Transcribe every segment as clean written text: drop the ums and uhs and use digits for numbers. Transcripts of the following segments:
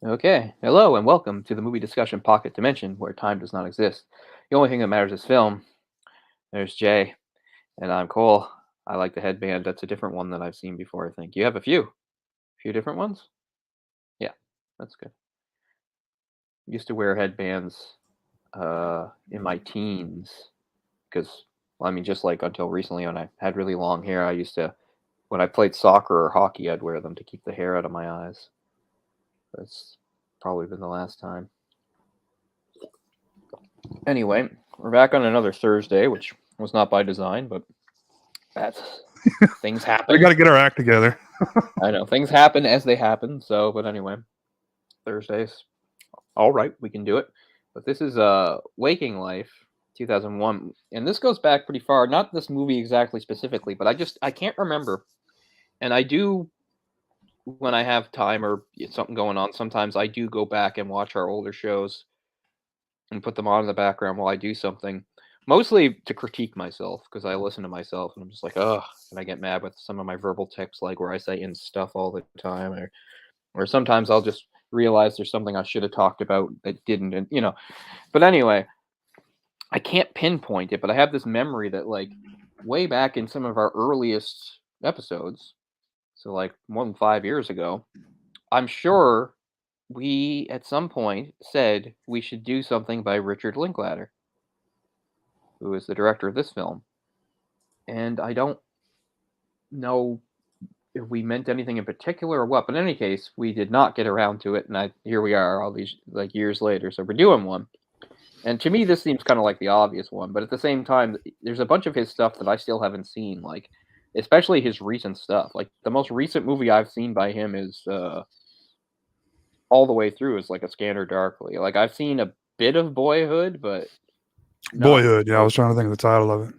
Okay, hello and welcome to the movie discussion pocket dimension where time does not exist. The only thing that matters is film. There's Jay, and I'm Cole. I like the headband. That's a different one than I've seen before, I think. You have a few different ones? Yeah, that's good. Used to wear headbands in my teens because, well, I mean, just like until recently when I had really long hair, when I played soccer or hockey, I'd wear them to keep the hair out of my eyes. That's probably been the last time. Anyway, we're back on another Thursday, which was not by design, but that's things We happen. got to get our act together. I know things happen as they happen. So, but anyway, Thursdays. All right, we can do it. But this is Waking Life, 2001, and this goes back pretty far. Not this movie exactly specifically, but I can't remember. And I do when I have time or something going on. Sometimes I do go back and watch our older shows and put them on in the background while I do something. Mostly to critique myself because I listen to myself and I'm just like, oh, and I get mad with some of my verbal tics, like where I say in stuff all the time, or sometimes I'll just realize there's something I should have talked about that didn't, and. But anyway, I can't pinpoint it, but I have this memory that like way back in some of our earliest episodes, so like more than 5 years ago, I'm sure we at some point said we should do something by Richard Linklater, who is the director of this film. And I don't know if we meant anything in particular or what, but in any case, we did not get around to it, and here we are all these like years later. So we're doing one, and to me, this seems kind of like the obvious one, but at the same time, there's a bunch of his stuff that I still haven't seen, like especially his recent stuff. Like the most recent movie I've seen by him is all the way through is like A Scanner Darkly. Like I've seen a bit of Boyhood, but not Boyhood. Yeah, I was trying to think of the title of it.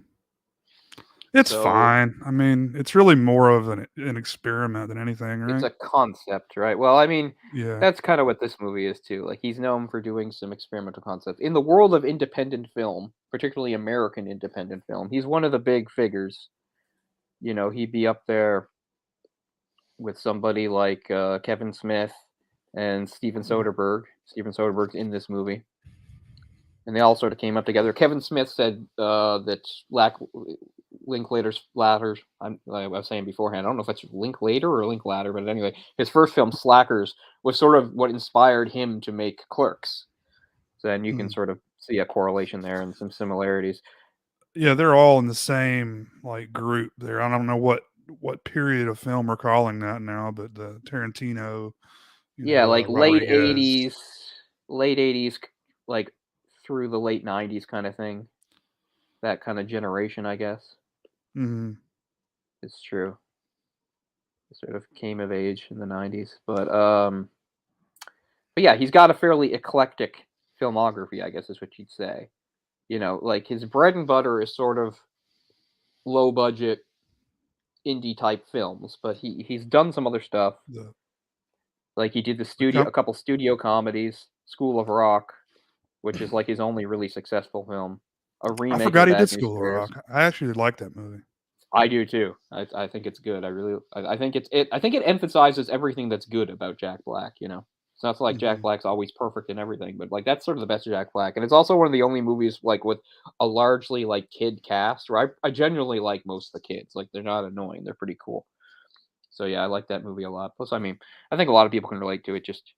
It's so. fine. I mean, it's really more of an experiment than anything, It's right? a concept, right? Well, I mean, Yeah. that's kind of what this movie is too. Like he's known for doing some experimental concepts in the world of independent film, particularly American independent film. He's one of the big figures. He'd be up there with somebody like Kevin Smith and Steven Soderbergh. Steven Soderbergh's in this movie, and they all sort of came up together. Kevin Smith said that Linklater's Ladders. I was saying beforehand. I don't know if it's Linklater or Linklater, but anyway, his first film Slackers was sort of what inspired him to make Clerks. So then you can Mm. sort of see a correlation there and some similarities. Yeah, they're all in the same like group there. I don't know what period of film we're calling that now, but the Tarantino, Yeah, like Rodriguez. late '80s, like through the late '90s kind of thing. That kind of generation, I guess. Mm. It's true. Sort of came of age in the '90s, but yeah, he's got a fairly eclectic filmography, I guess is what you'd say. Like his bread and butter is sort of low budget indie type films, but he's done some other stuff. The Like he did the a couple studio comedies, School of Rock, which is like his only really successful film, a I remake of forgot The he did Bad News School of Bears. Rock. I actually like that movie. I do too. I think it's good. I think I think it emphasizes everything that's good about Jack Black. It's not like Jack Hmm. Black's always perfect in everything, but like that's sort of the best Jack Black, and it's also one of the only movies like with a largely like kid cast. Where I genuinely like most of the kids. Like they're not annoying. They're pretty cool. So yeah, I like that movie a lot. Plus, I mean, I think a lot of people can relate to it. Just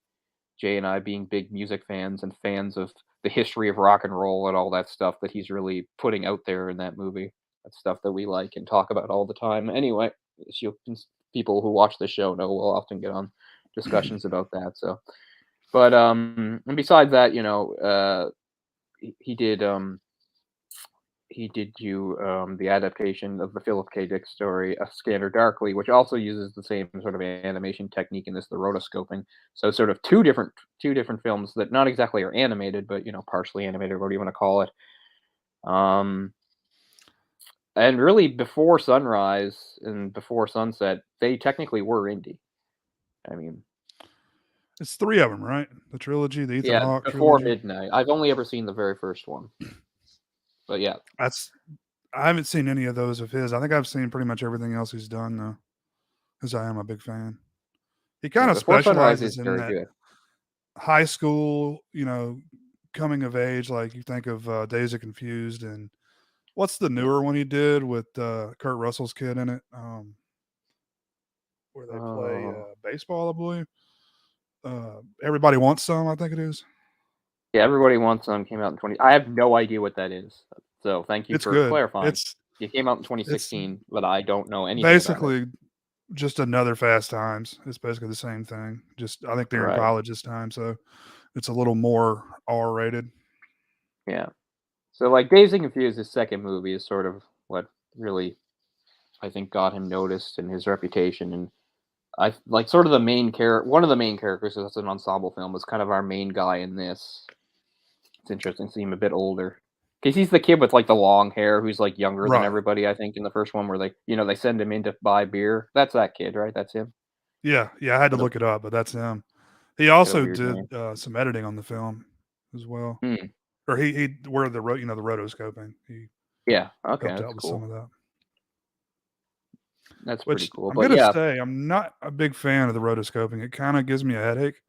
Jay and I being big music fans and fans of the history of rock and roll and all that stuff that he's really putting out there in that movie. That's stuff that we like and talk about all the time. Anyway, as people who watch the show know we'll often get on discussions about that. So, but and besides that, he did do the adaptation of the Philip K. Dick story, A Scanner Darkly, which also uses the same sort of animation technique in this, the rotoscoping. So sort of two different films that not exactly are animated, but partially animated, what do you want to call it? Um, and really before Sunrise and before Sunset, they technically were indie. I mean, It's three of them, right? The trilogy, the Ethan yeah, Hawke before trilogy. Midnight. I've only ever seen the very first one, but yeah, That's I haven't seen any of those of his. I think I've seen pretty much everything else he's done though, because I am a big fan. He kind yeah, of before Sunrise is specializes in very that. good. high school, coming of age. Like you think of Dazed and Confused, and what's the Yeah. newer one he did with Kurt Russell's kid in it, where they play Oh. baseball, I believe. Everybody Wants Some, I think it is. Yeah, Everybody Wants Some came out in 20. I have no idea what that is. So thank you It's for good. clarifying. It came out in It's 2016, but I don't know anything about it. basically just another Fast Times. It's basically the same thing. Just I think they're in Right. college this time, so it's a little more R rated. Yeah. So like Dazed and Confused, his second movie is sort of what really I think got him noticed and his reputation. And I like sort of the main character. One of the main characters, that's an ensemble film, was kind of our main guy in this. It's interesting to see him a bit older. Because he's the kid with like the long hair who's like younger than Right. everybody, I think, in the first one where they send him in to buy beer. That's that kid, right? That's him. Yeah, yeah, I had to What a look it up, but that's him. He What a also weird name. did some editing on the film as well. Hmm. Or he where the rotoscoping. He Yeah. Okay, helped that's out with some cool. of that. That's pretty Which cool. I'm But gonna yeah, say I'm not a big fan of the rotoscoping. It kind of gives me a headache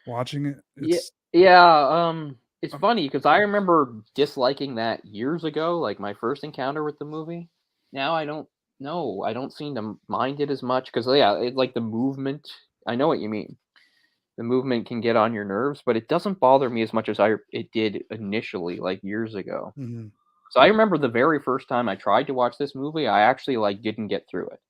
watching it. yeah, It's yeah. It's um, funny because I remember disliking that years ago, like my first encounter with the movie. Now I don't know. I don't seem to mind it as much because yeah, like the movement. I know what you mean. The movement can get on your nerves, but it doesn't bother me as much as it did initially, like years ago. mhm, So I remember the very first time I tried to watch this movie, I actually like didn't get through it.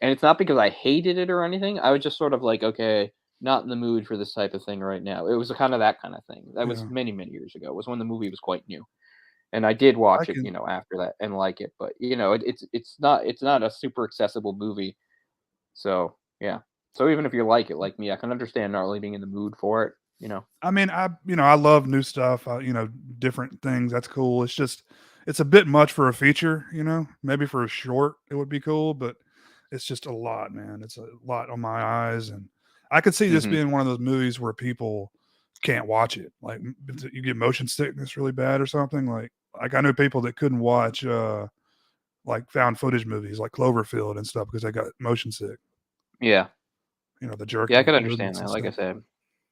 And it's not because I hated it or anything. I was just sort of like, okay, not in the mood for this type of thing right now. It was kind of that kind of thing. That was yeah. many, many years ago. It was when the movie was quite new. And I did I watch it, can after that and like it, but it's not a super accessible movie. So, yeah. So even if you like it like me, I can understand not really being in the mood for it. I mean, I love new stuff, different things, that's cool. It's just it's a bit much for a feature, Maybe for a short, it would be cool, but it's just a lot, man. It's a lot on my eyes, and I could see this Mhm. being one of those movies where people can't watch it. Like, you get motion sickness really bad or something, like, I know people that couldn't watch, like, found footage movies like Cloverfield and stuff because they got motion sick, Yeah. the Yeah, I jerky could understand movements that, and like I stuff. said.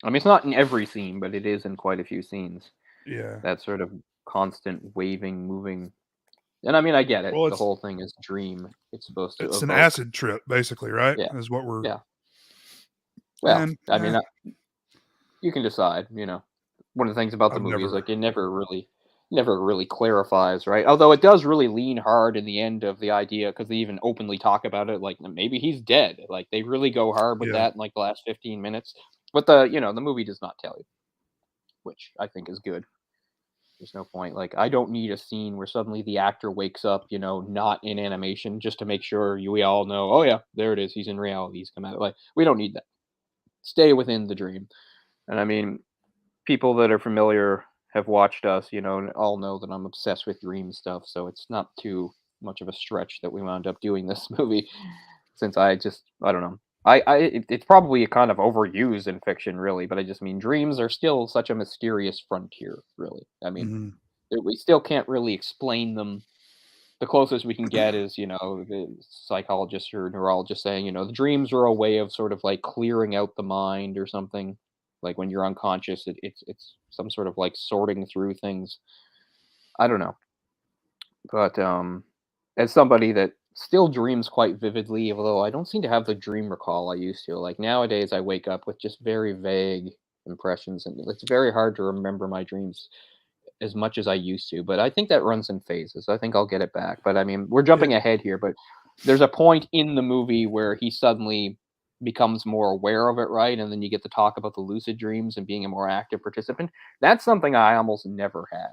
I mean, it's not in every scene, but it is in quite a few scenes. Yeah. That sort of constant waving, moving. And I mean, I get it. Well, The whole thing is dream. It's supposed to it's an evoke. acid trip basically, right? Yeah. Is what we're Yeah. Well, and, I mean, you can decide. One of the things about the I've movie is never like it never really clarifies, right? Although it does really lean hard in the end of the idea because they even openly talk about it, like maybe he's dead. Like they really go hard with yeah, that in like the last 15 minutes. But the movie does not tell you, which I think is good. There's no point. Like I don't need a scene where suddenly the actor wakes up, not in animation, just to make sure we all know. Oh yeah, there it is. He's in reality. He's come out. Like we don't need that. Stay within the dream. And I mean, people that are familiar have watched us, and all know that I'm obsessed with dream stuff. So it's not too much of a stretch that we wound up doing this movie, since I don't know. It's probably kind of overused in fiction, really, but I just mean dreams are still such a mysterious frontier, really. I mean, mhm, we still can't really explain them. The closest we can get is, the psychologist or neurologist saying, the dreams are a way of sort of like clearing out the mind or something. Like when you're unconscious, it's some sort of like sorting through things. I don't know, but as somebody that still dreams quite vividly, although I don't seem to have the dream recall I used to. Like nowadays, I wake up with just very vague impressions, and it's very hard to remember my dreams as much as I used to, but I think that runs in phases. I think I'll get it back. But I mean, we're yeah, jumping ahead here, but there's a point in the movie where he suddenly becomes more aware of it, right? And then you get to talk about the lucid dreams and being a more active participant. That's something I almost never had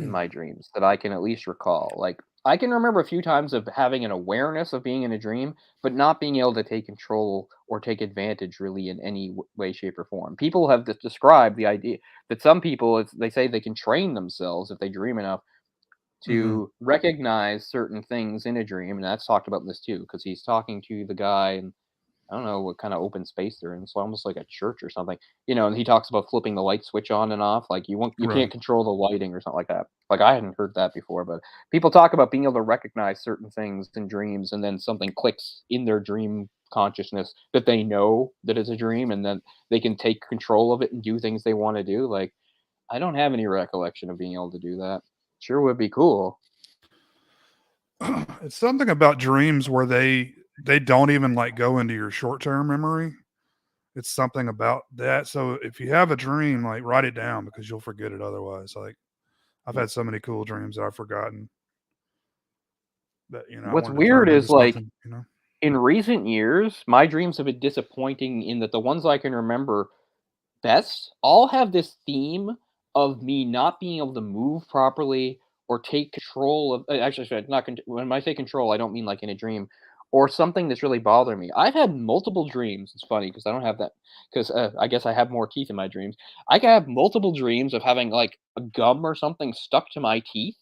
in my dreams that I can at least recall. Like I can remember a few times of having an awareness of being in a dream, but not being able to take control or take advantage really in any way, shape, or form. People have described the idea that some people, they say they can train themselves if they dream enough mhm, to recognize certain things in a dream, and that's talked about in this too, because he's talking to the guy, and I don't know what kind of open space they're in. It's almost like a church or something, and he talks about flipping the light switch on and off. Like you Right. can't control the lighting or something like that. Like I hadn't heard that before, but people talk about being able to recognize certain things in dreams, and then something clicks in their dream consciousness that they know that it's a dream, and then they can take control of it and do things they want to do. Like I don't have any recollection of being able to do that. Sure would be cool. It's something about dreams where they don't even like go into your short-term memory. It's something about that. So if you have a dream, like write it down because you'll forget it otherwise. Like I've had so many cool dreams that I've forgotten that, I What's wanted to turn weird them into is like something. in recent years, my dreams have been disappointing in that the ones I can remember best all have this theme of me not being able to move properly or take control of. Actually, sorry, not when I say control, I don't mean like in a dream or something that's really bothering me. I've had multiple dreams. It's funny because I don't have that because I guess I have more teeth in my dreams. I can have multiple dreams of having like a gum or something stuck to my teeth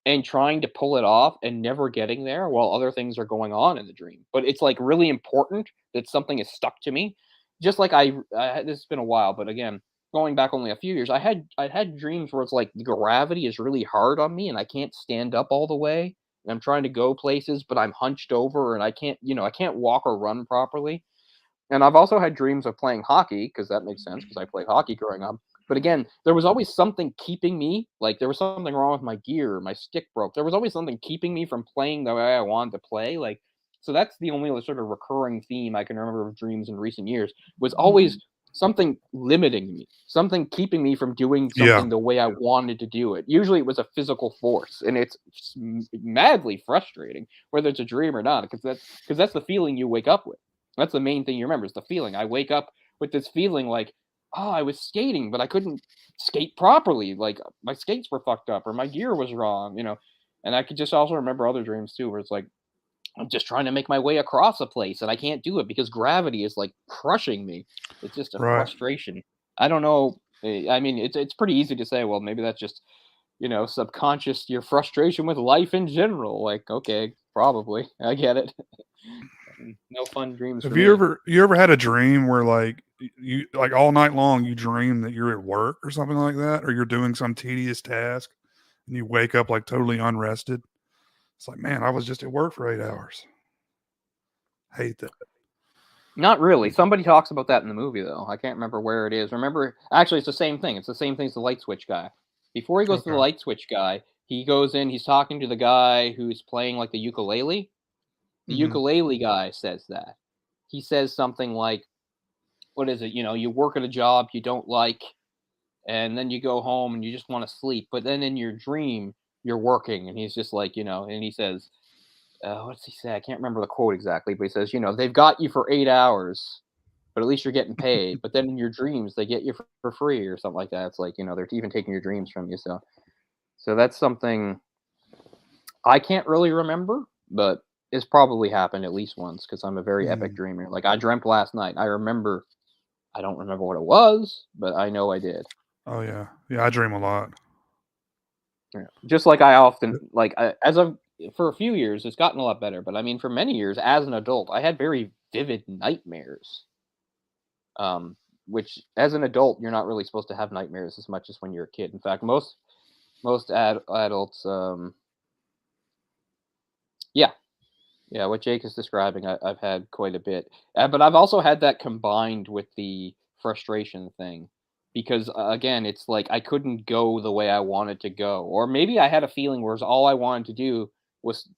and trying to pull it off and never getting there while other things are going on in the dream. But it's like really important that something is stuck to me. Just like this has been a while, but again, going back only a few years, I had dreams where it's like the gravity is really hard on me and I can't stand up all the way. And I'm trying to go places, but I'm hunched over and I can't walk or run properly. And I've also had dreams of playing hockey because that makes sense because I played hockey growing up. But again, there was always something keeping me. Like there was something wrong with my gear, my stick broke. There was always something keeping me from playing the way I wanted to play. Like so that's the only sort of recurring theme I can remember of dreams in recent years was always something limiting me, something keeping me from doing Yeah. something the way I wanted to do it. Usually it was a physical force, and it's madly frustrating whether it's a dream or not because that's the feeling you wake up with. That's the main thing you remember is the feeling. I wake up with this feeling like, oh, I was skating, but I couldn't skate properly. Like my skates were fucked up or my gear was wrong. And I could just also remember other dreams too, where it's like I'm just trying to make my way across a place and I can't do it because gravity is like crushing me. It's just a Right. frustration. I don't know. I mean, it's pretty easy to say, well, maybe that's just subconscious your frustration with life in general. Like, okay, probably I get it. No fun dreams for Have you me. ever had a dream where like you like all night long you dream that you're at work or something like that, or you're doing some tedious task and you wake up like totally unrested? It's like, man, I was just at work for 8 hours. Hate that. Not really. Somebody talks about that in the movie, though. I can't remember where it is. Remember, actually, it's the same thing. It's the same thing as the light switch guy. Before he goes to the Okay. light switch guy, he goes in. He's talking to the guy who's playing like the ukulele. The Hmm. ukulele guy says that. He says something like, "What is it? You work at a job you don't like, and then you go home and you just want to sleep. But then in your dream, you're working." And he's just like, and he says, what's he say? I can't remember the quote exactly, but he says, they've got you for 8 hours, but at least you're getting paid. But then in your dreams, they get you for free or something like that. It's like, they're even taking your dreams from you. So that's something I can't really remember, but it's probably happened at least once because I'm a very epic Hmm. dreamer. Like I dreamt last night. I don't remember what it was, but I know I did. Oh yeah, yeah. I dream a lot. Yeah. Just like I often like as of for a few years, it's gotten a lot better. But I mean, for many years as an adult, I had very vivid nightmares. Um, which as an adult, you're not really supposed to have nightmares as much as when you're a kid. In fact, most adults, yeah, yeah, what Jake is describing, I've had quite a bit, but I've also had that combined with the frustration thing, because again, it's like I couldn't go the way I wanted to go, or maybe I had a feeling where all I wanted to do was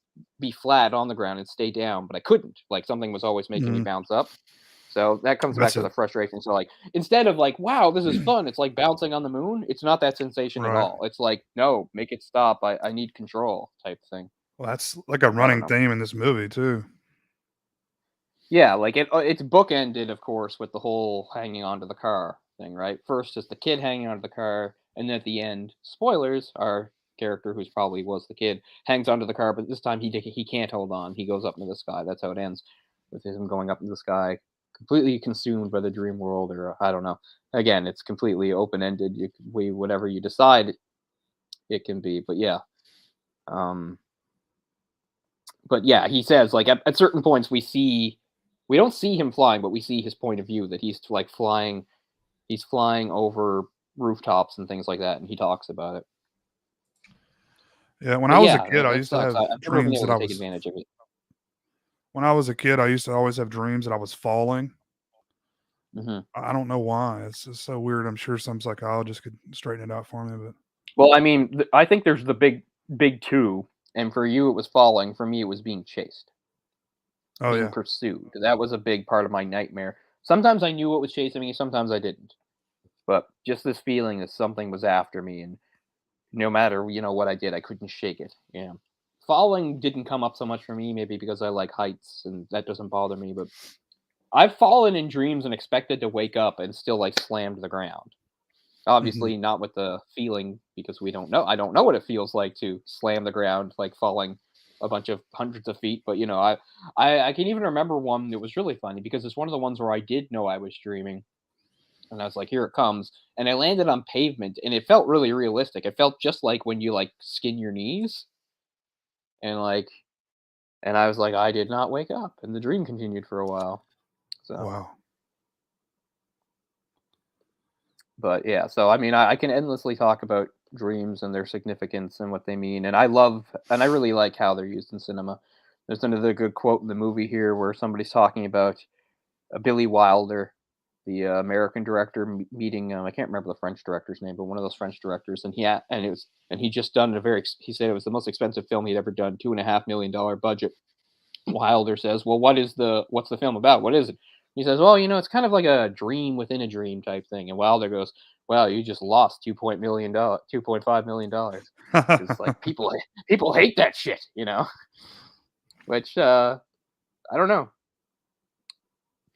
be flat on the ground and stay down, but I couldn't. Like something was always making me Hmm. bounce up. So that comes back That's to it. the frustration. So like instead of like, wow, this is fun, it's like bouncing on the moon. It's not that sensation at Right. all. It's like, no, make it stop. I need control type thing. Well, that's like a I don't running know. theme in this movie too. Yeah, like it's bookended, of course, with the whole hanging onto the car thing, right? First is the kid hanging onto the car, and then at the end, spoilers, our character, who's probably was the kid, hangs onto the car, but this time he can't hold on. He goes up into the sky. That's how it ends, with him going up into the sky, completely consumed by the dream world, or I don't know. Again, it's completely open ended. You can we whatever you decide it can be, but yeah. Um, but yeah, he says like at certain points we see we don't see him flying, but we see his point of view that he's like flying. He's flying over rooftops and things like that, and he talks about it. Yeah, when But I was a yeah, kid, I that used to sucks. have I've never been dreams able that to I take was. advantage of it. When I was a kid, I used to always have dreams that I was falling. Hmm. I don't know why. It's just so weird. I'm sure some psychologist could straighten it out for me, but Well, I mean, I think there's the big two, and for you it was falling. For me, it was being chased, oh being yeah. pursued. That was a big part of my nightmare. Sometimes I knew what was chasing me, sometimes I didn't. But just this feeling that something was after me, and no matter what I did, I couldn't shake it. Yeah, falling didn't come up so much for me, maybe because I like heights and that doesn't bother me. But I've fallen in dreams and expected to wake up and still like slammed the ground. Mhm. Obviously, not with the feeling because we don't know. I don't know what it feels like to slam the ground, like falling a bunch of hundreds of feet. But I can even remember one that was really funny because it's one of the ones where I did know I was dreaming, and I was like, "Here it comes," and I landed on pavement, and it felt really realistic. It felt just like when you like skin your knees, and I was like, I did not wake up, and the dream continued for a while. So. Wow. But yeah, so I mean, I can endlessly talk about dreams and their significance and what they mean, and I really like how they're used in cinema. There's another good quote in the movie here where somebody's talking about Billy Wilder, the American director, meeting I can't remember the French director's name, but one of those French directors, and he just done he said it was the most expensive film he'd ever done, $2.5 million budget. Wilder says, "Well, what's the film about? What is it?" He says, "Well, it's kind of like a dream within a dream type thing." And Wilder goes, "Well, you just lost $2.5 million because like people hate that shit, which I don't know.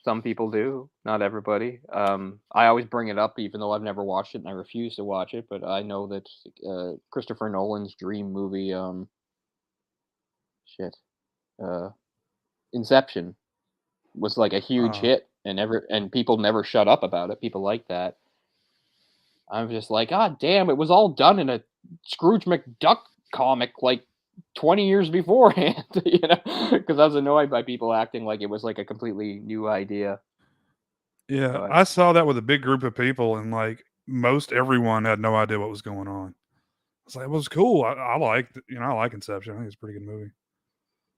Some people do, not everybody. I always bring it up, even though I've never watched it and I refuse to watch it. But I know that Christopher Nolan's dream movie, shit, uh, Inception, was like a huge uh, hit, and people never shut up about it. People like that. I'm just like, God damn, it was all done in a Scrooge McDuck comic like 20 years beforehand, because I was annoyed by people acting like it was like a completely new idea. yeah, But I saw that with a big group of people, and like most everyone had no idea what was going on. It's like it was cool. I liked, I like Inception. I think it's a pretty good movie.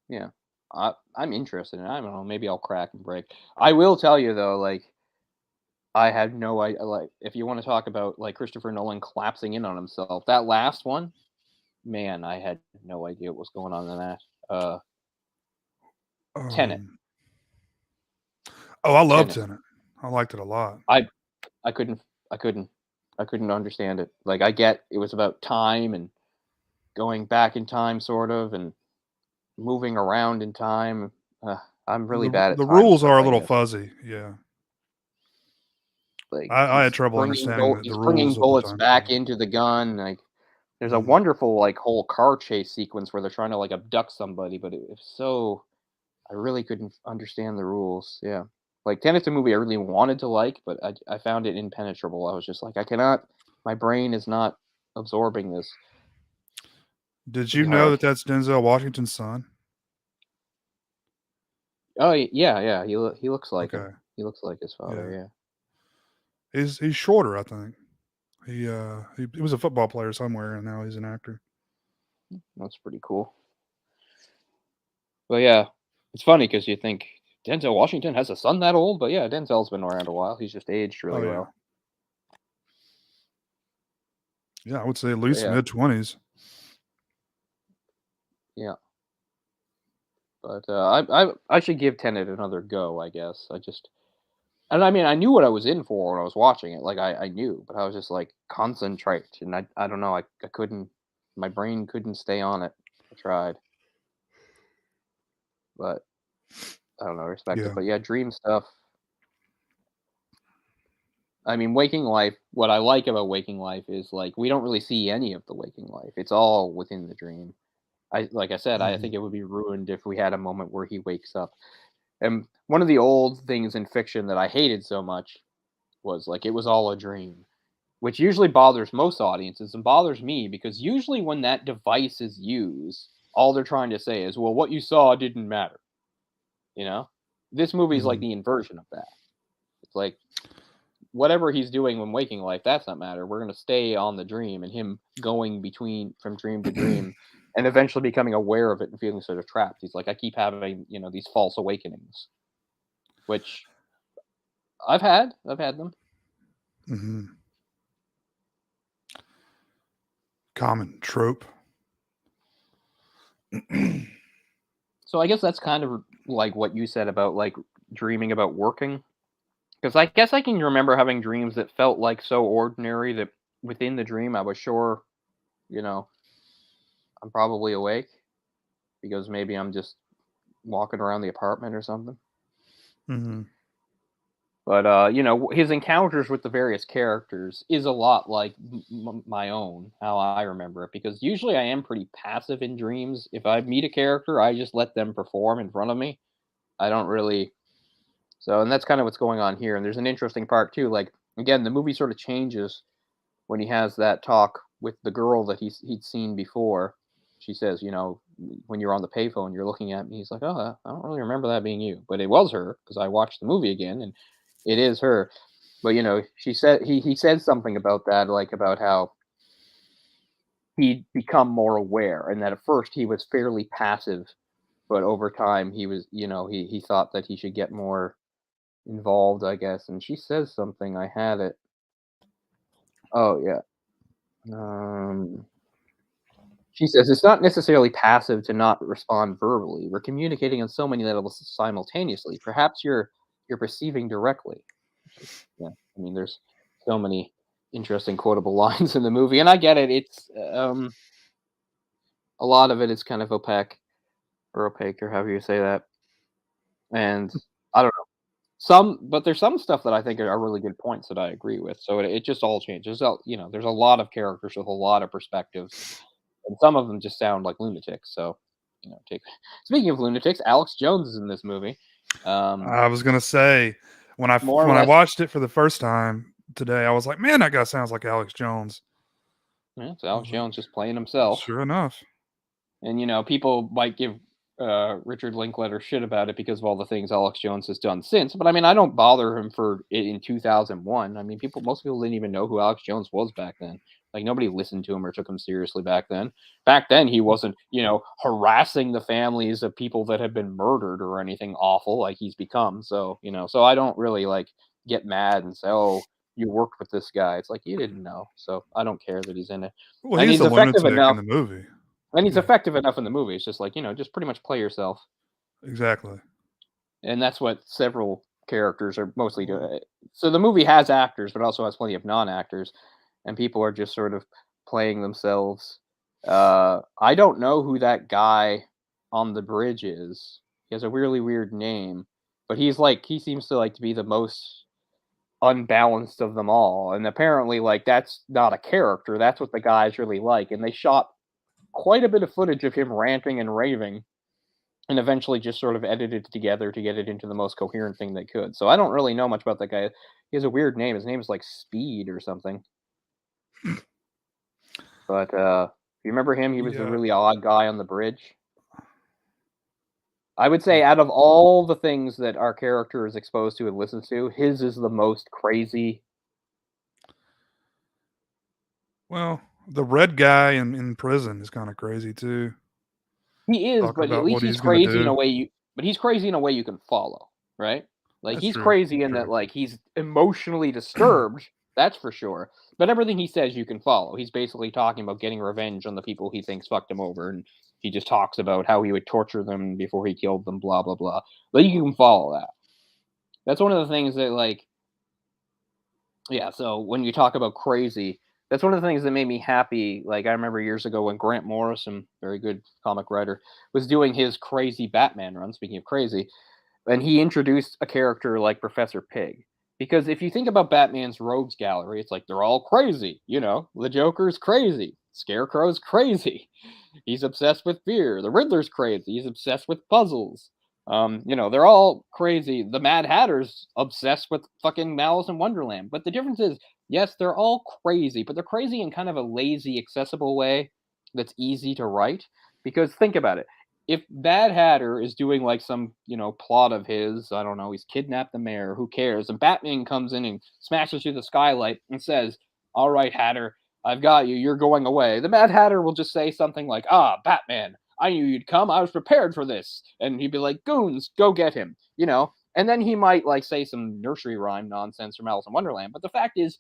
yeah, I'm interested in it. I don't know. Maybe I'll crack and break. I will tell you though, like I had no idea. Like if you want to talk about like Christopher Nolan collapsing in on himself, that last one, man, I had no idea what was going on in that. Tenet. Um, oh, I love Tenet. Tenet. I liked it a lot. I I couldn't I couldn't I couldn't understand it. Like I get it was about time and going back in time sort of and moving around in time. I'm really bad at The time rules stuff, are a I little guess. fuzzy. Yeah, Like I had trouble understanding he's the bringing rules of the bullets time back travel. into the gun. Like there's a Mhm. wonderful like whole car chase sequence where they're trying to like abduct somebody, but if so, I really couldn't understand the rules. Yeah. Like Tenet's a movie I really wanted to like, but I found it impenetrable. I was just like, I cannot. My brain is not absorbing this. Did you Pretty know hard. that that's Denzel Washington's son? Oh yeah, yeah. He looks like him. Okay, He looks like his yeah, father. Yeah, he's shorter, I think. He was a football player somewhere, and now he's an actor. that's pretty cool. But yeah, it's funny because you think Denzel Washington has a son that old, but yeah, Denzel's been around a while. He's just aged Oh really yeah, well. yeah, I would say at But least yeah, mid-20s. yeah. But I should give Tenet another go. I guess and I mean I knew what I was in for when I was watching it. Like I knew, but I was just like concentrate, and I don't know. I couldn't. My brain couldn't stay on it. I tried, but I don't know. Respect it. Yeah, But yeah, dream stuff. I mean, waking life. What I like about waking life is like we don't really see any of the waking life. It's all within the dream. Like I said, I mhm, think it would be ruined if we had a moment where he wakes up. And one of the old things in fiction that I hated so much was like it was all a dream, which usually bothers most audiences and bothers me because usually when that device is used, all they're trying to say is, "Well, what you saw didn't matter," you know? This movie is like Mhm. the inversion of that. It's like whatever he's doing when waking life, that's not matter. We're going to stay on the dream and him going between from dream to dream and eventually becoming aware of it and feeling sort of trapped. He's like, I keep having, these false awakenings, which I've had. I've had them. Mhm. Common trope. So I guess that's kind of like what you said about like dreaming about working. Because I guess I can remember having dreams that felt like so ordinary that within the dream I was sure, you know, I'm probably awake because maybe I'm just walking around the apartment or something. Mhm. But his encounters with the various characters is a lot like my own, how I remember it. Because usually I am pretty passive in dreams. If I meet a character, I just let them perform in front of me. I don't really. So, and that's kind of what's going on here. And there's an interesting part too. Like again, the movie sort of changes when he has that talk with the girl that he'd seen before. She says, when you're on the payphone, you're looking at me. He's like, oh, I don't really remember that being you, but it was her because I watched the movie again, and it is her. But she said he said something about that, like about how he'd become more aware, and that at first he was fairly passive, but over time he was, he thought that he should get more involved, I guess. And she says something. I had it. Oh yeah. Um, She says it's not necessarily passive to not respond verbally. We're communicating on so many levels simultaneously. Perhaps you're perceiving directly. Which is, yeah, I mean, there's so many interesting quotable lines in the movie, and I get it. It's a lot of it is kind of opaque, or however you say that. And I don't know but there's some stuff that I think are really good points that I agree with. So it just all changes. There's a lot of characters with a lot of perspectives and some of them just sound like lunatics. So, take speaking of lunatics, Alex Jones is in this movie. I was gonna say More or when I less, watched it for the first time today, I was like, "Man, that guy sounds like Alex Jones." yeah, it's I Alex was like, Jones just playing himself. "Sure enough." And people might give Richard Linklater shit about it because of all the things Alex Jones has done since. But I mean, I don't bother him for it in 2001. I mean, most people didn't even know who Alex Jones was back then. Like nobody listened to him or took him seriously back then. Back then, he wasn't, harassing the families of people that had been murdered or anything awful like he's become. So, so I don't really like get mad and say, "Oh, you worked with this guy." It's like you didn't know. So I don't care that he's in it, Well, and he's he's a effective lunatic in enough the movie. and he's Yeah, effective enough in the movie. It's just like, just pretty much play yourself. exactly. And that's what several characters are mostly doing. So the movie has actors, but also has plenty of non-actors, and people are just sort of playing themselves. I don't know who that guy on the bridge is. He has a really weird name, but he seems to like to be the most unbalanced of them all. And apparently, like that's not a character. That's what the guys really like. And they shot quite a bit of footage of him ranting and raving and eventually just sort of edited it together to get it into the most coherent thing they could. So I don't really know much about that guy. He has a weird name. His name is like Speed or something. But you remember him? He was the Yeah. really odd guy on the bridge. I would say out of all the things that our character is exposed to and listens to, his is the most crazy. Well, the red guy in prison is kinda crazy too, He is, talking but at about least what he's he's gonna crazy in do. a way he's crazy in a way you can follow, right? Like That's he's true, crazy in that true. like he's emotionally disturbed, that's for sure. But everything he says you can follow. He's basically talking about getting revenge on the people he thinks fucked him over, and he just talks about how he would torture them before he killed them, blah blah blah. But you can follow that. That's one of the things that like yeah, so when you talk about crazy, that's one of the things that made me happy. Like I remember years ago when Grant Morrison, very good comic writer, was doing his crazy Batman run. Speaking of crazy, and he introduced a character like Professor Pig. Because if you think about Batman's rogues gallery, it's like they're all crazy. The Joker's crazy, Scarecrow's crazy, he's obsessed with fear. The Riddler's crazy, he's obsessed with puzzles. They're all crazy. The Mad Hatter's obsessed with fucking Malice in Wonderland. But the difference is, yes, they're all crazy, but they're crazy in kind of a lazy, accessible way that's easy to write. Because think about it. if Bad Hatter is doing like some, plot of his, I don't know, he's kidnapped the mayor, who cares? And Batman comes in and smashes through the skylight and says, "All right, Hatter, I've got you. You're going away." The Mad Hatter will just say something like, "Ah, Batman, I knew you'd come. I was prepared for this." And he'd be like, "Goons, go get him," And then he might like say some nursery rhyme nonsense from Alice in Wonderland. But the fact is,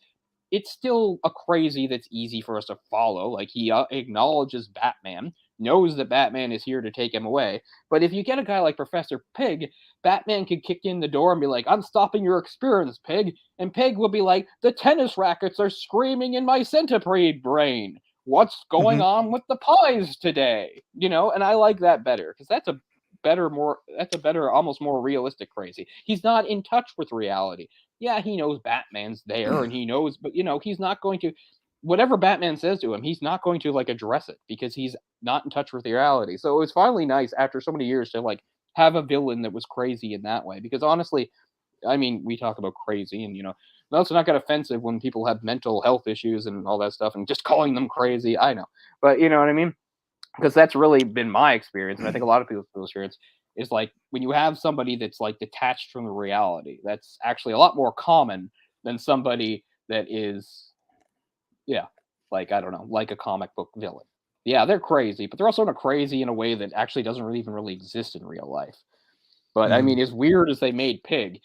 it's still a crazy that's easy for us to follow. Like he acknowledges Batman, knows that Batman is here to take him away. But if you get a guy like Professor Pig, Batman could kick in the door and be like, "I'm stopping your experience, Pig." And Pig will be like, "The tennis rackets are screaming in my centipede brain. What's going on with the pies today?" And I like that better because that's a better, almost more realistic crazy. He's not in touch with reality. Yeah, he knows Batman's there and he knows, but he's not going to, whatever Batman says to him, he's not going to like address it because he's not in touch with reality. So it was finally nice after so many years to like have a villain that was crazy in that way. Because honestly, I mean, we talk about crazy and let's not get offensive when people have mental health issues and all that stuff and just calling them crazy. I know. But you know what I mean? Because that's really been my experience, and I think a lot of people's experience is like when you have somebody that's like detached from the reality. That's actually a lot more common than somebody that is, yeah, like I don't know, like a comic book villain. Yeah, they're crazy, but they're also not crazy in a way that actually doesn't really even really exist in real life. But I mean, as weird as they made Pig,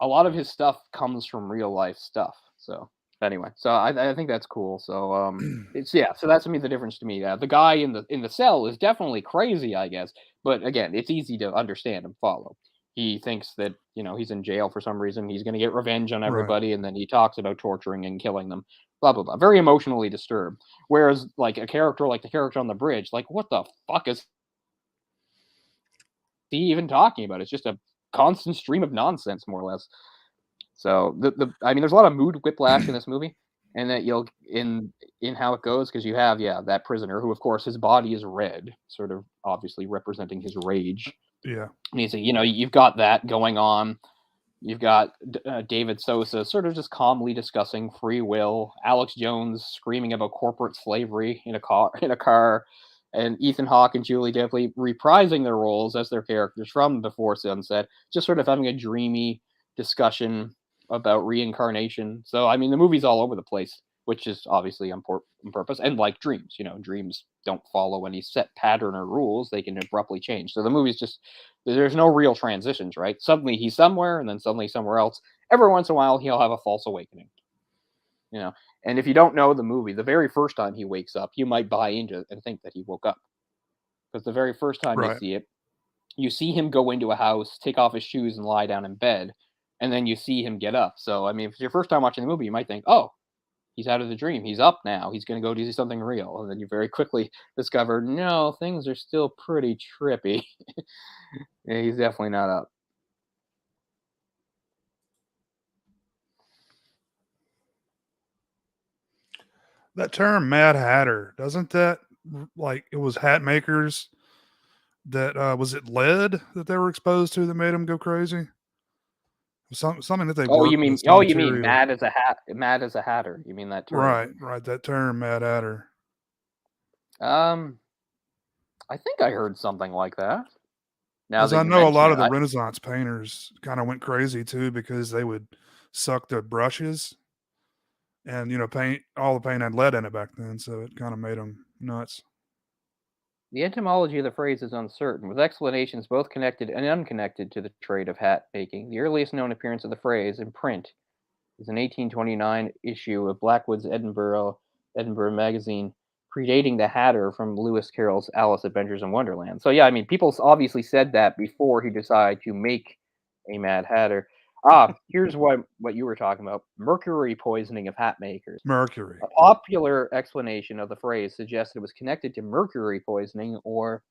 a lot of his stuff comes from real life stuff. So anyway, so I think that's cool. So it's so that's the difference to me. The guy in the cell is definitely crazy, I guess, but again, it's easy to understand and follow. He thinks that he's in jail for some reason. He's going to get revenge on Right. everybody, and then he talks about torturing and killing them. Blah blah blah. Very emotionally disturbed. Whereas like a character like the character on the bridge, like what the fuck is he even talking about? It's just a constant stream of nonsense, more or less. So I mean, there's a lot of mood whiplash in this movie, and that you'll in how it goes because you have that prisoner who, of course, his body is red, sort of obviously representing his rage. Yeah. And he's you've got that going on. You've got David Sosa sort of just calmly discussing free will. Alex Jones screaming about corporate slavery in a car, and Ethan Hawke and Julie Delpy reprising their roles as their characters from Before Sunset, just sort of having a dreamy discussion about reincarnation. So I mean, the movie's all over the place, which is obviously on purpose. And like dreams, dreams don't follow any set pattern or rules; they can abruptly change. So the movie's just there's no real transitions, right? Suddenly he's somewhere, and then suddenly somewhere else. Every once in a while, he'll have a false awakening. And if you don't know the movie, the very first time he wakes up, you might buy into it and think that he woke up, because the very first time Right. you see him go into a house, take off his shoes, and lie down in bed, and then you see him get up. So I mean, if it's your first time watching the movie, you might think, "Oh, he's out of the dream. He's up now. He's going to go do something real." And then you very quickly discover, no, things are still pretty trippy. Yeah, he's definitely not up. That term Mad Hatter, doesn't that like it was hat makers that was it lead that they were exposed to that made them go crazy? Something that they worked with, some You mean material. mad as a hatter. You mean that term? Right, right. That term Mad Hatter. Um, I think I heard something like that. Now Because that I you know a mention lot it, of the Renaissance painters kind of went crazy too because they would suck the brushes and paint all the paint had lead in it back then, so it kind of made them nuts. the etymology of the phrase is uncertain, with explanations both connected and unconnected to the trade of hat making. The earliest known appearance of the phrase in print is an 1829 issue of Blackwood's Edinburgh magazine, predating the Hatter from Lewis Carroll's Alice Adventures in Wonderland. So yeah, I mean, people obviously said that before he decided to make a Mad Hatter. Here's what you were talking about: mercury poisoning of hat makers. Mercury. A popular explanation of the phrase suggests it was connected to mercury poisoning or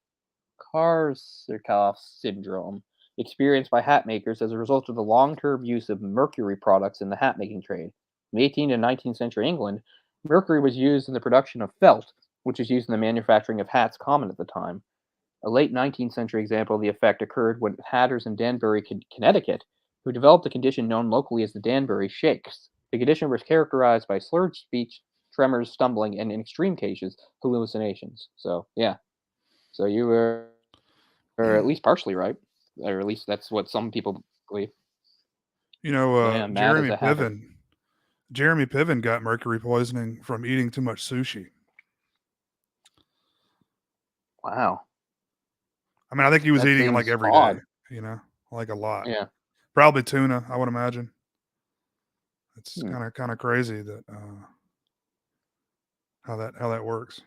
Korsakoff syndrome, experienced by hat makers as a result of the long-term use of mercury products in the hat making trade. In 18th and 19th century England, mercury was used in the production of felt, which was used in the manufacturing of hats common at the time. A late 19th century example of the effect occurred when hatters in Danbury, Connecticut, who developed a condition known locally as the Danbury Shakes. The condition was characterized by slurred speech, tremors, stumbling, and in extreme cases, hallucinations. So, yeah. So you were or at least partially right, or at least that's what some people believe. You know, Yeah, mad as a hatter. Jeremy Piven got mercury poisoning from eating too much sushi. Wow, I mean, I think he was that eating it like seems every day, odd. you know, like a lot. Yeah. Probably tuna, I would imagine. It's Hmm. kind of crazy that how that works.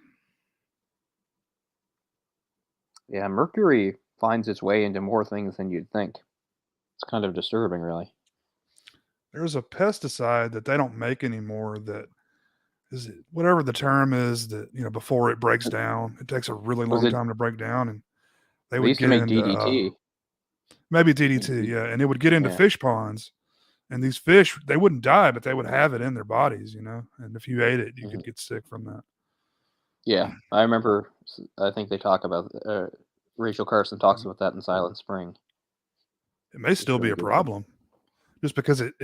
Yeah, mercury finds its way into more things than you'd think. It's kind of disturbing, really. There's a pesticide that they don't make anymore that is it whatever the term is that, you know, before it breaks down. It takes a really Was long it? time to break down, and they They would used to get make into DDT. maybe I think DDT, yeah, and it would get into yeah, fish ponds, and these fish they wouldn't die, but they would have it in their bodies, you know. And if you ate it, you hmm could get sick from that. yeah. I remember. I think they talk about. Rachel Carson talks Mm. about that in Silent Spring. It may It's still be really a good. problem just because it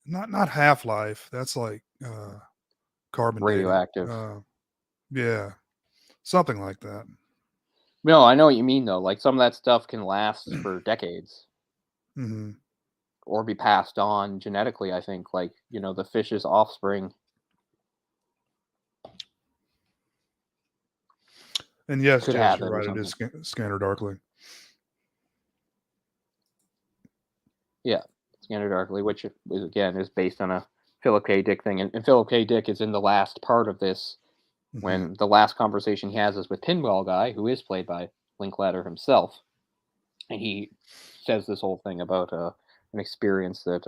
not half life. That's like carbon dating. Radioactive. Yeah, something like that. No, I know what you mean though. Like some of that stuff can last for decades Hmm. or be passed on genetically. I think, like the fish's offspring. And yes, Could Jess, have you're it or right. It is something. Scanner Darkly. Yeah, Scanner Darkly, which is, again is based on a Philip K. Dick thing, and Philip K. Dick is in the last part of this Hmm. when the last conversation he has is with Pinball Guy, who is played by Linklater himself, and he says this whole thing about an experience that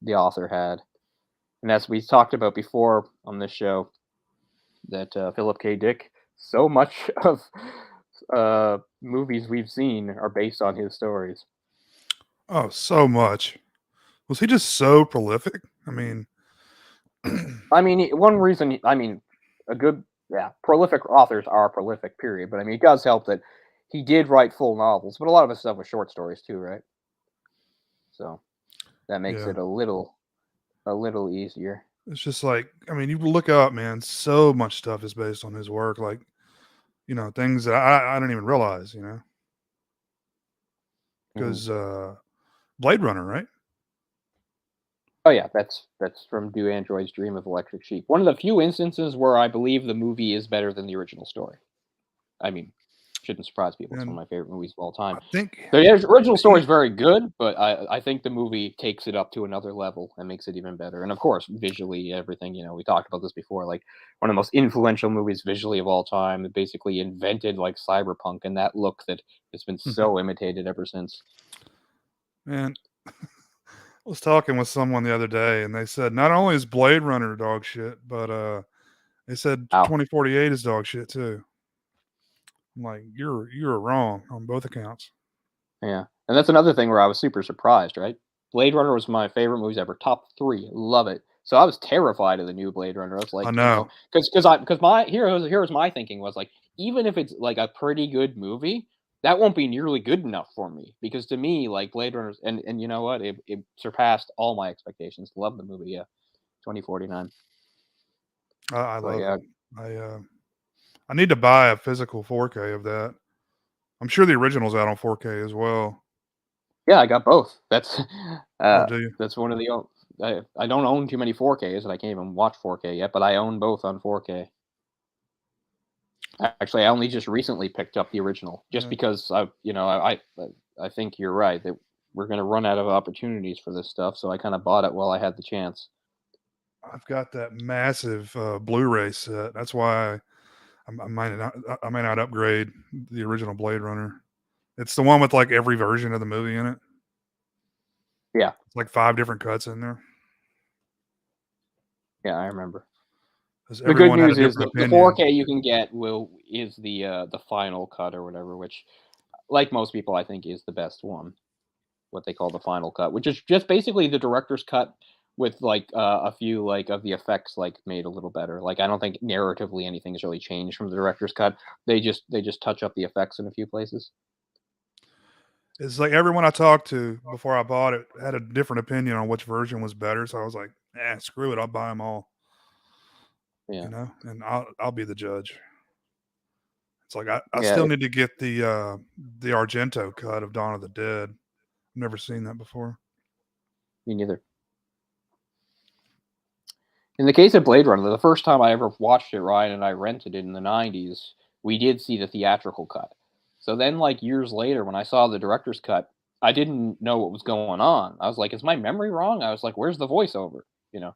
the author had, and as we talked about before on this show, that Philip K. Dick, so much of movies we've seen are based on his stories. Oh, so much. Was he just so prolific? I mean, I mean, one reason, I mean, a good, yeah, prolific authors are prolific, period. But I mean, it does help that he did write full novels, but a lot of his stuff was short stories too, right? So that makes yeah, it a little easier. it's just like, I mean, you look up, man, so much stuff is based on his work. Like, you know, things that I didn't even realize, you know, Hmm. because Blade Runner, right? Oh yeah, that's from Do Androids Dream of Electric Sheep. One of the few instances where I believe the movie is better than the original story. I mean, shouldn't surprise people. It's one And of my favorite movies of all time. I think The original story is he, very good, but I think the movie takes it up to another level and makes it even better. And of course, visually, everything, we talked about this before, like one of the most influential movies visually of all time. It basically invented like cyberpunk and that look that has been mhm. so imitated ever since. Man, I was talking with someone the other day, and they said not only is Blade Runner dog shit, but they said Wow. 2048 is dog shit too. I'm like, you're wrong on both accounts. Yeah. And that's another thing where I was super surprised, right? Blade Runner was my favorite movies ever, top 3. Love it. So I was terrified of the new Blade Runner. I was I like, know. because my here's my thinking was like, even if it's like a pretty good movie, that won't be nearly good enough for me because to me, like Blade Runner, and you know what, it surpassed all my expectations. Love the movie, yeah. 2049. I But love yeah, it. I need to buy a physical 4K of that. I'm sure the original's out on 4K as well. yeah, I got both. That's Oh, uh, do you? that's one of the. I don't own too many 4Ks, and I can't even watch 4K yet. But I own both on 4K. Actually, I only just recently picked up the original, just Yeah. because I think you're right that we're gonna run out of opportunities for this stuff. So I kind of bought it while I had the chance. I've got that massive Blu-ray set. That's why I may not upgrade the original Blade Runner. It's the one with like every version of the movie in it. Yeah, It's like 5 different cuts in there yeah, I remember. because The good everyone had a news is different the opinion. 4K you can get is the final cut or whatever, which, like most people, I think is the best one. What they call the final cut, which is just basically the director's cut with like a few like of the effects like made a little better. Like I don't think narratively anything's really changed from the director's cut. They just touch up the effects in a few places. It's like everyone I talked to before I bought it had a different opinion on which version was better. So I was like, screw it. I'll buy them all, Yeah. you know, and I'll be the judge. It's like I Yeah, still need to get the Argento cut of Dawn of the Dead. I've never seen that before. me neither. In the case of Blade Runner, the first time I ever watched it, Ryan and I rented it in the 90s, we did see the theatrical cut. So then, like, years later, when I saw the director's cut, I didn't know what was going on. I was like, is my memory wrong? I was like, where's the voiceover? You know,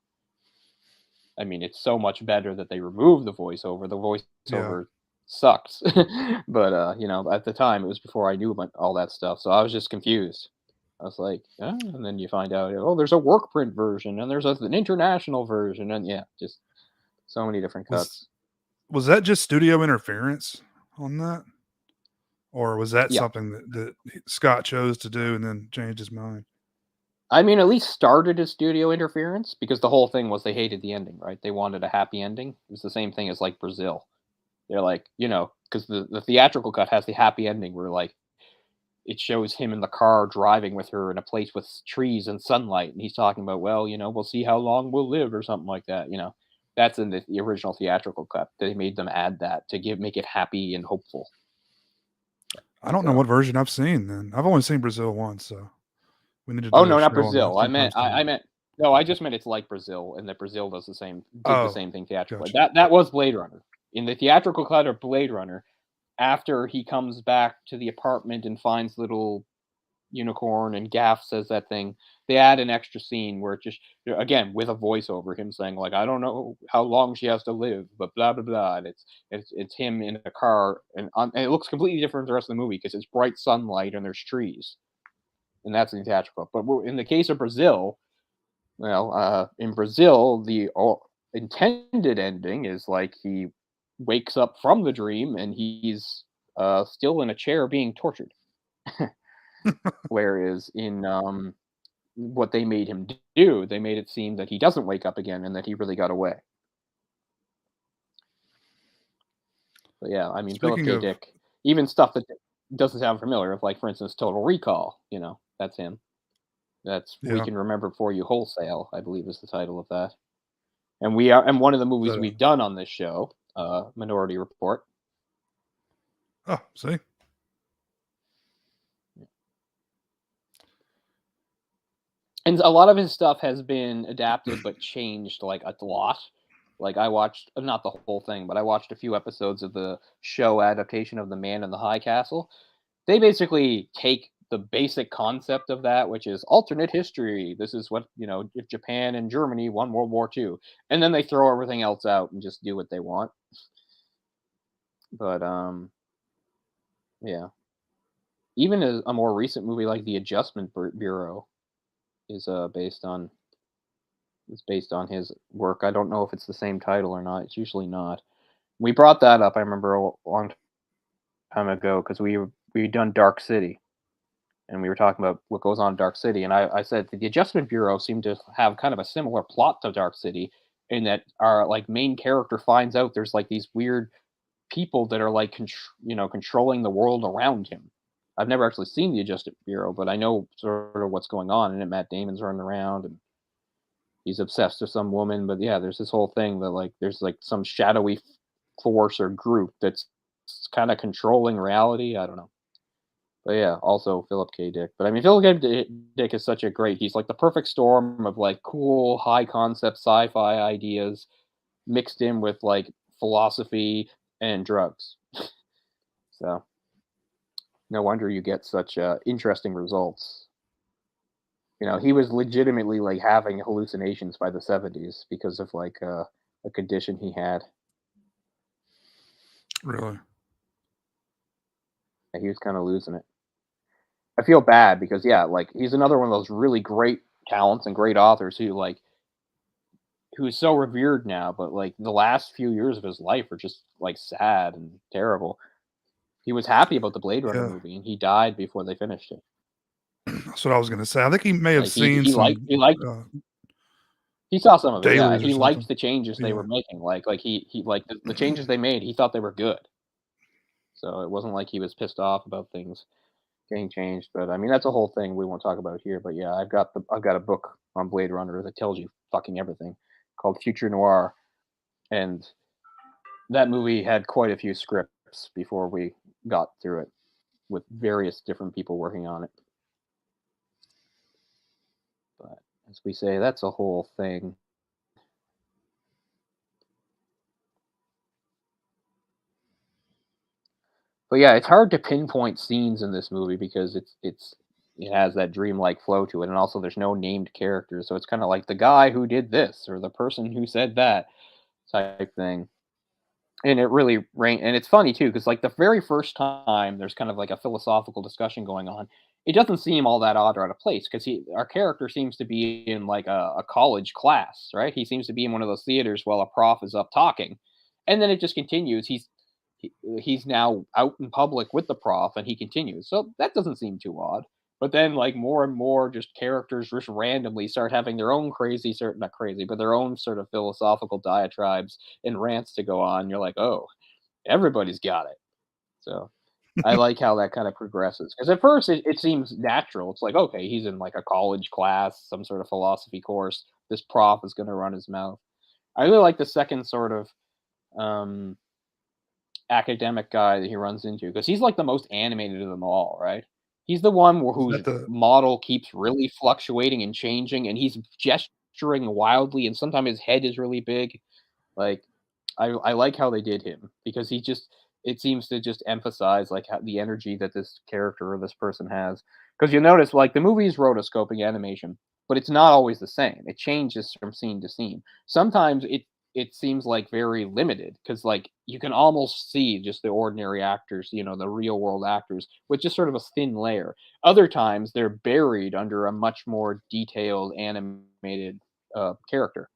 I mean, it's so much better that they removed the voiceover. The Yeah. voiceover sucks. But, at the time, it was before I knew about all that stuff. So I was just confused. I was like, and then you find out, oh, there's a work print version and there's an international version. And yeah, just so many different Was cuts. was that just studio interference on that? Or was that Yeah. something that Scott chose to do and then changed his mind? I mean, at least started as studio interference because the whole thing was they hated the ending, right? They wanted a happy ending. It was the same thing as like Brazil. They're like, because the theatrical cut has the happy ending where like it shows him in the car driving with her in a place with trees and sunlight. And he's talking about, well, we'll see how long we'll live or something like that. That's in the original theatrical cut. They made them add that to make it happy and hopeful. I don't know So, what version I've seen then. I've only seen Brazil once, so we need to oh do a no, not show on that Brazil. I sometime meant soon. I meant no. I just meant it's like Brazil, and that Brazil did the Oh, same thing theatrically. gotcha. That was Blade Runner. In the theatrical cut of Blade Runner, after he comes back to the apartment and finds little unicorn and Gaff says that thing, they add an extra scene where it just again with a voiceover, him saying like, I don't know how long she has to live, but blah blah blah. And it's him in a car, and it looks completely different from the rest of the movie because it's bright sunlight and there's trees, and that's in the theatrical. But in the case of Brazil, well, in Brazil, the intended ending is like he wakes up from the dream and he's still in a chair being tortured. Whereas in what they made him do, they made it seem that he doesn't wake up again and that he really got away. But yeah, I mean, Philip Speaking K. of, Dick, even stuff that doesn't sound familiar, like for instance, Total Recall, that's him. That's We yeah, Can Remember For You Wholesale, I believe is the title of that. And one of the movies that, we've done on this show, Minority Report. oh, see, And a lot of his stuff has been adapted but changed like a lot. Like I watched not the whole thing, but I watched a few episodes of the show adaptation of The Man in the High Castle. They basically take the basic concept of that, which is alternate history. This is what, if Japan and Germany won World War II. And then they throw everything else out and just do what they want. But yeah. Even a more recent movie like The Adjustment Bureau is based on his work. I don't know if it's the same title or not. It's usually not. We brought that up, I remember a long time ago, because we'd done Dark City, and we were talking about what goes on in Dark City, and I said the Adjustment Bureau seemed to have kind of a similar plot to Dark City, in that our like main character finds out there's like these weird people that are like controlling the world around him. I've never actually seen the Adjustment Bureau, but I know sort of what's going on in it. Matt Damon's running around and he's obsessed with some woman. But yeah, there's this whole thing that like there's like some shadowy force or group that's kind of controlling reality. I don't know. But yeah, also Philip K. Dick. But I mean, Philip K. Dick is such a great. He's like the perfect storm of like cool, high concept sci-fi ideas mixed in with like philosophy and drugs. So no wonder you get such interesting results. He was legitimately like having hallucinations by the 70s because of like a condition he had. really, He was kind of losing it. I feel bad because yeah, like he's another one of those really great talents and great authors who's so revered now, but like the last few years of his life are just like sad and terrible. He was happy about the Blade Runner yeah. movie and he died before they finished it. That's what I was gonna say. I think he may have Like he seen he liked some he liked uh, he saw some of it, yeah. dailies or He something. liked the changes they Yeah, were making. Like he like the changes they made, he thought they were good. So it wasn't like he was pissed off about things getting changed. But I mean, that's a whole thing we won't talk about here. But yeah, I've got a book on Blade Runner that tells you fucking everything, called Future Noir, and that movie had quite a few scripts. before we got through it with various different people working on it. But as we say, that's a whole thing. But yeah, it's hard to pinpoint scenes in this movie because it has that dreamlike flow to it, and also there's no named characters, so it's kind of like the guy who did this or the person who said that type thing. And it really and it's funny too, because like the very first time there's kind of like a philosophical discussion going on, it doesn't seem all that odd or out of place because our character seems to be in like a college class, right? He seems to be in one of those theaters while a prof is up talking, and then it just continues. He's now out in public with the prof, and he continues. So that doesn't seem too odd. But then, like more and more, just characters just randomly start having their own crazy, sort not crazy, but their own sort of philosophical diatribes and rants to go on. You're like, oh, everybody's got it. So I like how that kind of progresses because at first it seems natural. It's like, okay, he's in like a college class, some sort of philosophy course. This prof is going to run his mouth. I really like the second sort of um, academic guy that he runs into because he's like the most animated of them all, right? He's the one Is whose that the model keeps really fluctuating and changing, and he's gesturing wildly, and sometimes his head is really big. Like, I like how they did him because he just it seems to just emphasize like how, the energy that this character or this person has. Because you notice, like the movie is rotoscoping animation, but it's not always the same. It changes from scene to scene. Sometimes it seems like very limited because like you can almost see just the ordinary actors, the real world actors with just sort of a thin layer. Other times they're buried under a much more detailed animated character,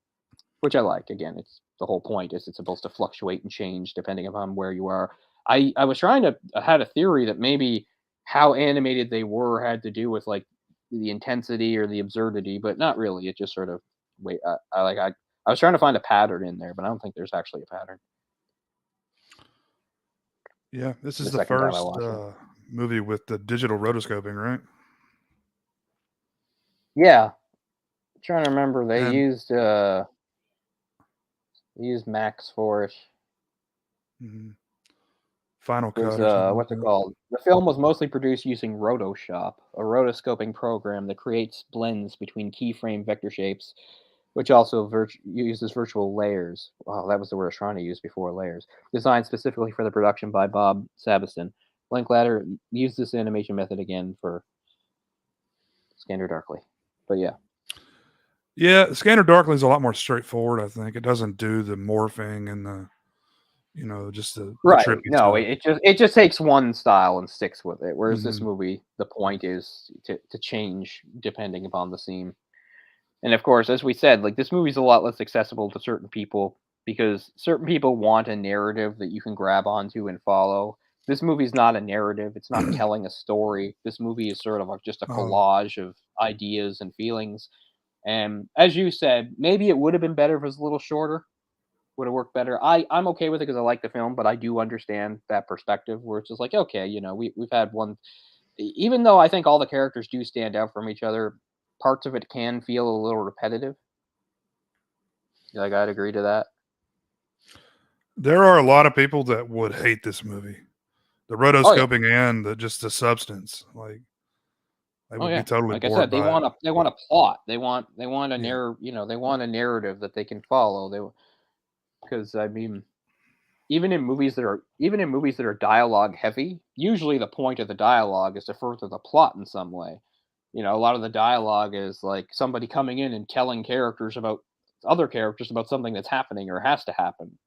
which I like. Again, it's the whole point is it's supposed to fluctuate and change depending upon where you are. I was trying to I had a theory that maybe how animated they were had to do with like the intensity or the absurdity, but not really. It just sort of wait. I was trying to find a pattern in there, but I don't think there's actually a pattern. yeah, this The is the second time I first watched it, movie with the digital rotoscoping, right? yeah, I'm trying to remember And they used Max for it. mhm, Final It was Cut or something like what's it that. called? The film was mostly produced using Rotoshop, a rotoscoping program that creates blends between keyframe vector shapes, which also uses virtual layers. Wow, that was the word I was trying to use before, layers. Designed specifically for the production by Bob Sabiston. Linklater used this animation method again for Scanner Darkly. But yeah. Yeah, Scanner Darkly is a lot more straightforward. I think it doesn't do the morphing and just the Right. trippy No, stuff. it just takes one style and sticks with it. Whereas this Hmm. movie, the point is to change depending upon the scene. And of course, as we said, like this movie's a lot less accessible to certain people because certain people want a narrative that you can grab onto and follow. This movie's not a narrative. It's not telling a story. This movie is sort of like just a Oh, collage of ideas and feelings. And as you said, maybe it would have been better if it was a little shorter. Would have worked better. I'm okay with it because I like the film, but I do understand that perspective where it's just like, okay, we've had one. Even though I think all the characters do stand out from each other, parts of it can feel a little repetitive. Like I'd agree to that. there are a lot of people that would hate this movie. The Oh yeah, rotoscoping and just the substance, like they oh would be yeah. totally Like I bored said, by it. they want a plot. They want a Yeah. they want a narrative that they can follow. Because I mean, even in movies that are dialogue heavy, usually the point of the dialogue is to further the plot in some way. A lot of the dialogue is like somebody coming in and telling characters about other characters about something that's happening or has to happen.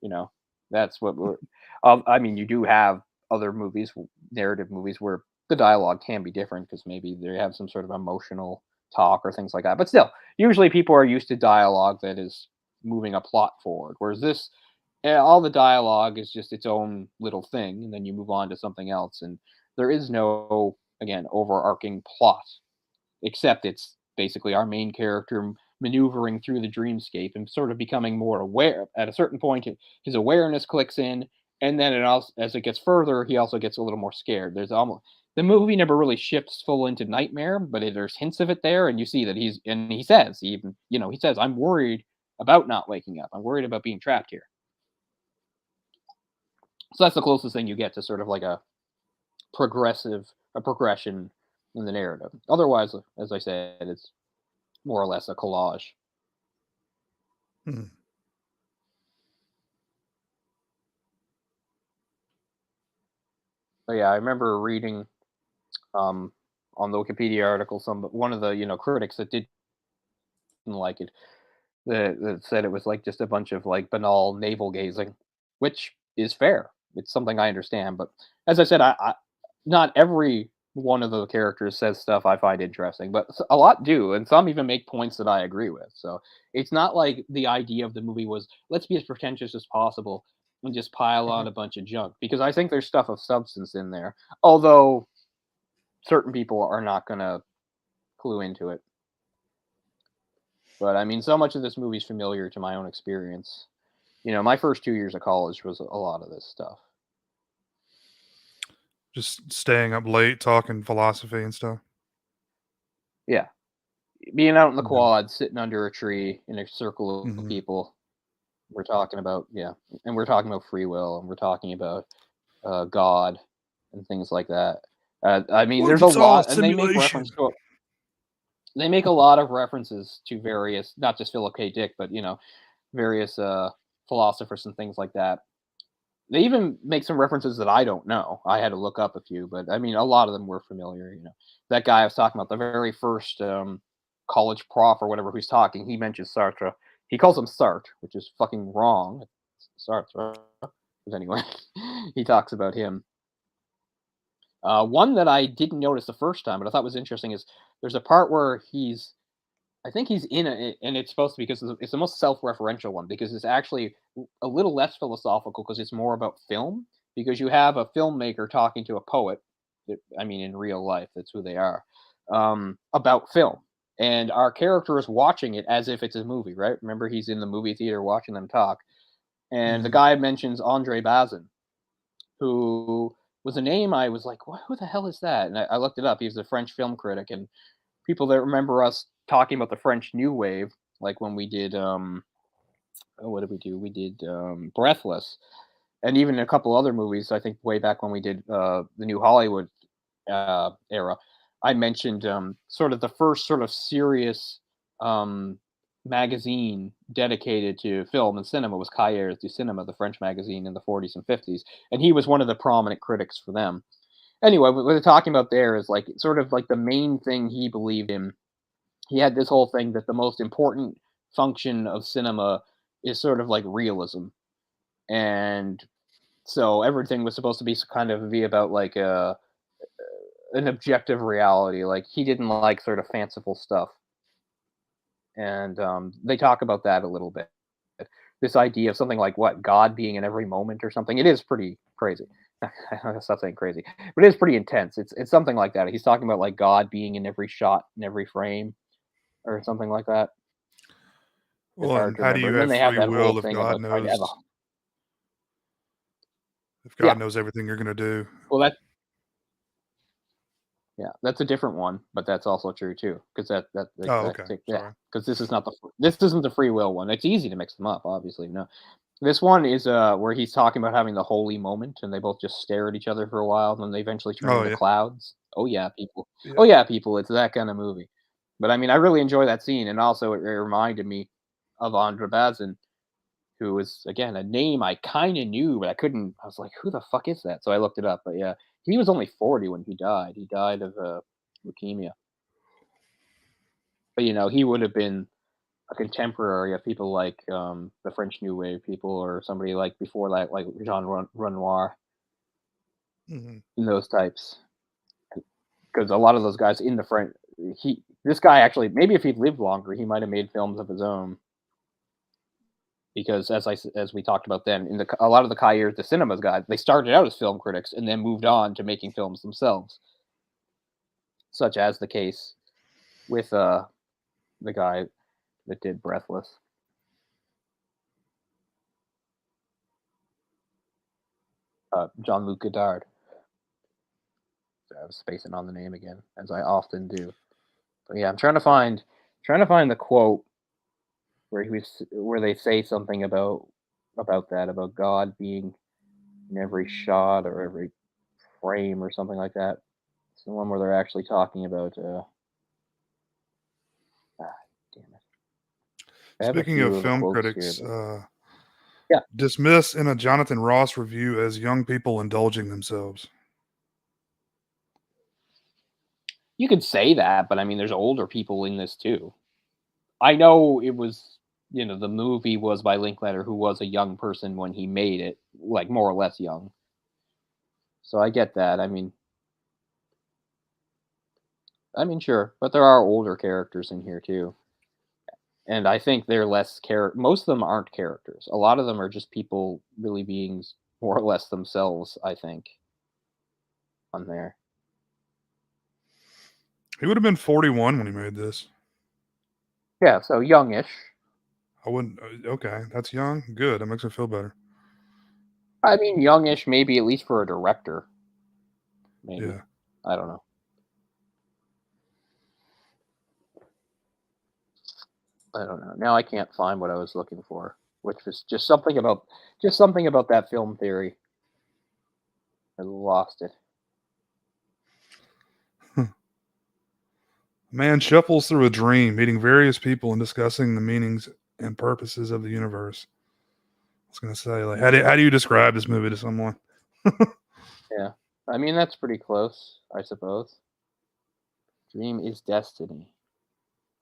You know, that's what we're. I mean, you do have other movies, narrative movies, where the dialogue can be different because maybe they have some sort of emotional talk or things like that. But still, usually people are used to dialogue that is moving a plot forward. Whereas this, all the dialogue is just its own little thing, and then you move on to something else, and there is no again overarching plot except it's basically our main character maneuvering through the dreamscape and sort of becoming more aware. At a certain point, his awareness clicks in, and then it also, as it gets further, he also gets a little more scared. There's almost the movie never really shifts full into nightmare, but there's hints of it there, and you see that he says even he says, "I'm worried about not waking up. I'm worried about being trapped here." So that's the closest thing you get to sort of like a progression in the narrative. Otherwise, as I said, it's more or less a collage. Mm. But yeah, I remember reading um, on the Wikipedia article one of the critics that didn't like it that said it was like just a bunch of like banal navel gazing, which is fair. It's something I understand, but as I said, I not every one of the characters says stuff I find interesting, but a lot do, and some even make points that I agree with. So it's not like the idea of the movie was let's be as pretentious as possible and just pile Uh-huh. on a bunch of junk because I think there's stuff of substance in there. Although certain people are not going to clue into it. But I mean, so much of this movie's familiar to my own experience. My first 2 years of college was a lot of this stuff. Just staying up late talking philosophy and stuff. Yeah, being out in the Yeah. quad, sitting under a tree in a circle of Mhm. people. We're talking about and we're talking about free will, and we're talking about God and things like that. I mean, What if there's a it's all a lot, and simulation? they make a lot of references to various, not just Philip K. Dick, but various philosophers and things like that. They even make some references that I don't know. I had to look up a few, but I mean, a lot of them were familiar. That guy I was talking about, the very first college prof or whatever who's talking, he mentions Sartre. He calls him Sartre, which is fucking wrong. It's Sartre. But anyway, he talks about him. One that I didn't notice the first time, but I thought was interesting is there's a part where I think he's in it, and it's supposed to be because it's the most self-referential one because it's actually a little less philosophical because it's more about film. Because you have a filmmaker talking to a poet, I mean, in real life, that's who they are, about film, and our character is watching it as if it's a movie, right? Remember, he's in the movie theater watching them talk, and the Mhm. guy mentions Andre Bazin, who was a name I was like, "What? Who the hell is that?" And I looked it up. He was a French film critic, and people that remember us talking about the French New Wave, like when we did what did we do? We did Breathless, and even a couple other movies. I think way back when we did the New Hollywood era, I mentioned sort of the first sort of serious um, magazine dedicated to film and cinema was Cahiers du Cinema, the French magazine in the 40s and 50s, and he was one of the prominent critics for them. Anyway, what they're talking about there is like sort of like the main thing he believed in. He had this whole thing that the most important function of cinema is sort of like realism, and so everything was supposed to be kind of be about like an objective reality. Like he didn't like sort of fanciful stuff, and they talk about that a little bit. This idea of something like what God being in every moment or something. It is pretty crazy. Stop saying crazy, but it is pretty intense. It's something like that. He's talking about like God being in every shot, in every frame, or something like that. It's Well, hard and to how do remember. you And then have they have free that whole will if thing God about trying to have a knows yeah. everything you're gonna do? Well, that's a different one, but that's also true too, because Oh, okay. yeah, Sorry. because this isn't the free will one. It's easy to mix them up, obviously. No, this one is where he's talking about having the holy moment, and they both just stare at each other for a while, and then they eventually turn Oh, into yeah. clouds. Oh yeah, people. Oh Yeah. yeah, people. It's that kind of movie. But I mean, I really enjoy that scene, and also it reminded me of Andra Bazin, who was again a name I kind of knew, but I couldn't. I was like, who the fuck is that? So I looked it up. But yeah, he was only 40 when he died. He died of leukemia. But he would have been a contemporary of people like the French New Wave people, or somebody like before that, like Renoir Mhm. and those types. Because a lot of those guys in the French, this guy actually, maybe if he'd lived longer, he might have made films of his own. Because as we talked about then, in a lot of the Cahiers de Cinemas guys, they started out as film critics and then moved on to making films themselves, such as the case with the guy that did Breathless, Jean-Luc Godard. So I was spacing on the name again, as I often do. But yeah, I'm trying to find the quote where they say something about that, about God being in every shot or every frame or something like that. It's the one where they're actually talking about. Damn it! I have a Speaking few of of the film quotes here, critics, but yeah, dismiss in a Jonathan Ross review as young people indulging themselves. you could say that, but I mean, there's older people in this too. I know it was, the movie was by Linklater, who was a young person when he made it, like more or less young. So I get that. I mean, sure, but there are older characters in here too, and I think they're less Most of them aren't characters. A lot of them are just people really being more or less themselves. I think on there. He would have been 41 when he made this. Yeah, so youngish. I wouldn't. Okay, that's young. Good. That makes me feel better. I mean, youngish, maybe at least for a director. Maybe. Yeah. I don't know. I don't know. Now I can't find what I was looking for, which was just something about that film theory. I lost it. A man shuffles through a dream, meeting various people and discussing the meanings and purposes of the universe. I was going to say, like, how do you describe this movie to someone? Yeah. I mean, that's pretty close, I suppose. Dream is destiny.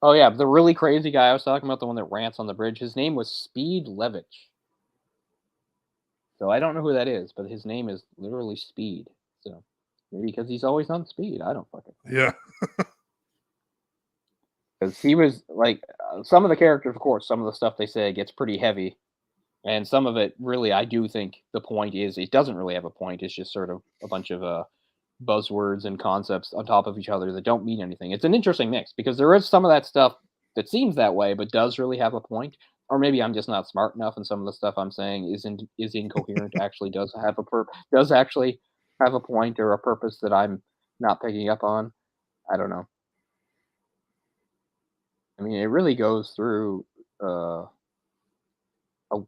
Oh yeah, the really crazy guy I was talking about, the one that rants on the bridge, his name was Speed Levitch. So I don't know who that is, but his name is literally Speed. So maybe because he's always on speed. I don't fucking know. Yeah. Because he was like, some of the characters, of course, some of the stuff they say gets pretty heavy, and some of it really, I do think the point is it doesn't really have a point. It's just sort of a bunch of buzzwords and concepts on top of each other that don't mean anything. It's an interesting mix because there is some of that stuff that seems that way, but does really have a point. Or maybe I'm just not smart enough, and some of the stuff I'm saying is incoherent. Actually, does actually have a point or a purpose that I'm not picking up on. I don't know. I mean, it really goes through a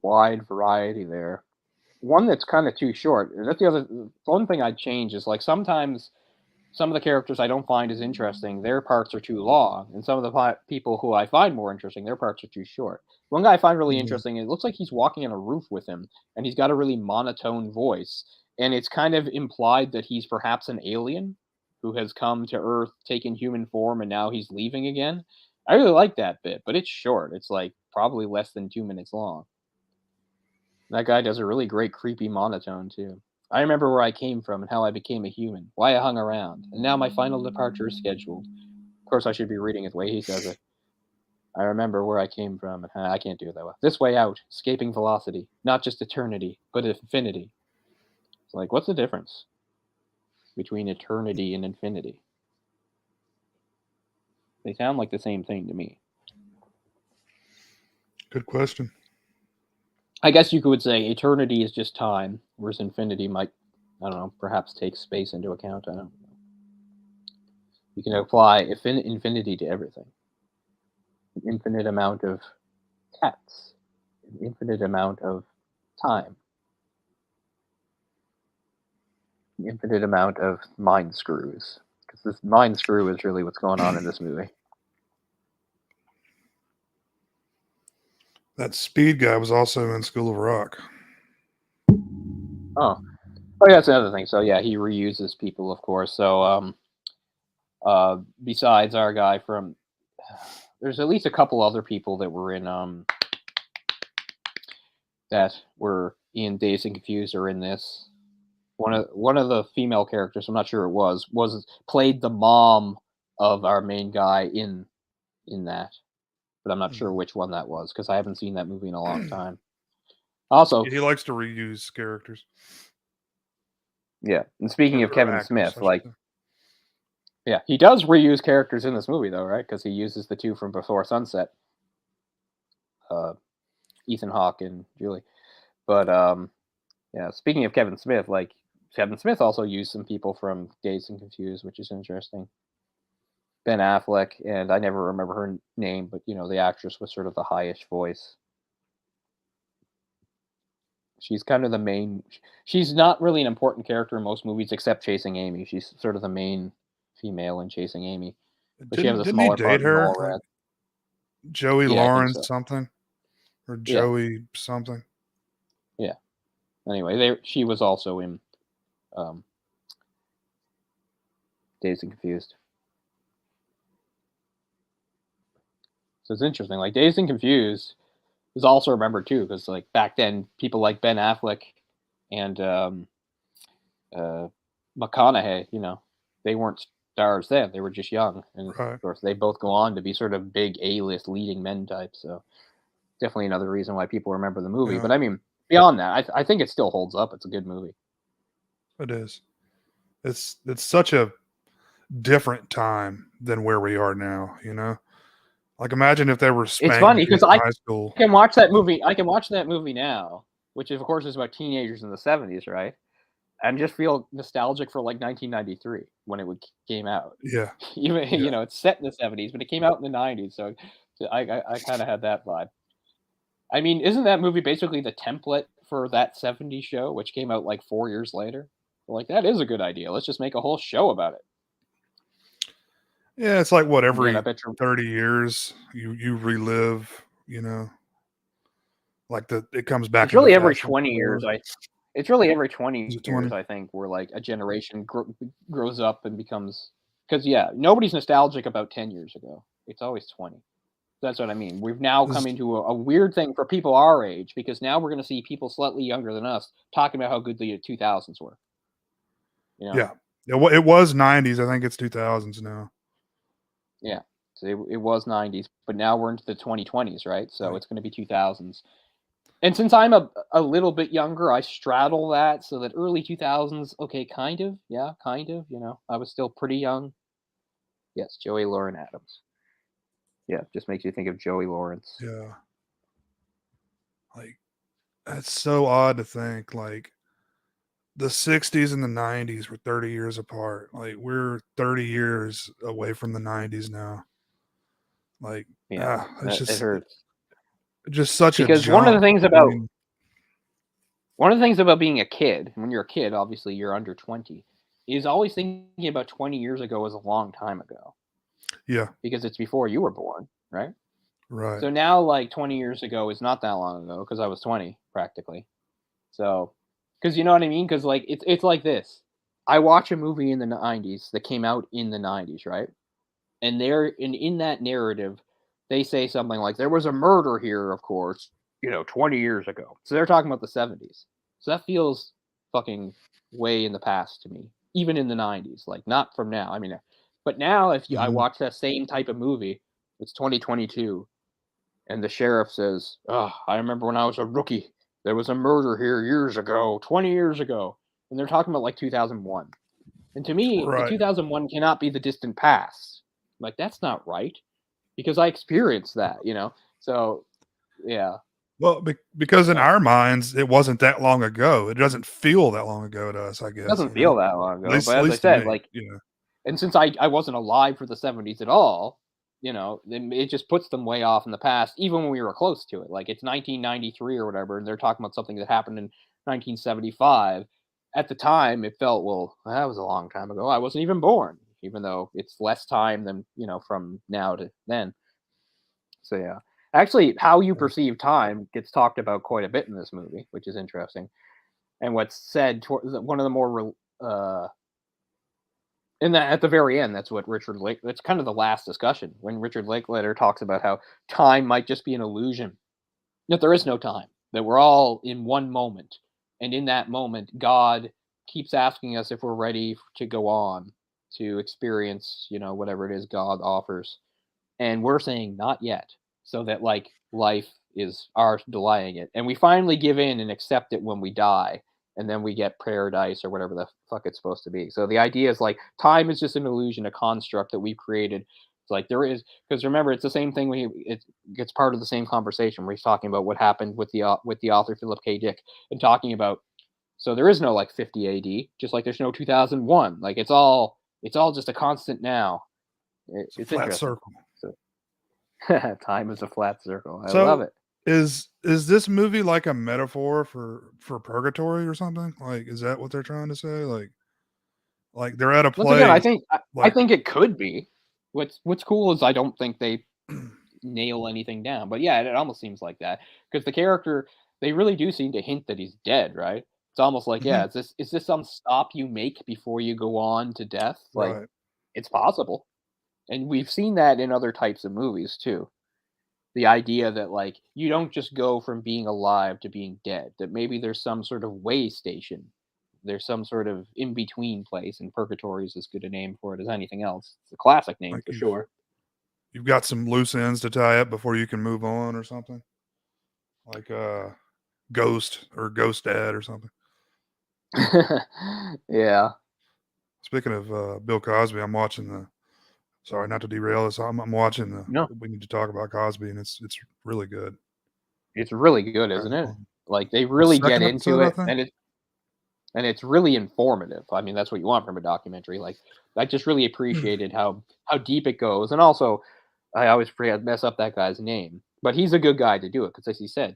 wide variety there. One that's kind of too short. That's the one thing I'd change is like sometimes some of the characters I don't find as interesting, their parts are too long, and some of the people who I find more interesting, their parts are too short. One guy I find really Yeah. interesting, it looks like he's walking on a roof with him, and he's got a really monotone voice, and it's kind of implied that he's perhaps an alien who has come to Earth, taken human form, and now he's leaving again. I really like that bit, but it's short. It's like probably less than 2 minutes long. That guy does a really great creepy monotone too. I remember where I came from and how I became a human, why I hung around, and now my final departure is scheduled. Of course, I should be reading it the way he says it. I remember where I came from, and I can't do it that way. This way out, escaping velocity, not just eternity, but infinity. It's like, what's the difference between eternity and infinity? They sound like the same thing to me. Good question. I guess you could say eternity is just time, whereas infinity might, I don't know, perhaps take space into account. I don't know. You can apply infinity to everything. An infinite amount of cats, an infinite amount of time, an infinite amount of mind screws. Because this mind screw is really what's going on in this movie. That Speed guy was also in School of Rock. Oh, yeah, that's another thing. So yeah, he reuses people, of course. So besides our guy from, there's at least a couple other people that were in Dazed and Confused or in this. One of the female characters, I'm not sure it was played the mom of our main guy in that, but I'm not sure which one that was because I haven't seen that movie in a long time. Also, He likes to reuse characters. yeah, and speaking of Kevin actors, Smith, I should like, say. yeah, he does reuse characters in this movie though, right? Because he uses the two from Before Sunset, Ethan Hawke and Julie. But yeah, speaking of Kevin Smith, like Kevin Smith also used some people from Dazed and Confused, which is interesting. Ben Affleck, and I never remember her name, but the actress with sort of the highish voice. She's kind of the main. She's not really an important character in most movies, except Chasing Amy. She's sort of the main female in Chasing Amy, but she has a Didn't he smaller date part in her? Like Mallrats. Joey Yeah, I think Lawrence so. something? Or Yeah, Joey something? yeah. Anyway, she was also in um, Dazed and Confused. So it's interesting. Like Dazed and Confused is also remembered too, because like back then, people like Ben Affleck and uh, McConaughey, they weren't stars then; they were just young, and of Right. course, they both go on to be sort of big A-list leading men types. So definitely another reason why people remember the movie. Yeah, But I mean, beyond that, I think it still holds up. It's a good movie. it is. It's such a different time than where we are now, you know? Like imagine if they were It's spanking funny kids because in I high school. can watch that movie. I can watch that movie now, which of course is about teenagers in the '70s, right? And just feel nostalgic for like 1993 when it came out. Yeah. Even Yeah. it's set in the '70s, but it came out in the '90s, so I kind of had that vibe. I mean, isn't that movie basically the template for that '70s show, which came out like 4 years later? Like that is a good idea. Let's just make a whole show about it. Yeah, it's like what Again, I every bet you 30 years you relive, you know, like it comes back it's into really every fashion 20 or years. whatever. It's really every Is 20 it years, 20? I think, where like a generation grows up and becomes because yeah, nobody's nostalgic about 10 years ago. It's always 20. That's what I mean. We've now Is come into a weird thing for people our age because now we're going to see people slightly younger than us talking about how good the 2000s were. You know? yeah. It was 90s. I think it's 2000s now. Yeah. So it was '90s, but now we're into the 2020s, right? So Like it's going to be 2000s. And since I'm a little bit younger, I straddle that so that early 2000s, okay, kind of, yeah, kind of, I was still pretty young. Yes, Joey Lauren Adams. Yeah, just makes you think of Joey Lawrence. yeah. Like that's so odd to think like the 60s and the 90s were 30 years apart. Like we're 30 years away from the 90s now. Like Yeah, it's it hurts just such a because jump between. one of the things about being a kid, when you're a kid, obviously you're under 20, is always thinking about 20 years ago as a long time ago Yeah, because it's before you were born, right? right. So now, like 20 years ago is not that long ago because I was 20 practically. So, because you know what I mean? Because like it's like this. I watch a movie in the '90s that came out in the '90s, right? And in that narrative, they say something like, "There was a murder here, of course, 20 years ago." So they're talking about the '70s. So that feels fucking way in the past to me, even in the '90s. Like not from now. I mean, but now I Mhm. watch that same type of movie, it's 2022 and the sheriff says, "Oh, I remember when I was a rookie. There was a murder here years ago, 20 years ago." And they're talking about like 2001. And to me, the Right. 2001 cannot be the distant past. Like that's not right because I experienced that. So, yeah, Well, because in uh, our minds, it wasn't that long ago. It doesn't feel that long ago to us, I it guess, doesn't you know? feel that long At ago, least but at as I least to said, me, like you know? and since I wasn't alive for the '70s at all, then it just puts them way off in the past, even when we were close to it. Like it's 1993 or whatever, and they're talking about something that happened in 1975. At the time, it felt that was a long time ago. I wasn't even born, even though it's less time than from now to then. So yeah, actually, how you perceive time gets talked about quite a bit in this movie, which is interesting. And what's said one of the more and that at the very end, that's what Richard Lake. That's kind of the last discussion when Richard Linklater talks about how time might just be an illusion. That there is no time. That we're all in one moment, and in that moment, God keeps asking us if we're ready to go on to experience, whatever it is God offers, and we're saying not yet. So that like life is ours delaying it, and we finally give in and accept it when we die, and then we get paradise or whatever the fuck it's supposed to be. So the idea is like time is just an illusion, a construct that we've created. It's like there is because remember it's the same thing when it gets part of the same conversation where he's talking about what happened with the author Philip K. Dick and talking about so there is no like 50 AD, just like there's no 2001. Like it's all just a constant now. It's a It's flat interesting. circle. So time is a flat circle. I love So, it. Is this movie like a metaphor for purgatory or something? Like, is that what they're trying to say? Like they're at a Once again, place I like think it could be. What's cool is I don't think they nail anything down. But yeah, it almost seems like that because the character they really do seem to hint that he's dead, right? It's almost like, Mhm, yeah, is this some stop you make before you go on to death? Like right. it's possible. And we've seen that in other types of movies too. The idea that like you don't just go from being alive to being dead, that maybe there's some sort of way station. There's some sort of in between place, and purgatory is as good a name for it as anything else. It's a classic name Like for sure. you've got some loose ends to tie up before you can move on or something. Like Ghost or Ghost Dad or something. Yeah. Speaking of Bill Cosby, I'm watching the. Sorry, not to derail this. I'm watching the. No, We need to talk about Cosby, and it's really good. it's really good, Right isn't it? on Like they the really get second into episode, I it, think. and it's really informative. I mean, that's what you want from a documentary. Like I just really appreciated how deep it goes, and also I always forget mess up that guy's name, but he's a good guy to do it because, as he said,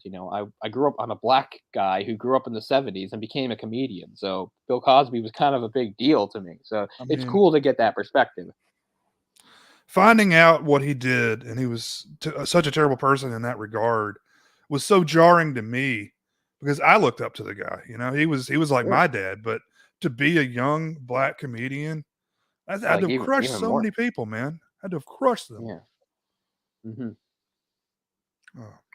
I grew up. I'm a black guy who grew up in the '70s and became a comedian. So Bill Cosby was kind of a big deal to me. So I it's mean, cool to get that perspective. finding out what he did, and he was such a terrible person in that regard, was so jarring to me because I looked up to the guy. You know, he was like Sure. my dad, but to be a young black comedian, I had Like to have crushed even so more. many people, man. I had to have crushed them. Yeah. Hmm.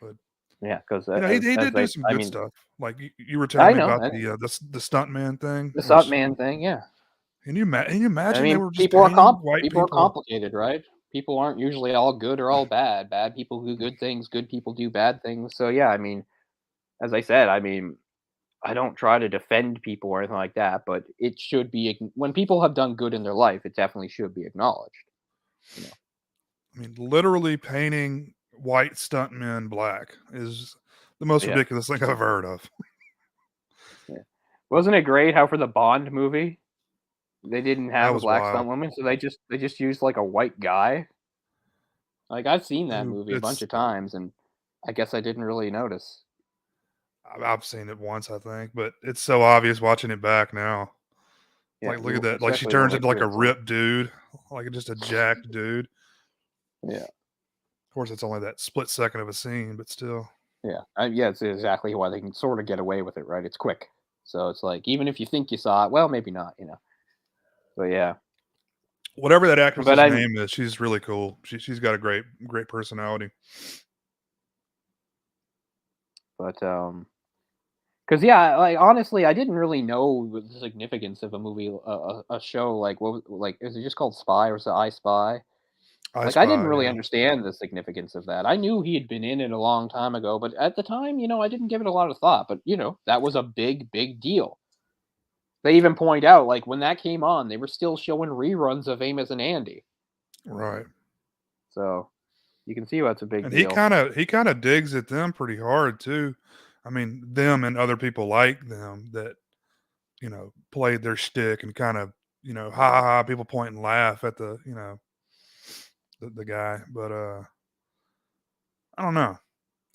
But Yeah. Because he as did do they, some I good mean, stuff. Like you were telling I me know about and the stuntman thing, the which stuntman thing. Yeah. can you I imagine they mean, were just paying white people are people? complicated, right? People aren't usually all good or all bad. Bad people do good things. Good people do bad things. So yeah, I mean, as I said, I mean, I don't try to defend people or anything like that, but it should be when people have done good in their life, it definitely should be acknowledged. You know. I mean, literally painting white stuntmen black is the most Yeah. ridiculous thing I've ever heard of. Yeah. Wasn't it great how for the Bond movie they didn't That have a was black wild. stunt woman, so they just used like a white guy. Like I've seen that movie a bunch It's of times, and I guess I didn't really notice. I've seen it once, I think, but it's so obvious watching it back now. Yeah, Like, look at that. Like, she especially the turns way into like a Chris. ripped dude, like just a jacked dude. Yeah. Of course, it's only that split second of a scene, but still. Yeah, yeah, it's exactly why they can sort of get away with it, right? It's quick, so it's like even if you think you saw it, well, maybe not. But yeah, Whatever that but actress's I'm, name is, she's really cool. She's got a great personality. but because yeah, like honestly, I didn't really know the significance of a movie, a show like like is it just called Spy or is it I Spy? I Like I didn't Spy, really yeah. understand the significance of that. I knew he had been in it a long time ago, but at the time, I didn't give it a lot of thought. But that was a big deal. They even point out, like, when that came on, they were still showing reruns of Amos and Andy. Right. So, you can see why it's a big And he deal. kind of digs at them pretty hard too. I mean, them and other people like them that played their shtick and kind of ha ha ha. People point and laugh at the guy, but I don't know.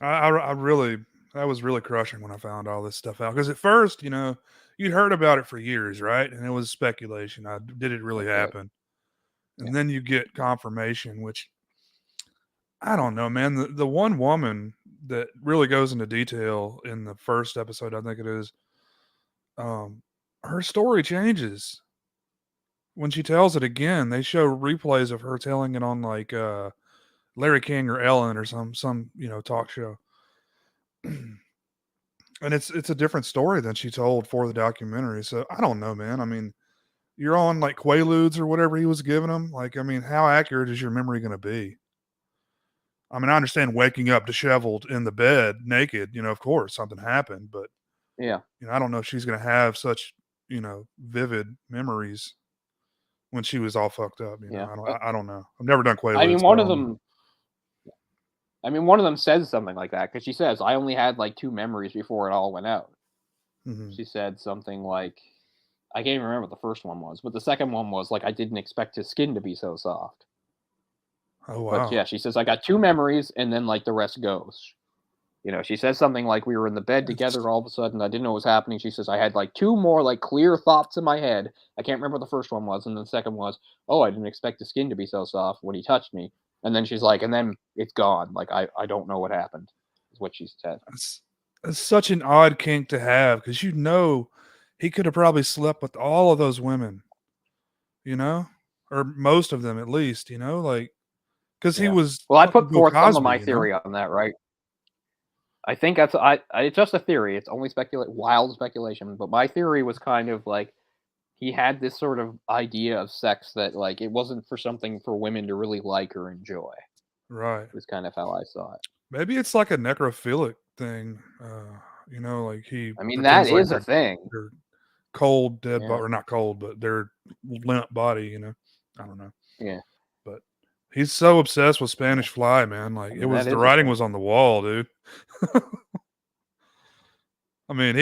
I really that was really crushing when I found all this stuff out because at first you'd heard about it for years, right? And it was speculation. Did it really That's right. happen? Yeah. And then you get confirmation, which I don't know, man. The one woman that really goes into detail in the first episode, I think it is, um, her story changes when she tells it again. They show replays of her telling it on like Larry King or Ellen or some talk show, and it's a different story than she told for the documentary. So I don't know, man. I mean, you're on like Quaaludes or whatever he was giving them. Like, I mean, how accurate is your memory going to be? I mean, I understand waking up disheveled in the bed naked, of course something happened, but Yeah. I don't know if she's going to have such, vivid memories when she was all fucked up. Yeah. I don't know. I've never done I Quaaludes, mean, so I one of don't know. them one of them says something like that because she says, "I only had, like, 2 memories before it all went out." Mhm. She said something like I can't even remember what the first one was, but the second one was, like, "I didn't expect his skin to be so soft." Oh But, wow. yeah, she says, "I got 2 memories, and then, like, the rest goes." You know, she says something like, "We were in the bed It's together all of a sudden, I didn't know what was happening." She says, "I had, like, 2 more, like, clear thoughts in my head." I can't remember what the first one was, and the second was, "Oh, I didn't expect the skin to be so soft when he touched me." And then she's like, "And then it's gone, like, I don't know what happened," is what she said. it's it's such an odd kink to have because he could have probably slept with all of those women, you know, or most of them at least, like because he Yeah. was Well, I fucking put Bill forth some of Cosby, my theory on that, right? I think that's it's just a theory, it's only wild speculation, but my theory was kind of like, he had this sort of idea of sex that, like, it wasn't for something for women to really like or enjoy, right? was kind of how I saw it. Maybe it's like a necrophilic thing, like he I mean, that pretends like is a thing. they're cold, dead Yeah, body, or not cold, but they're limp body. I don't know, yeah. but he's so obsessed with Spanish Fly, man. Like I it mean, that was the is a writing thing. was on the wall, dude. I mean,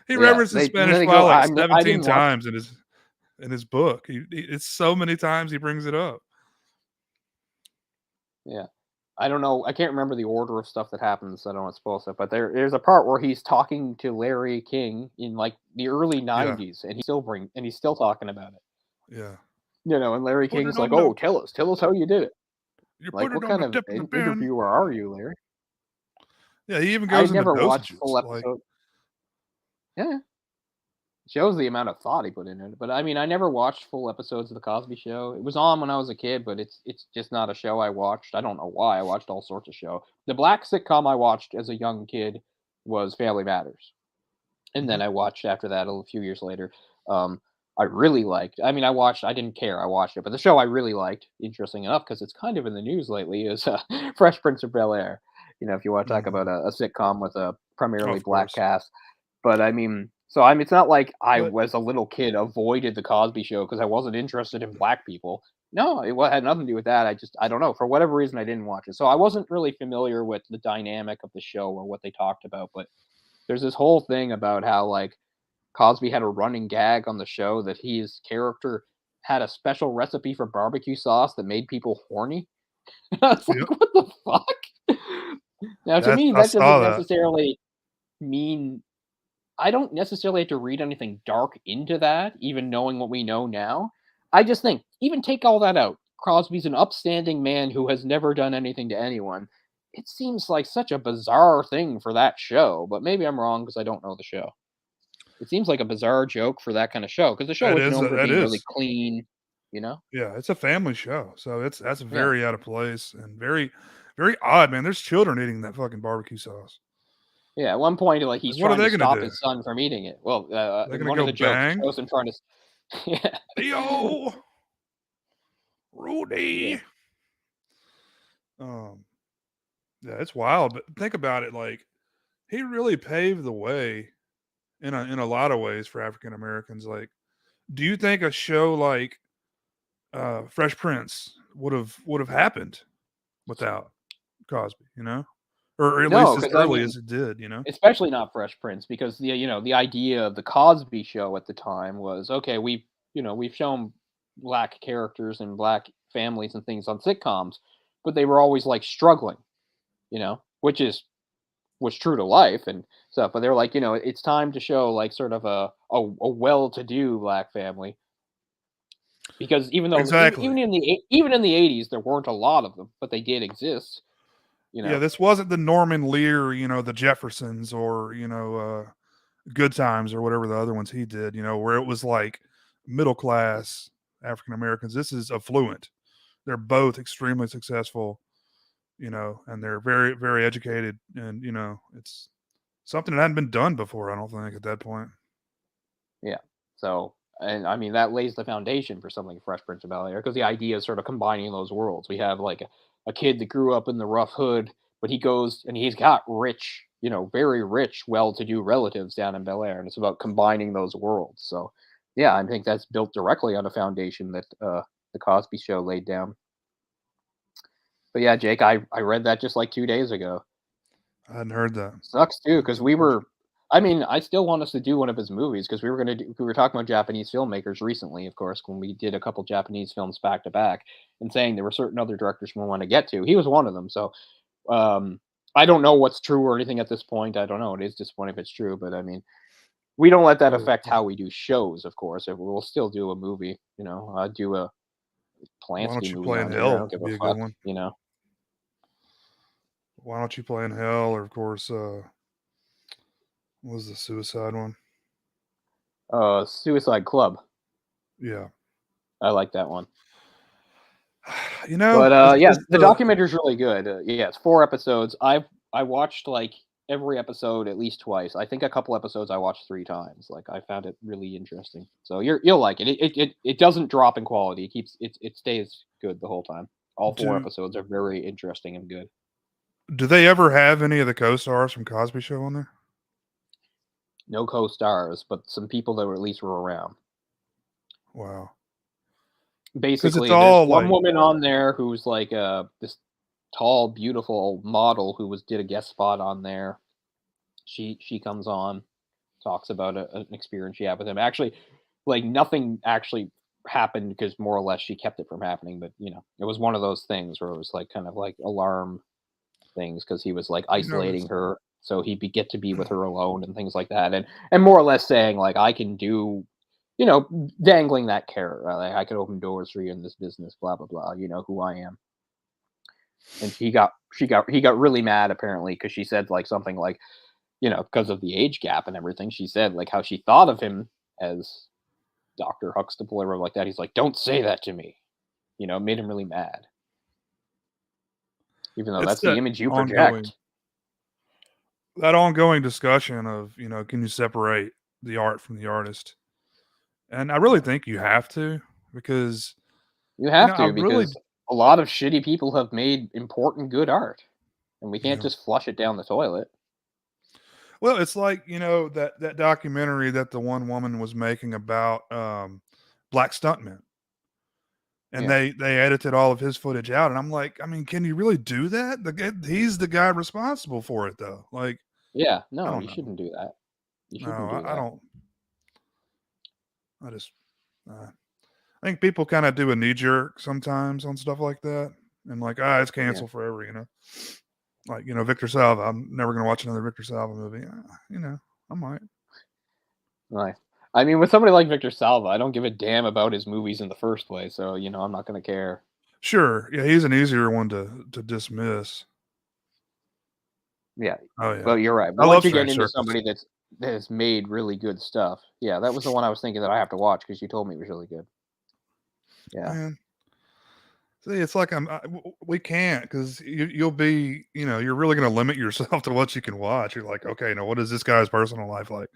he Yeah, references and then Spanish they Fly go, like I 17 didn't watch. times in his book. It's so many times he brings it up. Yeah. I don't know, I can't remember the order of stuff that happens, so I don't want to spoil stuff, but there's a part where he's talking to Larry King in, like, the early Yeah, '90s, and he's still talking about it. yeah. You know, and Larry Put it King's like, on the "Oh, tell us how you did it." you Like, put it "What on kind the of tip of the pen. interviewer are you, Larry?" Yeah, he even I goes into never watched dosages. full Like, episode. Yeah, shows the amount of thought he put in it, but, I mean, I never watched full episodes of The Cosby Show. It was on when I was a kid, but it's just not a show I watched. I don't know why, I watched all sorts of show. The black sitcom I watched as a young kid was Family Matters, and mhm. then I watched after that a few years later, um, I really liked. I mean, I didn't care, I watched it, but the show I really liked, interesting enough, because it's kind of in the news lately, is, Fresh Prince of Bel-Air. You know, if you wanna talk about Mhm. a sitcom with a primarily Of black course. cast. But I mean, so I mean, it's not like I But was a little kid avoided the Cosby Show because I wasn't interested in black people. No, had nothing to do with that. I don't know, for whatever reason, I didn't watch it. So I wasn't really familiar with the dynamic of the show or what they talked about. But there's this whole thing about how, like, Cosby had a running gag on the show that his character had a special recipe for barbecue sauce that made people horny. I was yep, like, what the fuck? Now, to that's me, I that doesn't saw that. necessarily mean, I don't necessarily have to read anything dark into that, even knowing what we know now. I just think, even take all that out. Crosby's an upstanding man who has never done anything to anyone. It seems like such a bizarre thing for that show, but maybe I'm wrong because I don't know the show. It seems like a bizarre joke for that kind of show because the show That is is known for that being really is. clean, you know? Yeah, it's a family show, so that's Yeah. very out of place and very, very odd, man. There's children eating that fucking barbecue sauce. Yeah. At one point, like, he's Like, what are trying to they gonna stop do? his son from eating it. Well, They're gonna one of go the jokes bang? shows him trying to. Yeah. Theo, Yeah. Rudy. Um, yeah, it's wild, but think about it. Like, he really paved the way in a lot of ways for African Americans. Like, do you think a show like Fresh Prince would have happened without Cosby? Or at least No, as because I early mean, as it did. especially not Fresh Prince, because the idea of the Cosby Show at the time was, okay, we've shown black characters and black families and things on sitcoms, but they were always, like, struggling, which was true to life and stuff. But they were like, it's time to show, like, sort of a well-to-do black family, because even though Exactly. even in the '80s there weren't a lot of them, but they did exist. You Yeah, know, this wasn't the Norman Lear, the Jeffersons, or Good Times, or whatever the other ones he did. Where it was like middle class African Americans. This is affluent. They're both extremely successful, and they're very, very educated, and it's something that hadn't been done before. I don't think at that point. yeah. So, and I mean, that lays the foundation for something like Fresh Prince of Bel Air, because the idea is sort of combining those worlds. We have, like, a kid that grew up in the rough hood, but he goes and he's got rich, very rich, well-to-do relatives down in Bel Air, and it's about combining those worlds. So, yeah, I think that's built directly on a foundation that the Cosby Show laid down. But yeah, Jake, I read that just like 2 days ago. I hadn't heard that. Sucks too, That's because we were. unfortunate. I mean, I still want us to do one of his movies because we were talking about Japanese filmmakers recently, of course, when we did a couple Japanese films back to back, and saying there were certain other directors we want to get to. He was one of them. So, um, I don't know what's true or anything at this point. I don't know. It is disappointing if it's true, but I mean, we don't let that Oh, affect how we do shows. Of course, we'll still do a movie. Do a why Polanski don't you movie play in on here. I don't Hell? give Would a be a good fuck. one. You know. Why don't you play in Hell? Or of course, what was the suicide one? Suicide Club. Yeah. I like that one. You know, But it's yeah, just the the documentary is really good. Yeah, it's 4 episodes. I watched like every episode at least twice. I think a couple episodes I watched 3 times. Like I found it really interesting. So you'll like it. It doesn't drop in quality. It stays good the whole time. All four do episodes are very interesting and good. do they ever have any of the co-stars from Cosby Show on there? No co-stars, but some people that were at least were around. Wow. Because it's Basically, there's all one like, woman on there who's like this tall, beautiful model who did a guest spot on there. She comes on, talks about an experience she had with him. Actually, like nothing actually happened because more or less she kept it from happening. But it was one of those things where it was like kind of like alarm things because he was like it's isolating her, so he'd get to be with her alone and things like that, and more or less saying like I can do, dangling that carrot. Right? Like, I could open doors for you in this business, blah blah blah. You know who I am. And he got really mad apparently because she said like something like, because of the age gap and everything, she said like how she thought of him as Dr. Huxtable or whatever like that. He's like, don't say that to me. It made him really mad, even though it's that's the that image you ongoing project. that ongoing discussion of, can you separate the art from the artist? And I really Yeah. think you have to because, You have I to really because a lot of shitty people have made important good art, and we can't yeah. just flush it down the toilet. Well, it's like, that documentary that the one woman was making about black stuntmen. And Yeah. they edited all of his footage out, and I'm like, I mean, can you really do that? He's the guy responsible for it, though. Like, Yeah. I No, don't you know. shouldn't do that. You No, shouldn't do I that. don't. I just, I think people kind of do a knee jerk sometimes on stuff like that, and like, it's Yeah. canceled forever. Like, Victor Salva. I'm never gonna watch another Victor Salva movie. I might. Right. I mean, with somebody like Victor Salva, I don't give a damn about his movies in the first place, so I'm not gonna care. Sure, yeah, he's an easier one to dismiss. Yeah. Oh yeah, Well, you're right. I But once love you get Strange into Circus. somebody that has made really good stuff, yeah, that was the one I was thinking that I have to watch because you told me it was really good. Yeah. Man, see, it's like we can't because you'll be, you're really going to limit yourself to what you can watch. You're like, okay, now what is this guy's personal life like?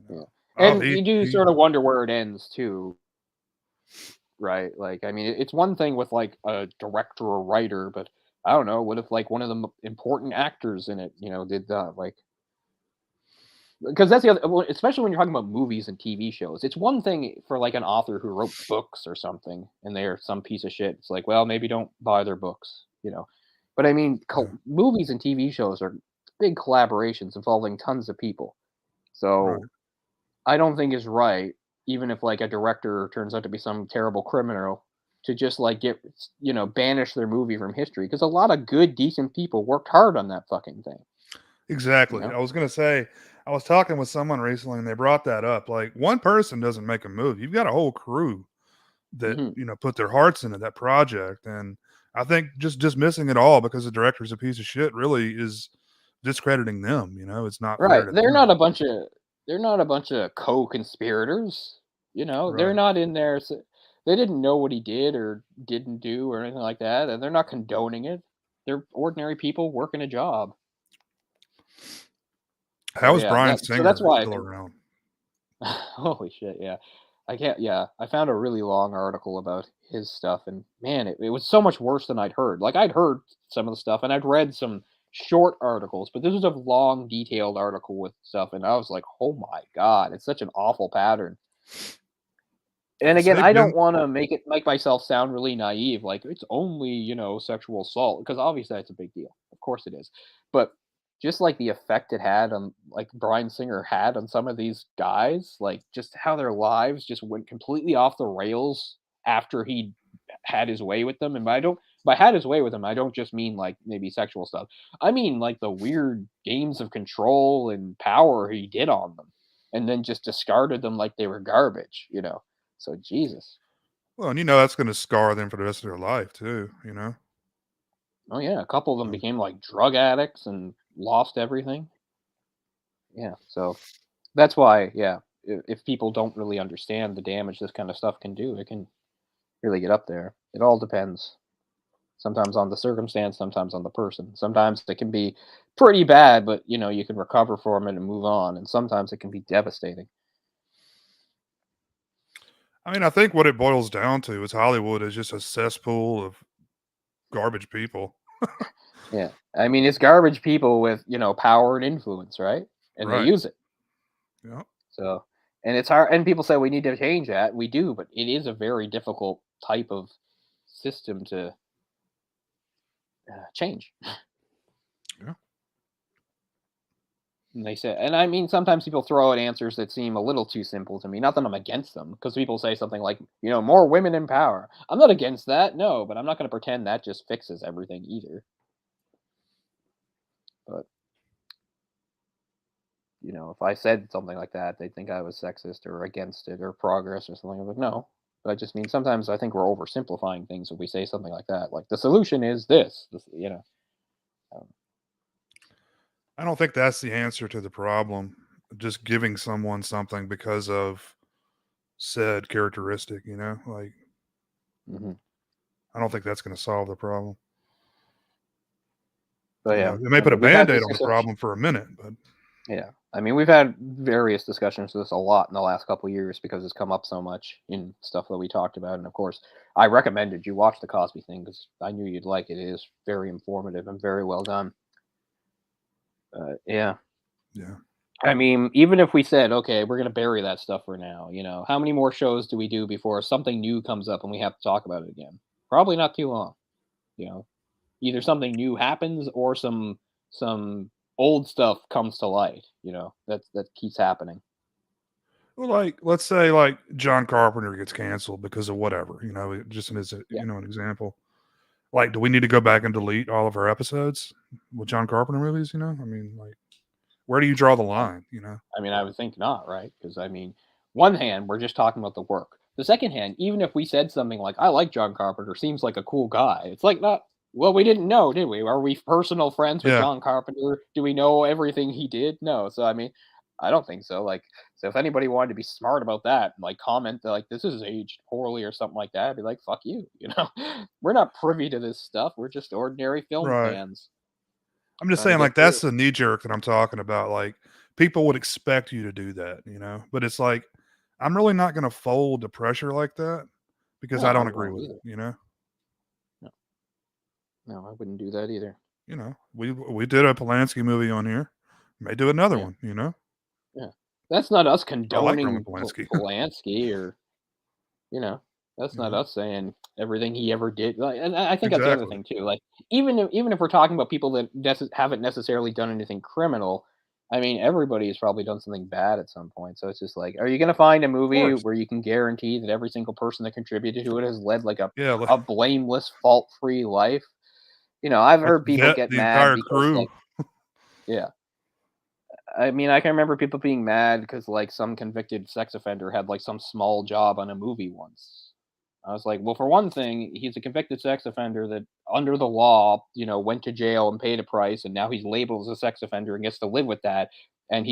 You Yeah. know, oh, And you do he, sort of wonder where it ends too, right? Like, I mean, it's one thing with like a director or writer, but I don't know. What if like one of the important actors in it, did like because that's the other, well, especially when you're talking about movies and TV shows. It's one thing for like an author who wrote books or something, and they're some piece of shit. It's like, well, maybe don't buy their books. But I mean, yeah, movies and TV shows are big collaborations involving tons of people. right, So I don't think it's right, even if like a director turns out to be some terrible criminal, to just like banish their movie from history because a lot of good, decent people worked hard on that fucking thing. You exactly. know? I was going to say, I was talking with someone recently and they brought that up. Like, one person doesn't make a movie. You've got a whole crew that, Hmm. put their hearts into that project. And I think just dismissing it all because the director's a piece of shit really is discrediting them. It's not fair Right. to They're them. not a bunch of co-conspirators. They're Right. not in there. They didn't know what he did or didn't do or anything like that, and they're not condoning it. They're ordinary people working a job. So How is yeah, Brian so that's Singer why I still think. around? Holy shit! Yeah, I can't. Yeah, I found a really long article about his stuff, and man, it was so much worse than I'd heard. Like I'd heard some of the stuff, and I'd read some short articles, but this was a long, detailed article with stuff, and I was like, oh my god, it's such an awful pattern. And again, Say I Ben don't want to make myself sound really naive, like it's only sexual assault, because obviously that's a big deal. Of course it is, but just like the effect it had on like Brian Singer had on some of these guys, like just how their lives just went completely off the rails after he had his way with them. And by had his way with him, I don't just mean like maybe sexual stuff. I mean like the weird games of control and power he did on them, and then just discarded them like they were garbage. So Jesus. Well, and that's going to scar them for the rest of their life too. Oh yeah, a couple of them Um, became like drug addicts and lost everything. Yeah, so that's why, yeah, if people don't really understand the damage this kind of stuff can do, it can really get up there. It all depends. Sometimes on the circumstance, sometimes on the person. Sometimes it can be pretty bad, but you can recover from it and move on. And sometimes it can be devastating. I mean, I think what it boils down to is Hollywood is just a cesspool of garbage people. Yeah. I mean, it's garbage people with, power and influence, right? And they Right. use it. Yeah. So, and it's hard. And people say we need to change that. We do, but it is a very difficult type of system to change. Yeah. And they say, and I mean, sometimes people throw out answers that seem a little too simple to me. Not that I'm against them, because people say something like, more women in power. I'm not against that, no, but I'm not going to pretend that just fixes everything either. But if I said something like that, they'd think I was sexist or against it or progress or something. I'm like, no. But I just mean sometimes I think we're oversimplifying things if we say something like that. Like the solution is this. Um, I don't think that's the answer to the problem. Just giving someone something because of said characteristic, like mhm. I don't think that's going to solve the problem. But yeah, It may I put a mean, we've had band-aid this on the discussion. problem for a minute, but Yeah. I mean, we've had various discussions of this a lot in the last couple of years because it's come up so much in stuff that we talked about. And of course, I recommended you watch the Cosby thing because I knew you'd like it. It is very informative and very well done. Yeah. yeah. I mean, even if we said, okay, we're going to bury that stuff for now, how many more shows do we do before something new comes up and we have to talk about it again? Probably not too long. You know, Either something new happens or some old stuff comes to light. That keeps happening. Well, like let's say like John Carpenter gets canceled because of whatever, just as a, Yeah. an example. Like, do we need to go back and delete all of our episodes with John Carpenter movies? I mean, like, where do you draw the line? I mean, I would think not, right? Because I mean, one hand, we're just talking about the work. The second hand, even if we said something like, "I like John Carpenter, seems like a cool guy," it's like not. Well, we didn't know, did we? Are we personal friends with Yeah, John Carpenter? Do we know everything he did? No. So I mean, I don't think so. Like, so if anybody wanted to be smart about that, like comment that like this is aged poorly or something like that, I'd be like, "Fuck you," We're not privy to this stuff. We're just ordinary film right. fans I'm just trying to saying, get like, through. that's the knee jerk that I'm talking about. Like, people would expect you to do that. But it's like, I'm really not going to fold to pressure like that because No, I I don't agree won't with either. it. No, no, I wouldn't do that either. We did a Polanski movie on here. May do another Yeah. one. Yeah. That's not us I like Roman condoning Polanski. Polanski or, you know, that's you not know, us saying everything he ever did. Like, and I think that's the other exactly. thing too. Like, even if we're talking about people that haven't necessarily done anything criminal, I mean, everybody's probably done something bad at some point. So it's just like, are you going to find a Of movie course. where you can guarantee that every single person that contributed to it has led like a Yeah, a blameless, fault-free life? I've like heard the people vet, get the mad entire because crew. like, yeah, I mean, I can remember people being mad because, like, some convicted sex offender had, like, some small job on a movie once. I was like, well, for one thing, he's a convicted sex offender that, under the law, went to jail and paid a price, and now he's labeled as a sex offender and gets to live with that. And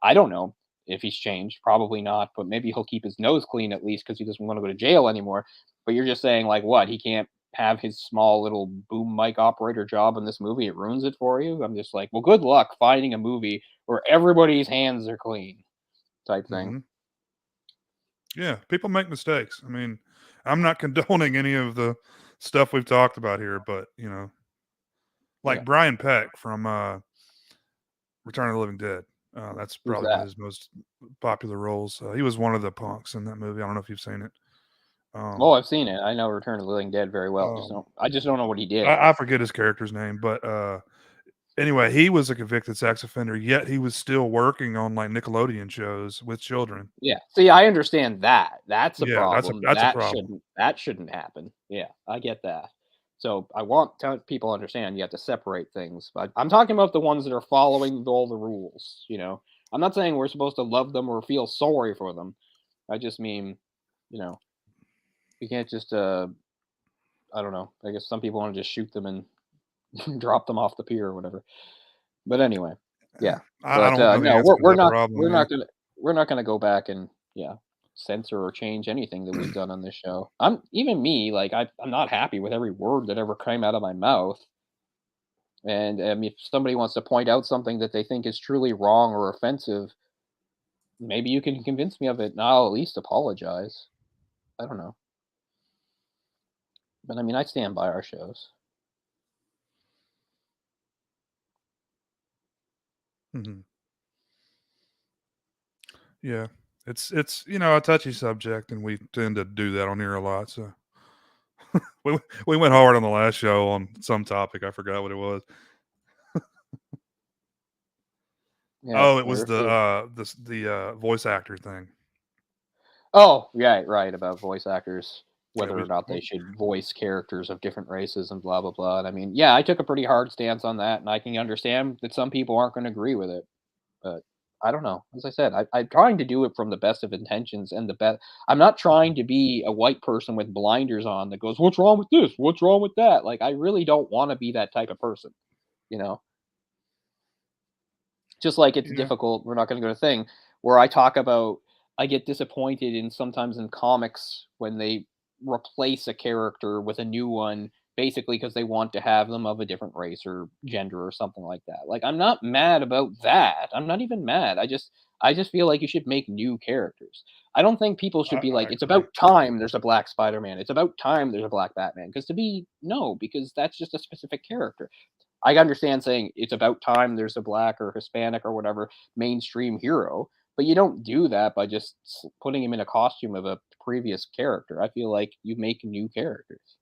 I don't know if he's changed, probably not, but maybe he'll keep his nose clean at least because he doesn't want to go to jail anymore. But you're just saying, like, what? He can't have his small little boom mic operator job in this movie. It ruins it for you. I'm just like, well, good luck finding a movie where everybody's hands are clean, type thing. hmm Yeah, people make mistakes. I mean, I'm not condoning any of the stuff we've talked about here, but Yeah. like Brian Peck from Return of the Living Dead. That's Who's probably one of that? his most popular roles. He was one of the punks in that movie. I don't know if you've seen it. Oh, Um, I've seen it. I know Return of the Living Dead very well. um, I just don't know what he did. I forget his character's name, but anyway, he was a convicted sex offender, yet he was still working on like Nickelodeon shows with children. Yeah. See, I understand that. That's a Yeah, problem. that's a That problem. shouldn't that shouldn't happen. Yeah, I get that. So I want people to understand you have to separate things. But I'm talking about the ones that are following all the rules. I'm not saying we're supposed to love them or feel sorry for them. I just mean, you know, you can't just I don't know. I guess some people want to just shoot them and drop them off the pier or whatever. But anyway, yeah. I But don't know the no, answer to we're that not problem either. we're not gonna go back and censor or change anything that we've done on this show. I'm even me, like I'm not happy with every word that ever came out of my mouth. And if somebody wants to point out something that they think is truly wrong or offensive, maybe you can convince me of it, and I'll at least apologize. I don't know. But I mean, I stand by our shows. Hmm. Yeah, it's a touchy subject, and we tend to do that on here a lot. So we went hard on the last show on some topic. I forgot what it was. Yeah, Oh, it was there is. the voice actor thing. Oh, yeah, right, about voice actors, Yeah, whether or not they should voice characters of different races and blah blah blah. And I mean, yeah, I took a pretty hard stance on that, and I can understand that some people aren't going to agree with it. But I don't know. As I said, I'm trying to do it from the best of intentions and the best. I'm not trying to be a white person with blinders on that goes, "What's wrong with this? What's wrong with that?" Like, I really don't want to be that type of person. You know, just like it's yeah. difficult. We're not going to go to thing where I talk about. I get disappointed in sometimes in comics when they replace a character with a new one, basically because they want to have them of a different race or gender or something like that. Like, I'm not mad about that. I'm not even mad. I just feel like you should make new characters. I don't think people should be I like, it's agree. about time there's a black Spider-Man. It's about time there's a black Batman. Because to be no, because that's just a specific character. I understand saying it's about time there's a black or Hispanic or whatever mainstream hero, but you don't do that by just putting him in a costume of a previous character. I feel like you make new characters.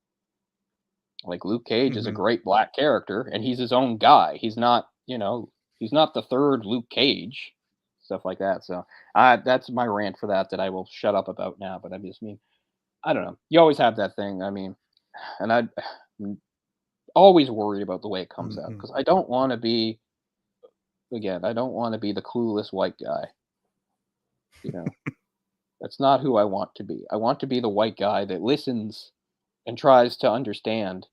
Like Luke Cage is a Hmm. great black character, and he's his own guy. He's not the third Luke Cage, stuff like that. So that's my rant for that. That I will shut up about now. But I just mean, I don't know. You always have that thing. I mean, and I'm always worried about the way it comes out Hmm. because I don't want to be again. I don't want to be the clueless white guy. You know, that's not who I want to be. I want to be the white guy that listens and tries to understand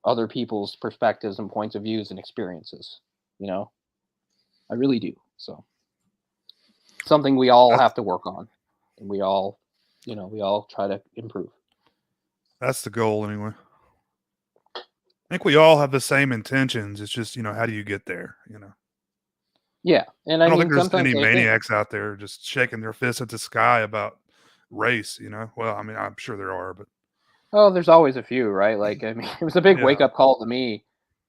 other people's perspectives and points of views and experiences. You know, I really do. So something we all That's have to work on, and we all try to improve. that's the goal anyway. I think we all have the same intentions. It's just how do you get there? Yeah, and I I don't think mean there's sometimes any I think maniacs out there just shaking their fists at the sky about race. Well, I mean, I'm sure there are, but oh, there's always a few, right? Like I mean, it was a big wake yeah, up call to me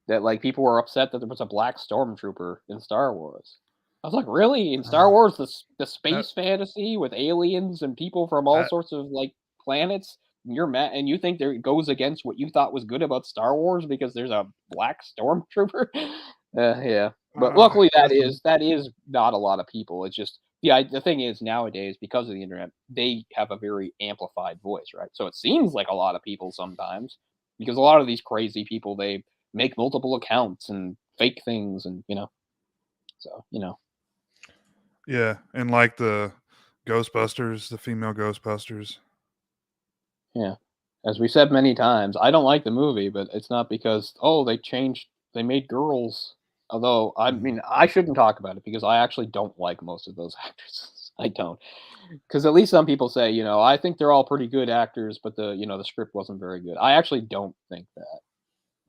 that like people were upset that there was a black stormtrooper in Star Wars. I was like, really? In Star uh, Wars, the that space fantasy with aliens and people from all that sorts of like planets, and you're mad, and you think there it goes against what you thought was good about Star Wars because there's a black stormtrooper? Yeah, but luckily listen, that is not a lot of people. It's just the thing is nowadays because of the internet, they have a very amplified voice, right? So it seems like a lot of people sometimes because a lot of these crazy people they make multiple accounts and fake things and so yeah, and like the Ghostbusters, the female Ghostbusters. yeah. As we said many times, I don't like the movie, but it's not because oh they made girls. Although I Mhm. mean I shouldn't talk about it because I actually don't like most of those actresses. I don't. Because at least some people say, I think they're all pretty good actors, but the script wasn't very good. I actually don't think that.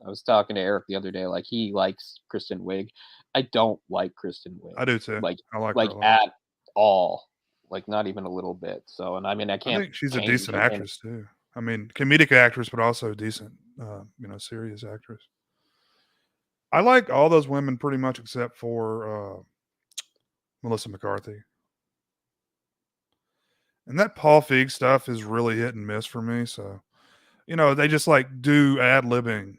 I was talking to Eric the other day, like he likes Kristen Wiig. I don't like Kristen I Wiig, do too. like I like her like a lot. at all, like not even a little bit. So, and I mean, I I can't think she's a change. decent I can't. actress too. I mean, comedic actress, but also decent, serious actress. I like all those women pretty much except for Melissa McCarthy. And that Paul Feig stuff is really hit and miss for me. So, they just like do ad libbing,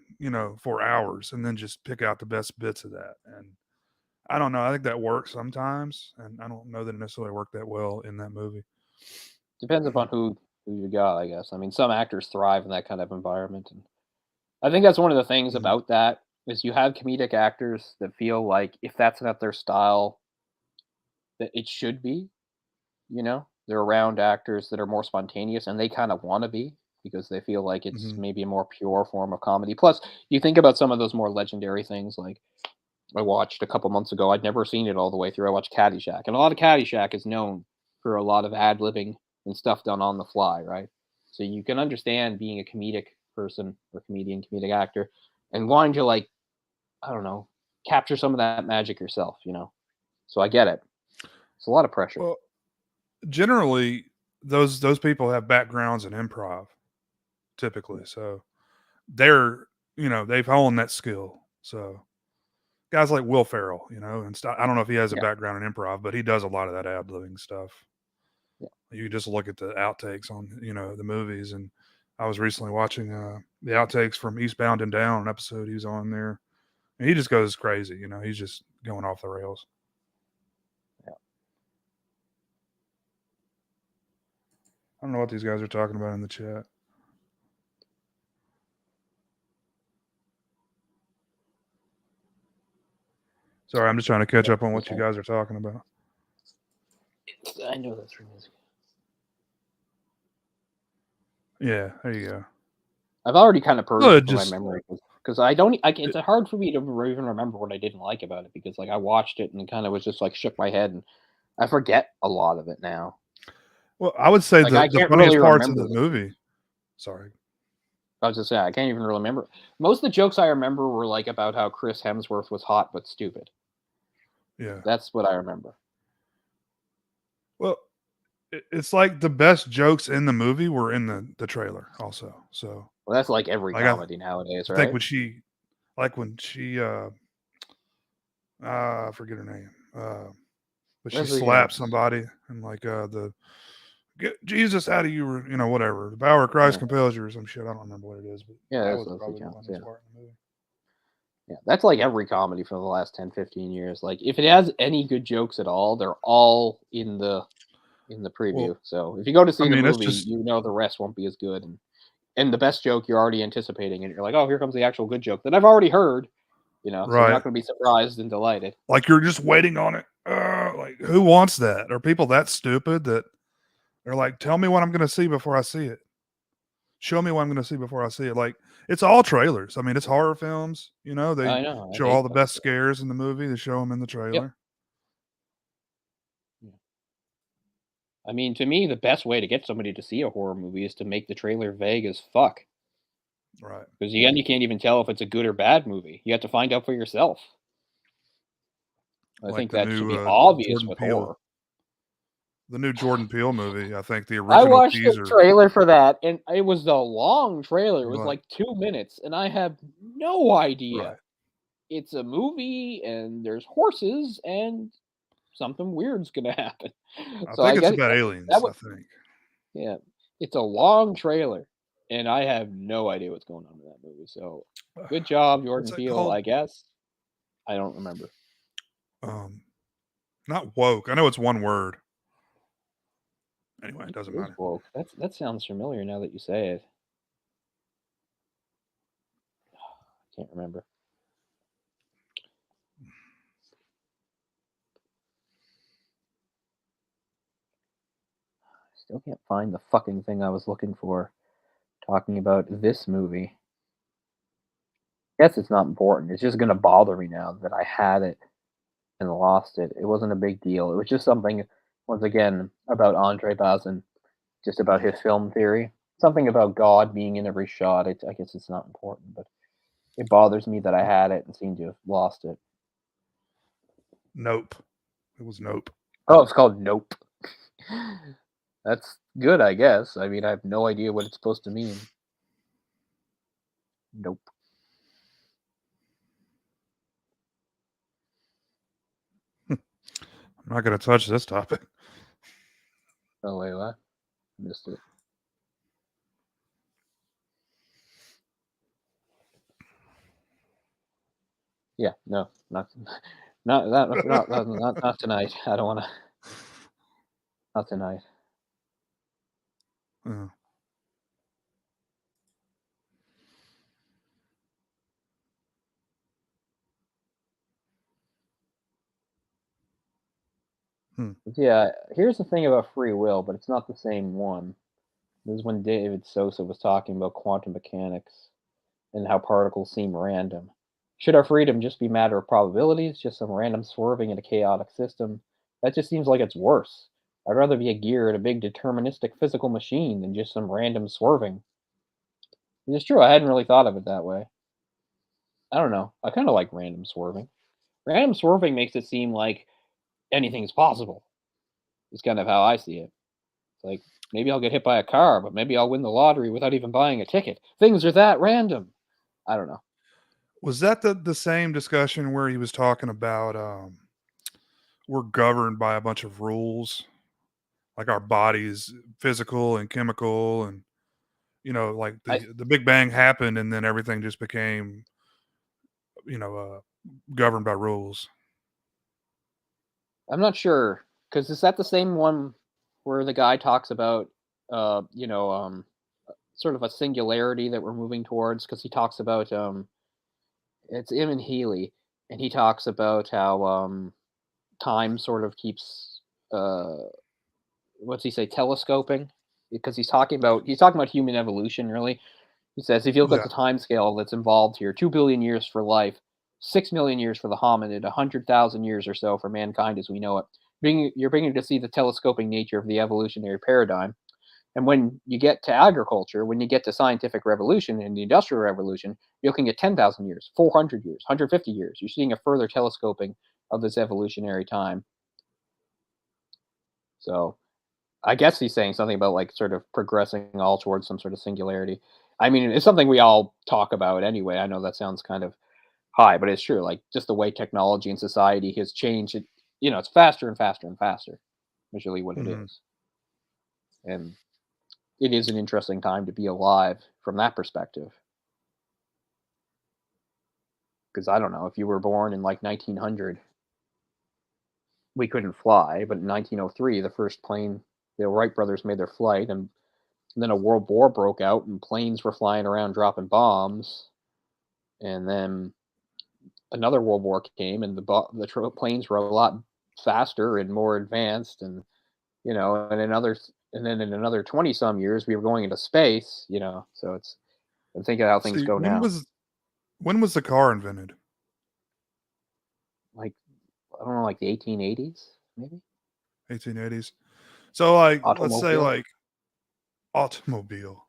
for hours and then just pick out the best bits of that. And I don't know. I think that works sometimes. And I don't know that it necessarily worked that well in that movie. Depends upon who you got, I guess. I mean, some actors thrive in that kind of environment, and I think that's one of the things Mhm. about that is you have comedic actors that feel like if that's not their style, that it should be. You know, they're around actors that are more spontaneous, and they kind of want to be because they feel like it's Mhm. maybe a more pure form of comedy. Plus, you think about some of those more legendary things like I watched a couple months ago. I'd never seen it all the way through. I watched Caddyshack, and a lot of Caddyshack is known for a lot of ad libbing and stuff done on the fly, right? So you can understand being a comedic person or comedian, comedic actor, and wanting to like I don't know capture some of that magic yourself, you know. So I get it. It's a lot of pressure. Well, generally, those people have backgrounds in improv typically, so they're they've honed that skill. So guys like Will Ferrell, and I don't know if he has a Yeah, background in improv, but he does a lot of that ad libbing stuff. yeah. You just look at the outtakes on the movies, and I was recently watching the outtakes from Eastbound and Down, an episode he's on there, and he just goes crazy. He's just going off the rails. Yeah. I don't know what these guys are talking about in the chat. Sorry, I'm just trying to catch up on what you guys are talking about. I know that's from music. Yeah, there you go. I've already kind of purged Well, it from my memory because I don't. It's hard for me to even remember what I didn't like about it because like I watched it and kind of was just like shook my head and I forget a lot of it now. well, I would say Like I the can't really funniest parts of remember the them. movie. Sorry. I was just saying I can't even really remember. Most of the jokes I remember were like about how Chris Hemsworth was hot but stupid. Yeah. That's what I remember. Well, it's like the best jokes in the movie were in the trailer also. So Well, that's like every like comedy nowadays, I think right? when she I forget her name. But she Leslie slaps Jones. somebody and like the get Jesus out of you, or whatever. The power of Christ Yeah, compels you, or some shit. I don't remember what it is, but yeah, that that's was Leslie probably the Jones. funniest Yeah. part in the movie. Yeah, that's like every comedy for the last 10, 15 years. Like if it has any good jokes at all, they're all in the Well, preview. So if you go to I see the mean, it's movie, just you know the rest won't be as good. And the best joke you're already anticipating, and you're like, oh, here comes the actual good joke that I've already heard. You know, so you're right. not going to be surprised and delighted. Like you're just waiting on it. Like who wants that? Are people that stupid that they're like, tell me what I'm going to see before I see it? Show me what I'm going to see before I see it. Like it's all trailers. I mean, it's horror films. They I know. I show all hate the those. best scares in the movie. They show them in the Yep. trailer. Yeah. I mean, to me, the best way to get somebody to see a horror movie is to make the trailer vague as fuck. Right. Because you can't even tell if it's a good or bad movie. You have to find out for yourself. I Like think the that should new be obvious Jordan with Peele, horror. the new Jordan Peele movie. I think the I original watched the teaser. trailer for that, and it was the long trailer. It was Right. like 2 minutes, and I have no idea. Right. It's a movie, and there's horses, and something weird's gonna happen. I So think I it's guess about that aliens. I would, think. yeah. It's a long trailer, and I have no idea what's going on in that movie. So good job, What's Jordan that Peele. called? I guess I don't remember. Um, Not woke. I know it's one word. Anyway, it What doesn't is matter. woke? That sounds familiar now that you say it. I can't remember. Still can't find the fucking thing I was looking for. Talking about this movie. Guess it's not important. It's just gonna bother me now that I had it and lost it. It wasn't a big deal. It was just something, once again, about Andre Bazin, just about his film theory. Something about God being in every shot. I guess it's not important, but it bothers me that I had it and seem to have lost it. Nope. It was Nope. Oh, it's called Nope. That's good, I guess. I mean, I have no idea what it's supposed to mean. Nope. I'm not going to touch this topic. Oh, wait, what? Missed it. Yeah, no, not not tonight. I don't want to. Not tonight. Uh, Yeah, here's the thing about free will, but it's not the same one. This is when David Sosa was talking about quantum mechanics and how particles seem random. Should our freedom just be a matter of probabilities, just some random swerving in a chaotic system? That just seems like it's worse. I'd rather be a gear in a big deterministic physical machine than just some random swerving. It's true, I hadn't really thought of it that way. I don't know. I kind of like random swerving. Random swerving makes it seem like anything's possible. It's kind of how I see it. It's like maybe I'll get hit by a car, but maybe I'll win the lottery without even buying a ticket. Things are that random. I don't know. Was that the same discussion where he was talking about we're governed by a bunch of rules, like our bodies, physical and chemical, and like I the Big Bang happened, and then everything just became you know uh, governed by rules. I'm not sure because is that the same one where the guy talks about uh you know um sort of a singularity that we're moving towards because he talks about it's him and Healy and he talks about how time sort of keeps uh what's he say telescoping because he's talking about human evolution really. He says if you look at Yeah. the time scale that's involved here, 2 billion years for life, 6 million years for the hominid, 100,000 years or so for mankind as we know it. You're beginning to see the telescoping nature of the evolutionary paradigm. And when you get to agriculture, when you get to scientific revolution and the industrial revolution, you're looking at 10,000 years, 400 years, 150 years. You're seeing a further telescoping of this evolutionary time. So I guess he's saying something about like sort of progressing all towards some sort of singularity. I mean, it's something we all talk about anyway. I know that sounds kind of high, but it's true. Like just the way technology and society has changed, it's faster and faster and faster. Is really what it Hmm. is, and it is an interesting time to be alive from that perspective. Because I don't know if you were born in like 1900, we couldn't fly, but in 1903, the first plane, the Wright brothers made their flight, and then a world war broke out, and planes were flying around dropping bombs, and then another world war came, and planes were a lot faster and more advanced, and and then in another 20 some years, we were going into space. So I'm thinking how things See, go now. when was the car invented? Like I don't know, like the 1880s, maybe 1880s. So, like, let's say automobile. like automobile,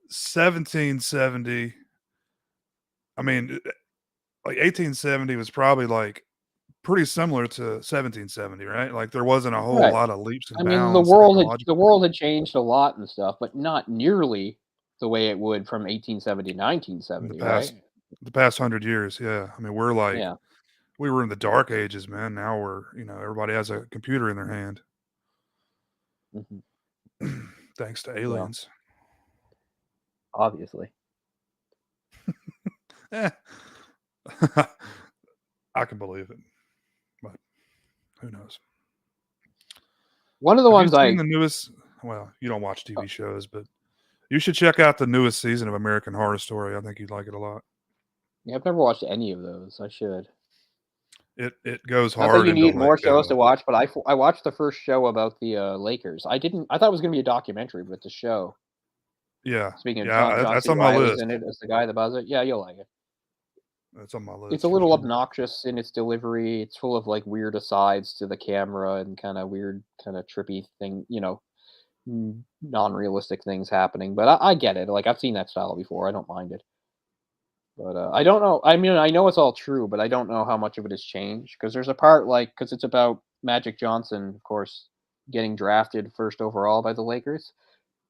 1770. I mean, like 1870 was probably like pretty similar to 1770, right? Like there wasn't a whole Right. lot of leaps I and mean, the bounds world had the technologically. world had changed a lot and stuff, but not nearly the way it would from 1870 to In 1970, right? the past 100 years. Yeah. I mean, we're like, Yeah. we were in the dark ages, man. Now we're, everybody has a computer in their hand. Mhm. Thanks to Well, aliens. obviously. Eh, I can believe it, but who knows? One of the Have you ones seen I the newest? Well, you don't watch TV shows, but you should check out the newest season of American Horror Story. I think you'd like it a lot. yeah, I've never watched any of those. I should. It goes Not that hard you into need like more shows to watch, but I watched the first show about the Lakers. I thought it was going to be a documentary, but it's a show. yeah, Speaking of yeah, John that's C. on my Riley's list. in it as the guy that does it. Yeah, you'll like it. That's on my It's a list for little sure. obnoxious in its delivery. It's full of like weird asides to the camera and kind of weird, kind of trippy thing, non-realistic things happening. But I get it. Like I've seen that style before. I don't mind it. But I don't know. I mean, I know it's all true, but I don't know how much of it has changed because there's a part like because it's about Magic Johnson, of course, getting drafted first overall by the Lakers.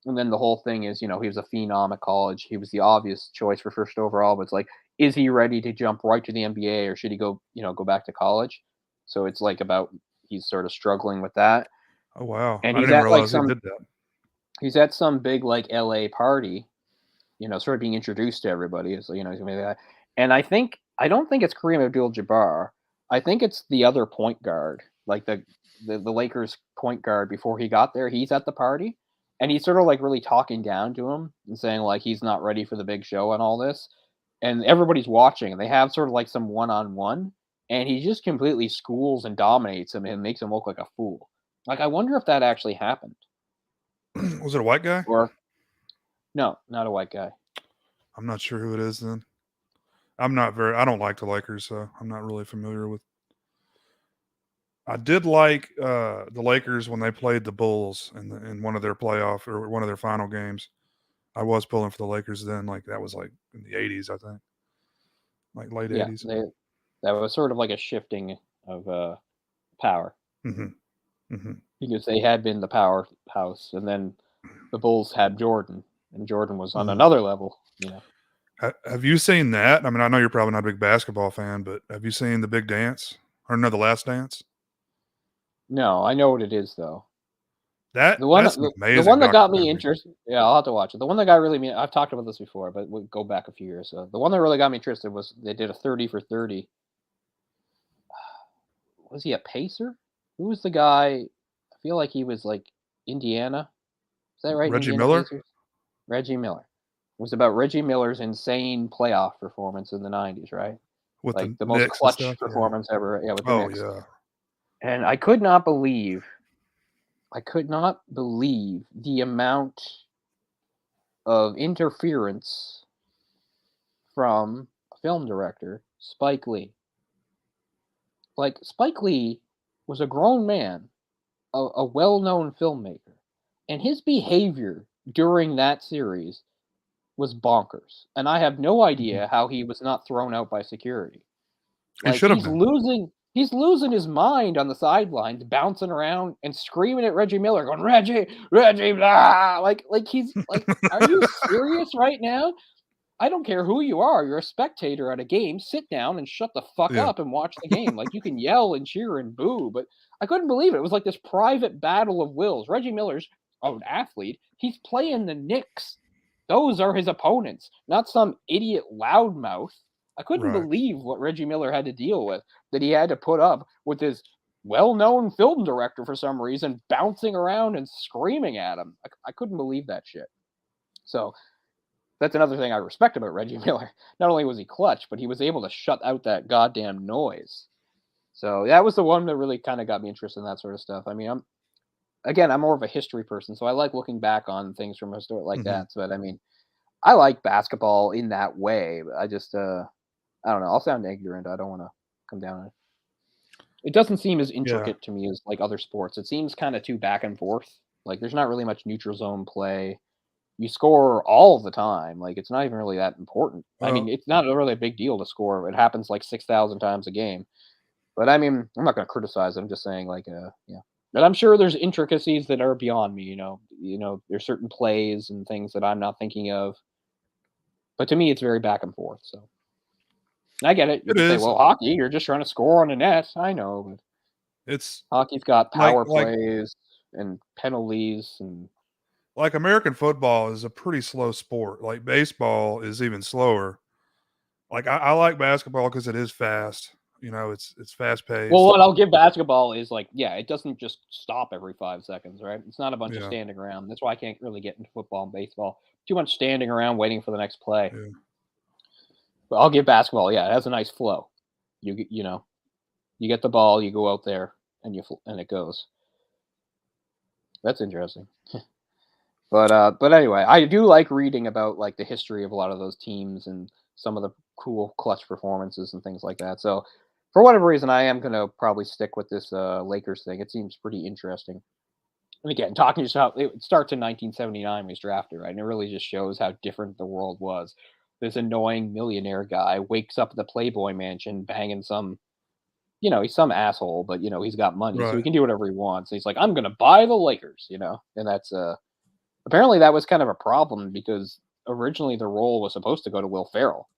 And then the whole thing is, he was a phenom at college. He was the obvious choice for first overall, but it's like, is he ready to jump right to the NBA or should he go back to college? So it's like about he's sort of struggling with that. Oh wow, And I didn't even realize he did that. he's at some big like LA party, sort of being introduced to everybody. So, he's gonna be that. And I don't think it's Kareem Abdul Jabbar. I think it's the other point guard, like the Lakers point guard before he got there. He's at the party and he's sort of like really talking down to him and saying like he's not ready for the big show and all this. And everybody's watching and they have sort of like some one on one. and he just completely schools and dominates him and makes him look like a fool. Like, I wonder if that actually happened. Was it a white guy? Or no, not a white guy. I'm not sure who it is then. I don't like the Lakers, so I'm not really familiar with. I did like the Lakers when they played the Bulls in one of their playoff or one of their final games. I was pulling for the Lakers then, like that was like in the 80s, I think, like late Yeah, 80s. that was sort of like a shifting of power because they had been the powerhouse, and then the Bulls had Jordan, and Jordan was on another level. Have you seen that? I mean, I know you're probably not a big basketball fan, but have you seen The Big Dance or no, The Last Dance? No, I know what it is though. That's an The amazing one that got me documentary. interested, yeah, I'll have to watch it. The one that got really me, I've talked about this before, but we'll go back a few years. So the one that really got me interested was they did a 30 for 30. Was he a pacer? Who was the guy? I feel like he was like Indiana. Is that right? Reggie Indiana Miller Pacers. Reggie Miller. It was about Reggie Miller's insane playoff performance in the 90s, right? with Like the the most Knicks and clutch stuff. Yeah. performance ever. Yeah, with the Oh Knicks. yeah. And I could not believe the amount of interference from a film director, Spike Lee. Like, Spike Lee was a grown man, a well-known filmmaker, and his behavior during that series was bonkers. And I have no idea how he was not thrown out by security. He Like, should have been. he's losing his mind on the sidelines, bouncing around and screaming at Reggie Miller, going, Reggie, blah. Like he's like, are you serious right now? I don't care who you are. You're a spectator at a game. Sit down and shut the fuck Yeah. up and watch the game. Like, you can yell and cheer and boo, but I couldn't believe it. It was like this private battle of wills. Reggie Miller's an athlete. He's playing the Knicks. Those are his opponents, not some idiot loudmouth. I couldn't Right. believe what Reggie Miller had to deal with, that he had to put up with this well-known film director for some reason bouncing around and screaming at him. I couldn't believe that shit. So that's another thing I respect about Reggie Miller. Not only was he clutch, but he was able to shut out that goddamn noise. So that was the one that really kind of got me interested in that sort of stuff. I mean, I'm more of a history person, so I like looking back on things from a story like that. But I mean, I like basketball in that way. But I just, I don't know. I'll sound ignorant. I don't want to come down on it. It doesn't seem as Yeah. intricate to me as like other sports. It seems kind of too back and forth. Like, there's not really much neutral zone play. You score all the time. Like, it's not even really that important. I mean, Well, it's not really a big deal to score. It happens like 6,000 times a game. But I mean, I'm not going to criticize. I'm just saying, like, yeah. But I'm sure there's intricacies that are beyond me. There's certain plays and things that I'm not thinking of. But to me, it's very back and forth. So I get it. You it can say, is. well, hockey, you're just trying to score on the net. I know, but It's hockey's got like power plays and penalties and like American football is a pretty slow sport. Like baseball is even slower. Like I like basketball because it is fast. It's fast paced. well, what I'll give basketball is like, yeah, it doesn't just stop every 5 seconds, right? It's not a bunch of Yeah. standing around. That's why I can't really get into football and baseball. Too much standing around waiting for the next play. Yeah. But I'll give basketball, yeah, it has a nice flow. You get the ball, you go out there, and it goes. That's interesting. But anyway, I do like reading about like the history of a lot of those teams and some of the cool clutch performances and things like that. So for whatever reason, I am gonna probably stick with this Lakers thing. It seems pretty interesting. And again, talking just how it starts in 1979 when he's drafted, right? And it really just shows how different the world was. This annoying millionaire guy wakes up at the Playboy Mansion banging some, he's some asshole, but he's got money, so Right. he can do whatever he wants. And he's like, I'm gonna buy the Lakers, and that's apparently that was kind of a problem because originally the role was supposed to go to Will Ferrell,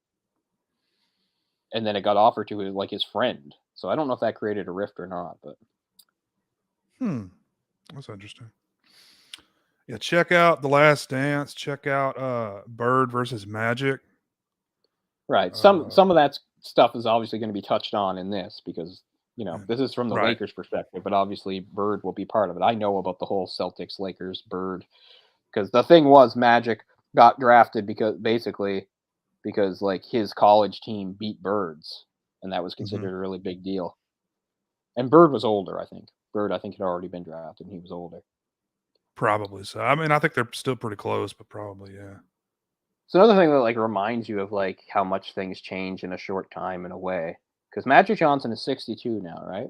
and then it got offered to like his friend. So I don't know if that created a rift or not, but That's interesting. Yeah, check out The Last Dance. Check out Bird versus Magic. right. Some of that stuff is obviously going to be touched on in this because this is from the Right. Lakers perspective, but obviously Bird will be part of it. I know about the whole Celtics, Lakers, Bird, because the thing was Magic got drafted because like his college team beat Birds, and that was Mhm. considered a really big deal. And Bird was older, I think. Bird, I think, had already been drafted, and he was older. Probably so. I mean, I think they're still pretty close, but probably, yeah. It's another thing that like reminds you of like how much things change in a short time in a way. Because Magic Johnson is 62 now, right?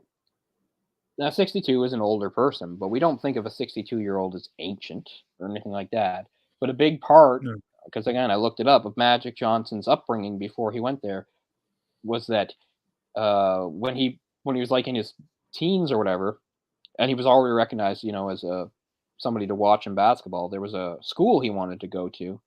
Now 62 is an older person, but we don't think of a 62-year-old as ancient or anything like that. But a big part, Yeah. because again I looked it up, of Magic Johnson's upbringing before he went there was that when he was like in his teens or whatever, and he was already recognized, as a somebody to watch in basketball. There was a school he wanted to go to,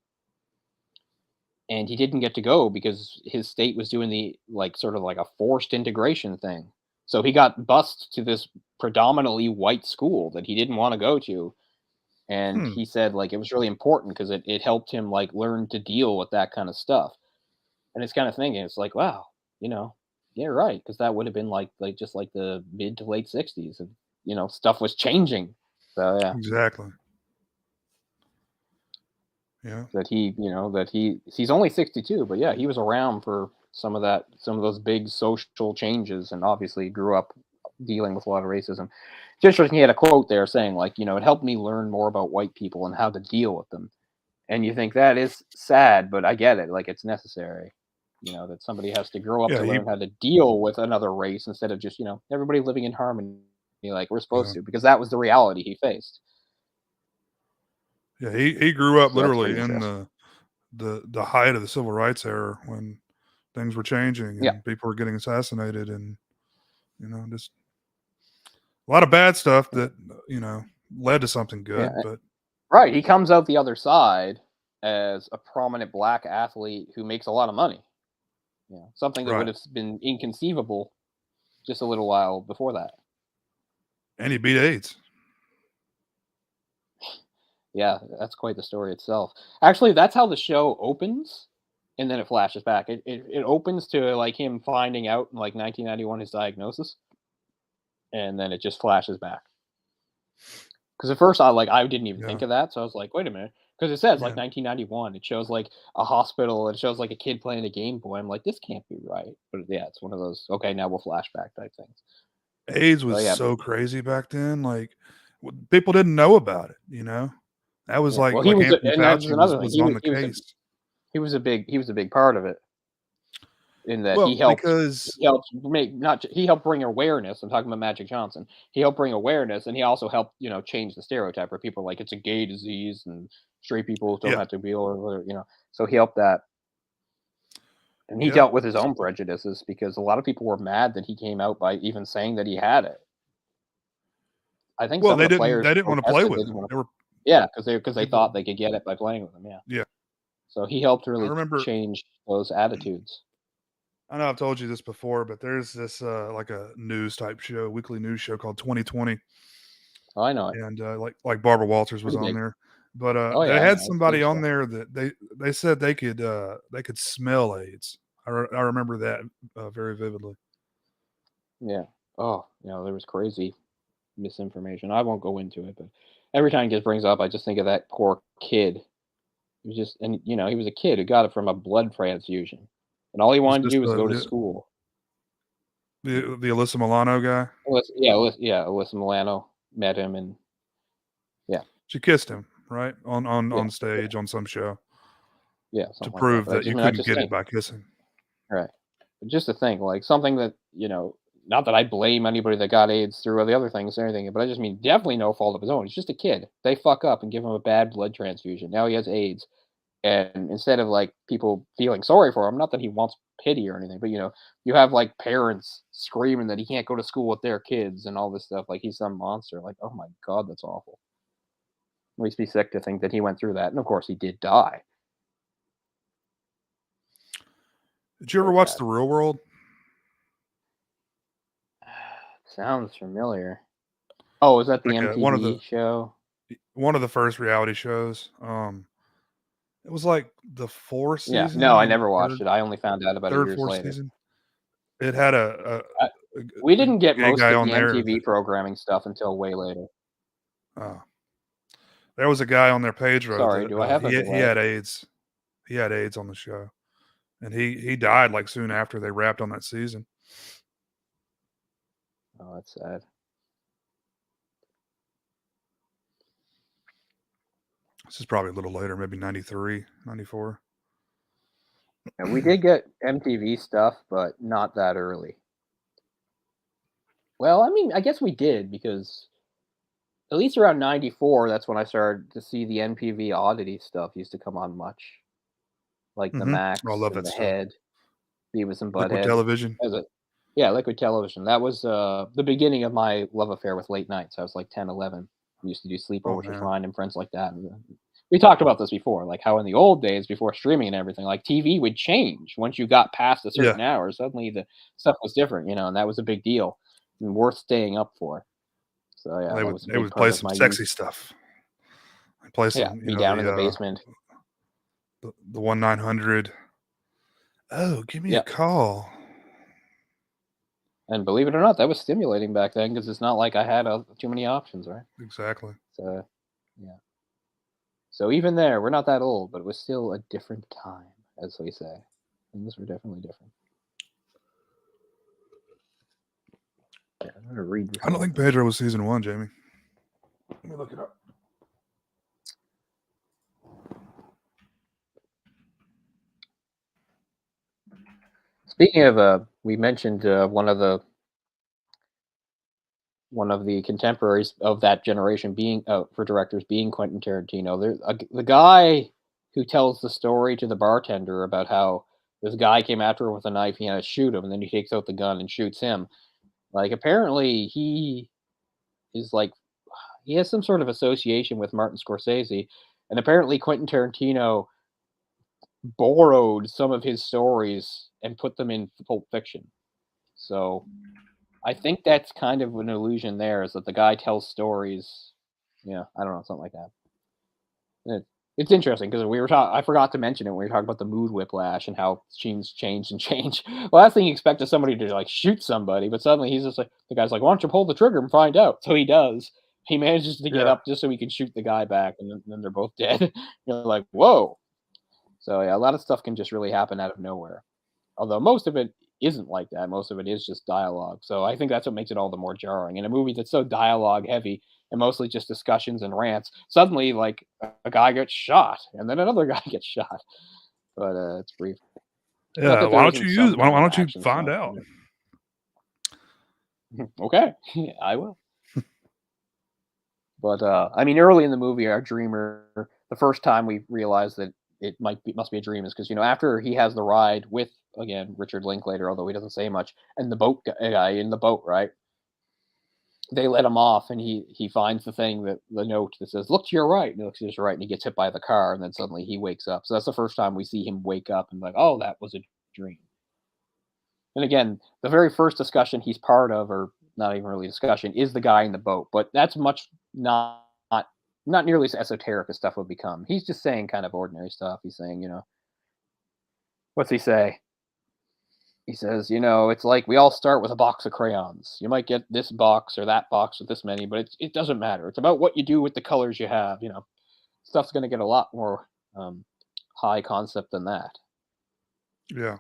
and he didn't get to go because his state was doing the like sort of like a forced integration thing. So he got bused to this predominantly white school that he didn't want to go to, and Hmm. he said like it was really important because it helped him like learn to deal with that kind of stuff. And it's kind of thinking it's like wow, you know, yeah, right, because that would have been like just like the mid to late 60s, and stuff was changing. So yeah, Exactly. Yeah. he's only 62, but yeah, he was around for some of those big social changes, and obviously grew up dealing with a lot of racism. It's interesting, he had a quote there saying like, it helped me learn more about white people and how to deal with them. And you think that is sad, but I get it, like it's necessary, that somebody has to grow up Yeah, to learn how to deal with another race instead of just, everybody living in harmony like we're supposed yeah. to, because that was the reality he faced. Yeah, he grew up So that's pretty literally in interesting. the height of the civil rights era when things were changing Yeah. and people were getting assassinated and, just a lot of bad stuff Yeah. that, led to something Yeah. good, but Right, he comes out the other side as a prominent black athlete who makes a lot of money, something that would right. have been inconceivable just a little while before that. And he beat AIDS. Yeah, that's quite the story itself. Actually, that's how the show opens, and then it flashes back. It opens to, like, him finding out in, like, 1991 his diagnosis, and then it just flashes back. Because at first I didn't even Yeah. think of that, so I was like, "Wait a minute," because it says, like, Yeah. 1991, it shows, like, a hospital, it shows, like, a kid playing a Game Boy, I'm like, "This can't be right," but yeah, it's one of those, "Okay, now we'll flashback" type things. AIDS So was yeah, so crazy back then, like, people didn't know about it? That was yeah, well, like Anthony and that's Fauci another thing, was on the case. he was a big part of it. In that Well, because he helped make not he helped bring awareness. I'm talking about Magic Johnson. He helped bring awareness, and he also helped change the stereotype where people are like it's a gay disease and straight people don't yeah, have to be or So he helped that, and he yeah. dealt with his own prejudices because a lot of people were mad that he came out by even saying that he had it. I think Well, some of they the didn't players they didn't wanna play protested. They with didn't him. want There were to, yeah, because they thought people they could get it by playing with him. Yeah, yeah. so he helped I really remember change those attitudes. I know I've told you this before, but there's this, like a news type show, weekly news show called 2020, Oh, I know it. and, like Barbara Walters was Pretty on big. there. But, Oh they yeah, I had know it's big somebody on stuff. there that they said they could smell AIDS. I remember that, very vividly. Yeah. Oh, there was crazy misinformation. I won't go into it, but every time it gets brings up, I just think of that poor kid. He was just, and he was a kid who got it from a blood transfusion, and all he Was wanted to this do was go to school. the Alyssa Milano guy? Alyssa Milano met him, and yeah, She kissed him, right? yeah, On yeah, stage on some show yeah, to something like that. prove But I that just you mean, I couldn't just get it think, by kissing. right, but just to think, like something that not that I blame anybody that got AIDS through the other things or anything, but I just mean definitely no fault of his own. He's just a kid. They fuck up and give him a bad blood transfusion. Now he has AIDS. And instead of like people feeling sorry for him, not that he wants pity or anything, but you have like parents screaming that he can't go to school with their kids and all this stuff, like he's some monster. Like, oh my god, that's awful. Makes me sick to think that he went through that, and of course he did die. Did you ever Very watch sad. The Real World? Sounds familiar. Oh, is that the Like, MTV show? one of the first reality shows. It was like the 4th Yeah. No, season, I maybe never watched it. I only found out about it 3rd, years 4th later. season. It had I, we a didn't get gay most guy of on the there MTV that programming stuff until way later. uh, there was a guy on there, Pedro, Sorry, that, do I have a he delay? had AIDS. He had AIDS on the show, and he died, like, soon after they wrapped on that season. that's sad. This is probably a little later, maybe 93, 94. And we did get MTV stuff, but not that early. Well, I mean, I guess we did because at least around 94, that's when I started to see the NPV oddity stuff used to come on much. Like the I Max love and that the stuff. Head, Beavis and Liquid Butthead. television. Yeah, Liquid Television. That was the beginning of my love affair with late nights. I was like 10, 11. We used to do sleepovers with Man. Ryan and friends like that. And we talked about this before, like how in the old days, before streaming and everything, like TV would change once you got past a certain hour. Suddenly the stuff was different, and that was a big deal and worth staying up for. So yeah, that was a They big would play part of some my sexy youth. stuff. They play Yeah, some, me down in the basement. the 1-900. Oh, give me a Yeah, call. and believe it or not, that was stimulating back then because it's not like I had too many options, right? Exactly. So yeah. So even there, we're not that old, but it was still a different time, as we say. Things were definitely different. Yeah, I'm gonna read this. I don't think Pedro was season 1, Jamie. Let me look it up. Speaking of, we mentioned one of the contemporaries of that generation being for directors being Quentin Tarantino. The guy who tells the story to the bartender about how this guy came after him with a knife, he had to shoot him, and then he takes out the gun and shoots him. Like apparently he is like he has some sort of association with Martin Scorsese, and apparently Quentin Tarantino borrowed some of his stories and put them in Pulp Fiction. So I think that's kind of an illusion there, is that the guy tells stories. Yeah, I don't know, something like that. It's interesting because we were talking. I forgot to mention it when we were talking about the mood whiplash and how scenes change and change. Last thing you expect is somebody to like shoot somebody, but suddenly he's just like the guy's like, "Why don't you pull the trigger and find out?" So he does. He manages to get Yeah. up just so he can shoot the guy back, and then they're both dead. You're like, "Whoa!" So yeah, a lot of stuff can just really happen out of nowhere. Although most of it isn't like that. Most of it is just dialogue. So I think that's what makes it all the more jarring. In a movie that's so dialogue heavy and mostly just discussions and rants, suddenly like a guy gets shot and then another guy gets shot. But it's brief. Not Yeah. that Why there don't you isn't some why kind of don't you action find stuff. out? Okay, I will. But I mean, early in the movie, our dreamer, the first time we realized that it must be a dream is because after he has the ride with again Richard Linklater, although he doesn't say much, and the boat guy in the boat, right? They let him off, and he finds the note that says "Look to your right," and he looks to his right, and he gets hit by the car, and then suddenly he wakes up. So that's the first time we see him wake up and like, oh, that was a dream. And again, the very first discussion he's part of, or not even really discussion, is the guy in the boat. But that's much not nearly as esoteric as stuff would become. He's just saying kind of ordinary stuff. He's saying, what's he say? He says, it's like we all start with a box of crayons. You might get this box or that box with this many, but it doesn't matter. It's about what you do with the colors you have. Stuff's going to get a lot more high concept than that. Yeah.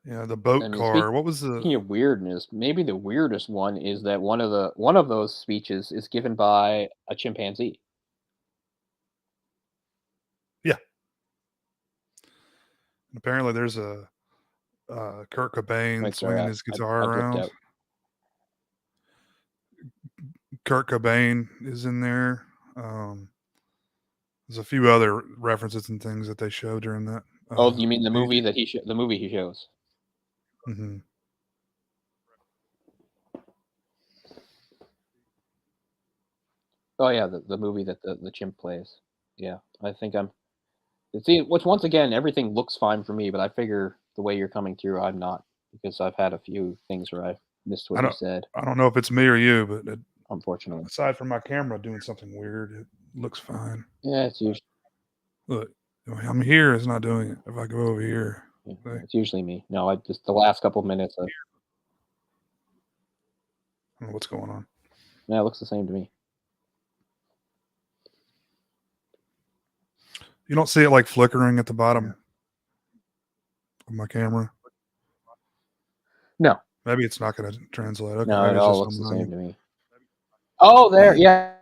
Yeah, the boat I mean, car. What was speaking the of weirdness, maybe the weirdest one is that one of those speeches is given by a chimpanzee. Yeah. Apparently there's a Kurt Cobain Wait, sorry, swinging his guitar I blipped around. out. Kurt Cobain is in there. There's a few other references and things that they show during that Oh, you mean the speech. movie the movie he shows? Mm-hmm. Oh yeah, the movie that the chimp plays. Yeah, I think I'm. See, which once again, everything looks fine for me, but I figure the way you're coming through, I'm not because I've had a few things where I've missed what you said. I don't know if it's me or you, but Unfortunately, aside from my camera doing something weird, it looks fine. yeah, it's usually Look, I'm here. It's not doing it. If I go over here, it's usually me. No, I just the last couple of minutes. I don't know what's going on. Yeah, it looks the same to me. You don't see it like flickering at the bottom of my camera? No, Maybe it's not going to translate. Okay, No, maybe it it's all just looks the on same to me. Oh, there, yeah.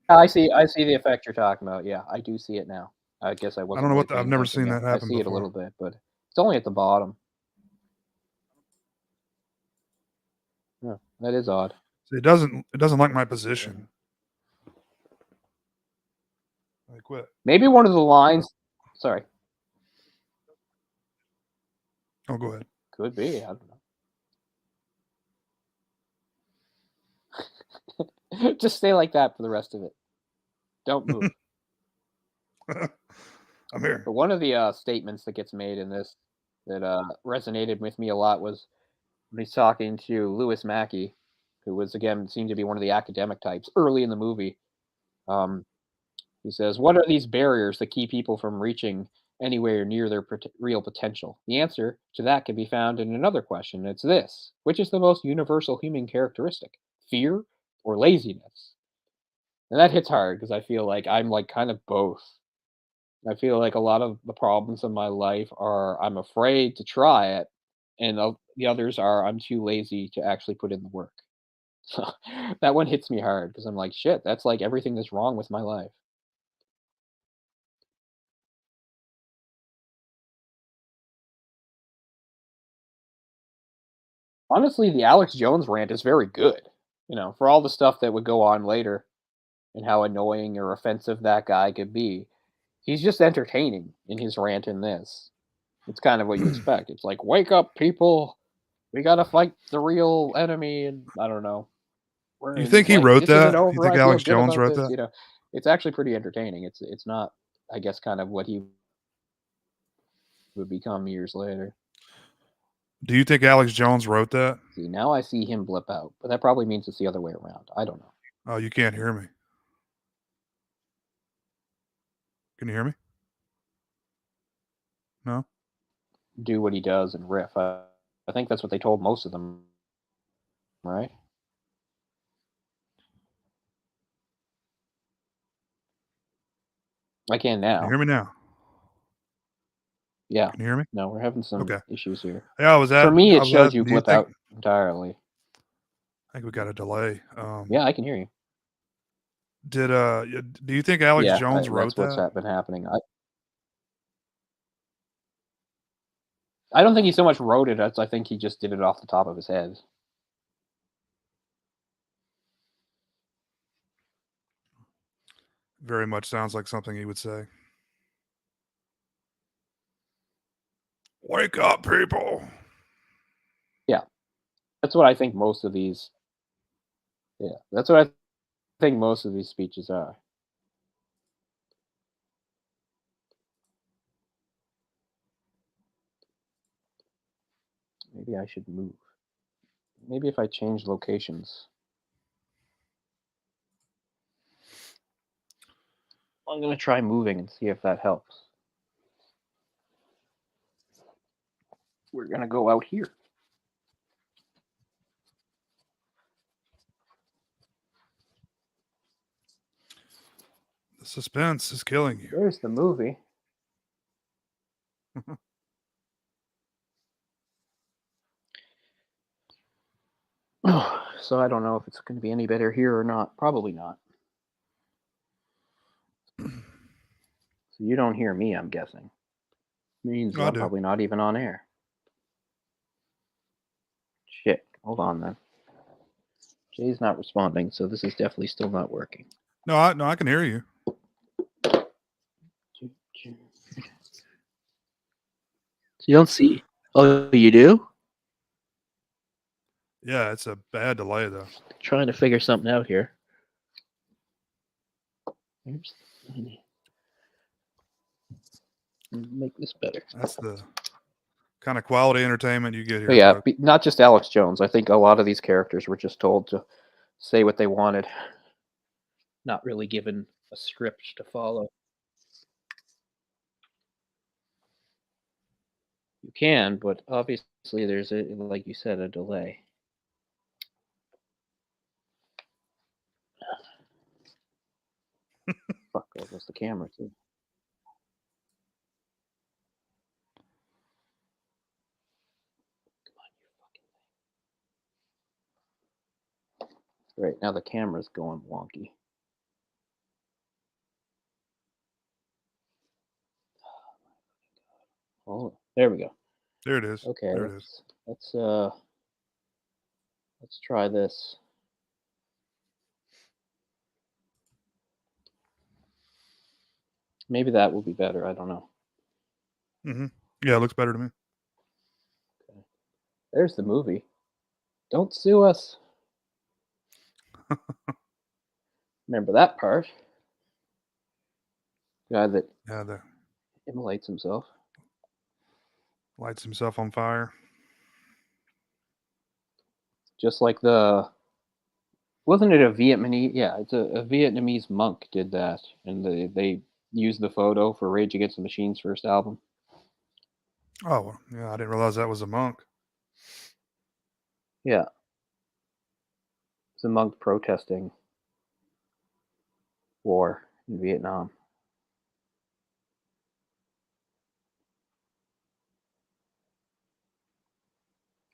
I see the effect you're talking about. Yeah, I do see it now. I guess I I wasn't don't know really what I've paying never attention. seen Yeah, that I happen see it a before. little bit, but it's only at the bottom. Yeah, that is odd. See, it doesn't like my position. I quit. Maybe one of the lines. Sorry, Oh, go ahead. could be. I don't know. Just stay like that for the rest of it. Don't move. I'm here. But one of the statements that gets made in this that resonated with me a lot was when he's talking to Louis Mackey, who was again seemed to be one of the academic types early in the movie. Um, he says, "What are these barriers that keep people from reaching anywhere near their real potential?" The answer to that can be found in another question. It's this: which is the most universal human characteristic, fear or laziness? And that hits hard because I feel like I'm like kind of both. I feel like a lot of the problems in my life are I'm afraid to try it, and the others are I'm too lazy to actually put in the work. So that one hits me hard because I'm like, shit, that's like everything that's wrong with my life. Honestly, the Alex Jones rant is very good. For all the stuff that would go on later and how annoying or offensive that guy could be, he's just entertaining in his rant in this. It's kind of what you expect. It's like, wake up, people. We gotta fight the real enemy, and I don't know. You And think he's he like, wrote "This isn't that? You over. think I feel Alex good Jones about wrote this." that? It's actually pretty entertaining. It's not, I guess, kind of what he would become years later. Do you think Alex Jones wrote that? See, now I see him blip out, but that probably means it's the other way around. I don't know. Oh, you can't hear me. Can you hear me? No? Do what he does and riff. I think that's what they told most of them, right? I can Can you now. hear me now? Yeah. Can you hear me? No, we're having some Okay. issues here. Yeah, For me, I it was shows you asking, do you blip think out entirely. I think we got a delay. Yeah, I can hear you. Do you think Alex Yeah, Jones that's wrote what's that? been happening. I don't think he so much wrote it as I think he just did it off the top of his head. Very much sounds like something he would say. Wake up, people. Yeah, that's what I think most of these. Yeah, that's what I think most of these speeches are. Maybe I should move. Maybe if I change locations. I'm gonna try moving and see if that helps. We're gonna go out here. The suspense is killing you. There's the movie. So I don't know if it's going to be any better here or not. Probably not. So you don't hear me, I'm guessing. Means I I'm do. probably not even on air. Shit. Hold on then. Jay's not responding, so this is definitely still not working. No, I can hear you. So you don't see. Oh, you do? Yeah, it's a bad delay though. Trying to figure something out here. Here's make this better. That's the kind of quality entertainment you get here. But yeah, Folks. not just Alex Jones. I think a lot of these characters were just told to say what they wanted, not really given a script to follow. You can, but obviously there's a, like you said, a delay. Fuck, there goes the camera too. Come on, you fucking thing. Right now the camera's going wonky. Oh, there we go. There it is. Okay, There it is. let's try this. Maybe that will be better. I don't know. Hmm. Yeah, it looks better to me. Okay. There's the movie. Don't sue us. Remember that part? Guy that Yeah, the immolates himself. lights himself on fire. Just like the wasn't it a Vietnamese? Yeah, it's a Vietnamese monk did that, and they used the photo for Rage Against the Machine's first album. Oh, well, yeah, I didn't realize that was a monk. Yeah, it's a monk protesting war in Vietnam.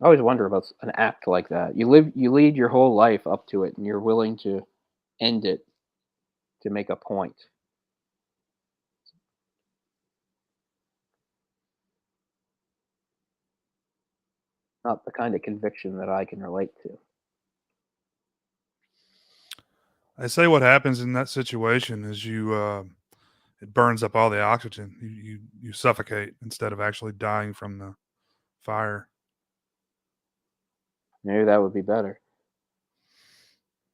I always wonder about an act like that. You lead your whole life up to it, and you're willing to end it to make a point. Not the kind of conviction that I can relate to. They say what happens in that situation is it burns up all the oxygen. You suffocate instead of actually dying from the fire. Maybe that would be better.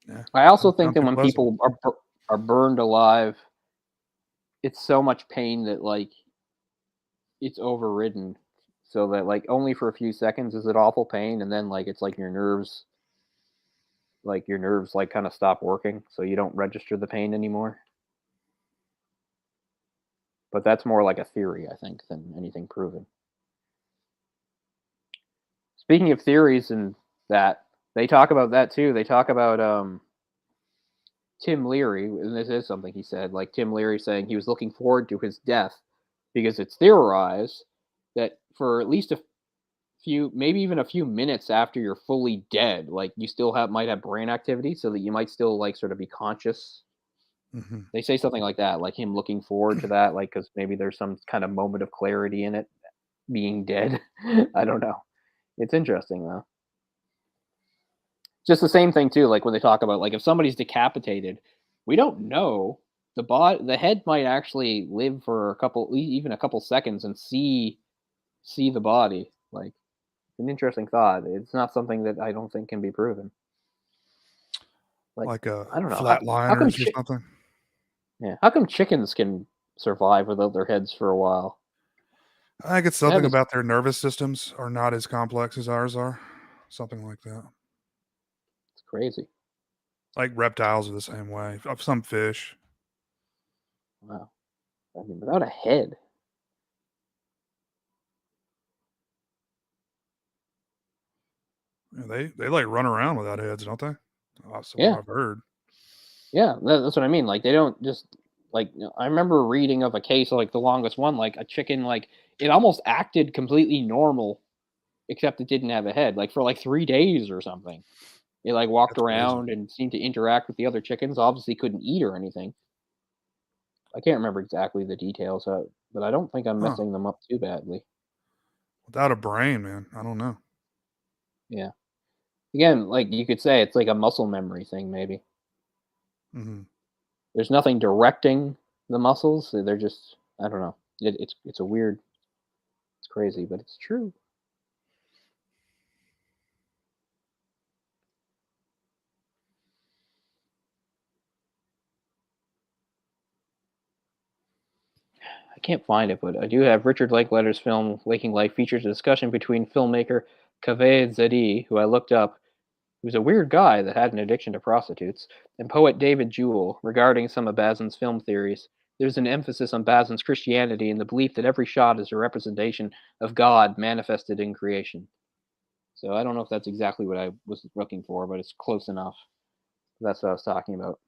Yeah, I also think sounds that when unpleasant. people are burned alive, it's so much pain that like it's overridden, so that like only for a few seconds is it awful pain, and then like it's like your nerves like kind of stop working, so you don't register the pain anymore. But that's more like a theory, I think, than anything proven. Speaking of theories and that, they talk about that too. They talk about Tim Leary, and this is something he said, like Tim Leary saying he was looking forward to his death because it's theorized that for at least a few, maybe even a few minutes after you're fully dead, like you still have might have brain activity, so that you might still like sort of be conscious. Hmm. They say something like that, like him looking forward to that, like because maybe there's some kind of moment of clarity in it, being dead. I don't know. It's interesting though. Just the same thing too, like when they talk about like if somebody's decapitated, we don't know the head might actually live for a couple even a couple seconds and see the body. Like an interesting thought. It's not something that I don't think can be proven. Like Like I don't know how come flatliners or something. yeah, how come chickens can survive without their heads for a while? I think it's That something is about their nervous systems are not as complex as ours are. Something like that. it's crazy. Like reptiles are the same way. Of some fish, Wow. I mean, without a head. yeah, they like run around without heads, don't they? That's what Yeah, I've heard. yeah, that's what I mean. Like they don't just like I remember reading of a case like the longest one, like a chicken, like it almost acted completely normal, except it didn't have a head, like for like 3 days or something. It like walked That's crazy. around and seemed to interact with the other chickens. Obviously, couldn't eat or anything. I can't remember exactly the details, but I don't think I'm Huh? messing them up too badly. Without a brain, man. I don't know. Yeah. Again, like you could say, it's like a muscle memory thing. Maybe Hmm. there's nothing directing the muscles. They're just I don't know. It's a weird. It's crazy, but it's true. I can't find it, but I do have Richard Linklater's film Waking Life features a discussion between filmmaker Kaveh Zadi, who I looked up, who's a weird guy that had an addiction to prostitutes, and poet David Jewell regarding some of Bazin's film theories. There's an emphasis on Bazin's Christianity and the belief that every shot is a representation of God manifested in creation. So I don't know if that's exactly what I was looking for, but it's close enough. That's what I was talking about.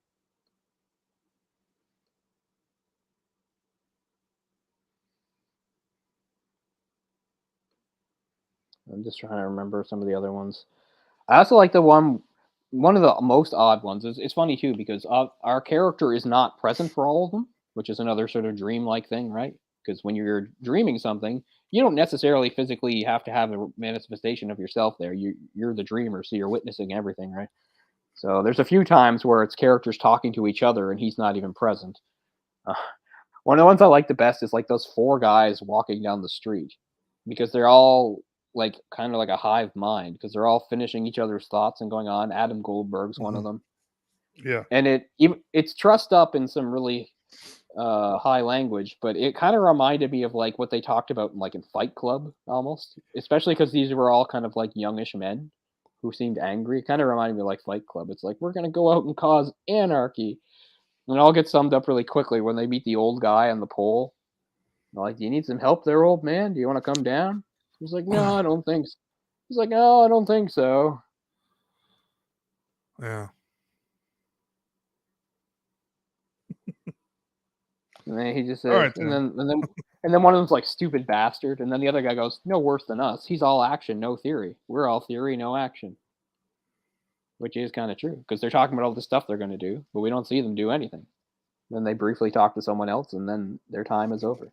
I'm just trying to remember some of the other ones. I also like the one one of the most odd ones is it's funny too because our character is not present for all of them, which is another sort of dream-like thing, right? Because when you're dreaming something, you don't necessarily physically have to have a manifestation of yourself there. You're the dreamer, so you're witnessing everything, right? So there's a few times where it's characters talking to each other and he's not even present. Uh, One of the ones I like the best is like those four guys walking down the street because they're all like kind of like a hive mind because they're all finishing each other's thoughts and going on. Adam Goldberg's one of Mhm. them, Yeah. and it's trussed up in some really high language, but it kind of reminded me of like what they talked about in Fight Club almost, especially because these were all kind of like youngish men who seemed angry. It kind of reminded me of like Fight Club. It's like we're gonna go out and cause anarchy, and it all gets summed up really quickly when they meet the old guy on the pole. They're like, "Do you need some help there, old man? Do you want to come down?" He's like, "No, I don't think so." He's like, "No, I don't think so." Yeah. And then he just All says, right then. and then one of them's like, "Stupid bastard," and then the other guy goes, "No worse than us. He's all action, no theory. We're all theory, no action," which is kind of true because they're talking about all the stuff they're going to do, but we don't see them do anything. Then they briefly talk to someone else, and then their time is over.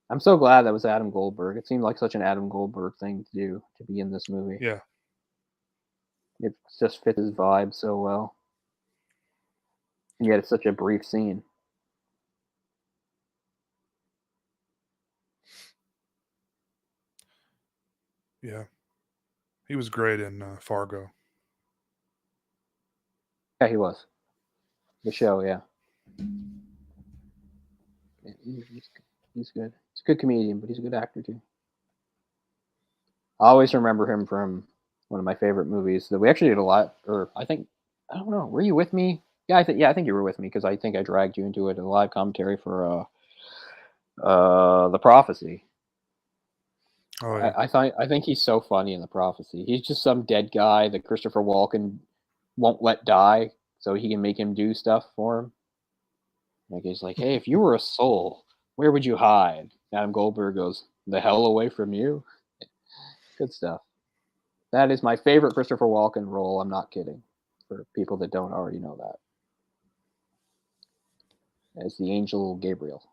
I'm so glad that was Adam Goldberg. It seemed like such an Adam Goldberg thing to do to be in this movie. Yeah. It just fits his vibe so well. And yet it's such a brief scene. Yeah. He was great in Fargo. Yeah, he was. The show, yeah. Yeah, he's good. He's a good comedian, but he's a good actor too. I always remember him from one of my favorite movies that we actually did a lot. Or I don't know. Were you with me? I think you were with me because I think I dragged you into it. A live commentary for the Prophecy. Oh yeah. I think he's so funny in the Prophecy. He's just some dead guy that Christopher Walken won't let die, so he can make him do stuff for him. Like he's like, "Hey, if you were a soul, where would you hide?" Adam Goldberg goes, "The hell away from you." Good stuff. That is my favorite Christopher Walken role. I'm not kidding. For people that don't already know that, as the angel Gabriel.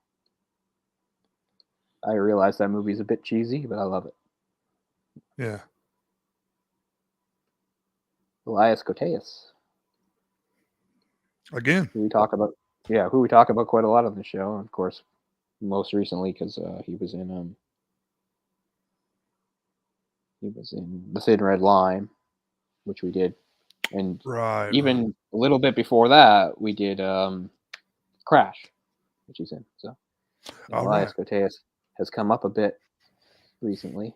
I realize that movie's a bit cheesy, but I love it. Yeah. Elias Koteas, Again. who we talk about, yeah, who we talk about quite a lot on the show. Of course, most recently because he was in The Thin Red Line, which we did, and Right. even a little bit before that, we did Crash, which he's in. So All Elias right. Koteas has come up a bit recently,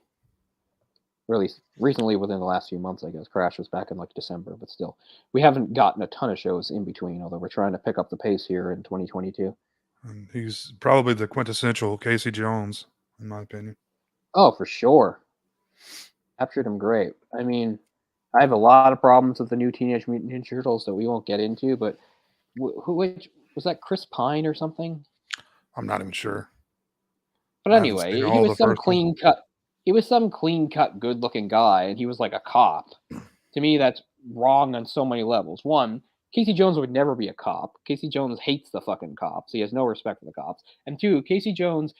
or at least recently within the last few months, I guess. Crash was back in like December, but still, we haven't gotten a ton of shows in between. Although we're trying to pick up the pace here in 2022. And he's probably the quintessential Casey Jones, in my opinion. Oh, for sure, captured him great. I mean, I have a lot of problems with the new Teenage Mutant Ninja Turtles that we won't get into, but which was that Chris Pine or something? I'm not even sure. But I haven't seen anyway, he all the was some first ones. clean cut. He was some clean cut, good looking guy, and he was like a cop. To me, that's wrong on so many levels. One, Casey Jones would never be a cop. Casey Jones hates the fucking cops. He has no respect for the cops. And two, Casey Jones,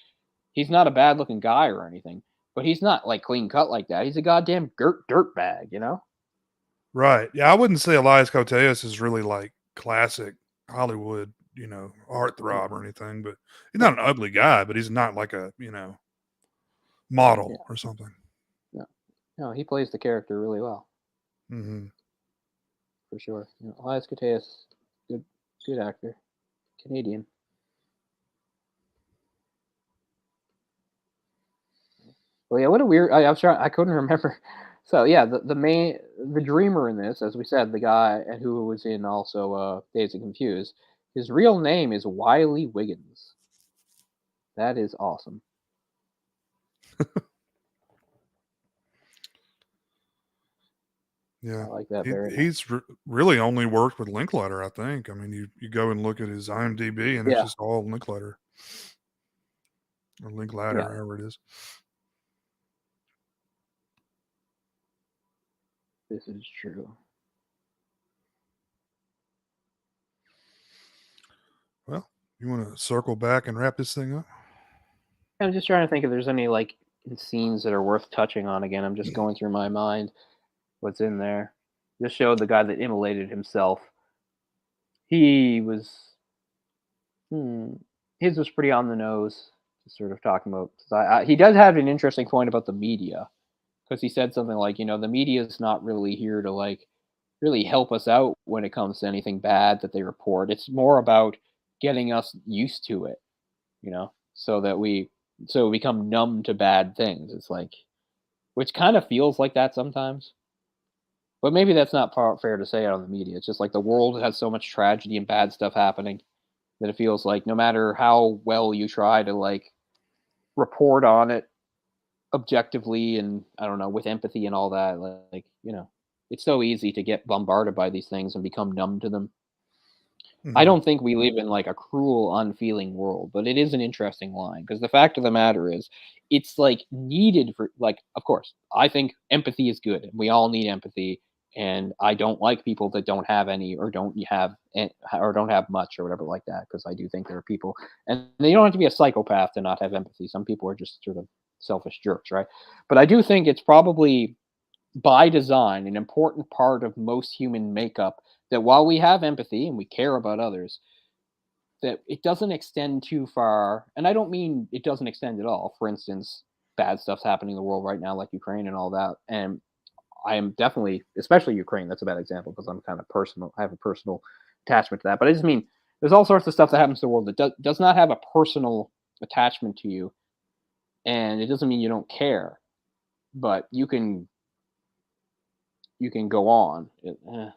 he's not a bad looking guy or anything, but he's not like clean cut like that. He's a goddamn dirt bag, you know? Right. Yeah, I wouldn't say Elias Koteas is really like classic Hollywood, heartthrob or anything, but he's not an ugly guy, but he's not like a, model Yeah, or something. no, no, he plays the character really well Hmm. for sure. Elias Koteas, good, good actor, Canadian. Well, yeah, what a weird. I was trying. I couldn't remember. So yeah, the dreamer in this, as we said, the guy and who was in also Dazed and Confused. His real name is Wiley Wiggins. That is awesome. I Yeah. like that He, very much. he's really only worked with Linklater, I think. I mean, you go and look at his IMDb and it's Yeah, just all Linklater or Linklater, yeah, however it is. this is true. You want to circle back and wrap this thing up? I'm just trying to think if there's any like scenes that are worth touching on again. I'm just going through my mind what's in there. Just showed the guy that immolated himself. He was his was pretty on the nose. Just sort of talking about he does have an interesting point about the media because he said something like, the media is not really here to like really help us out when it comes to anything bad that they report. It's more about getting us used to it, so that we become numb to bad things. It's like, which kind of feels like that sometimes. But maybe that's not fair to say on the media. It's just like the world has so much tragedy and bad stuff happening that it feels like no matter how well you try to like report on it objectively and I don't know with empathy and all that, like it's so easy to get bombarded by these things and become numb to them. I Mhm. don't think we live in like a cruel, unfeeling world, but it is an interesting line because the fact of the matter is, it's like needed for like, of course, I think empathy is good and we all need empathy. And I don't like people that don't have any or don't have much or whatever like that because I do think there are people and you don't have to be a psychopath to not have empathy. Some people are just sort of selfish jerks, right? But I do think it's probably by design an important part of most human makeup that while we have empathy and we care about others, that it doesn't extend too far. And I don't mean it doesn't extend at all. For instance, bad stuff's happening in the world right now, like Ukraine and all that. And I am definitely, especially Ukraine, that's a bad example because I'm kind of personal. I have a personal attachment to that. But I just mean there's all sorts of stuff that happens in the world that does not have a personal attachment to you. And it doesn't mean you don't care, but you can go on.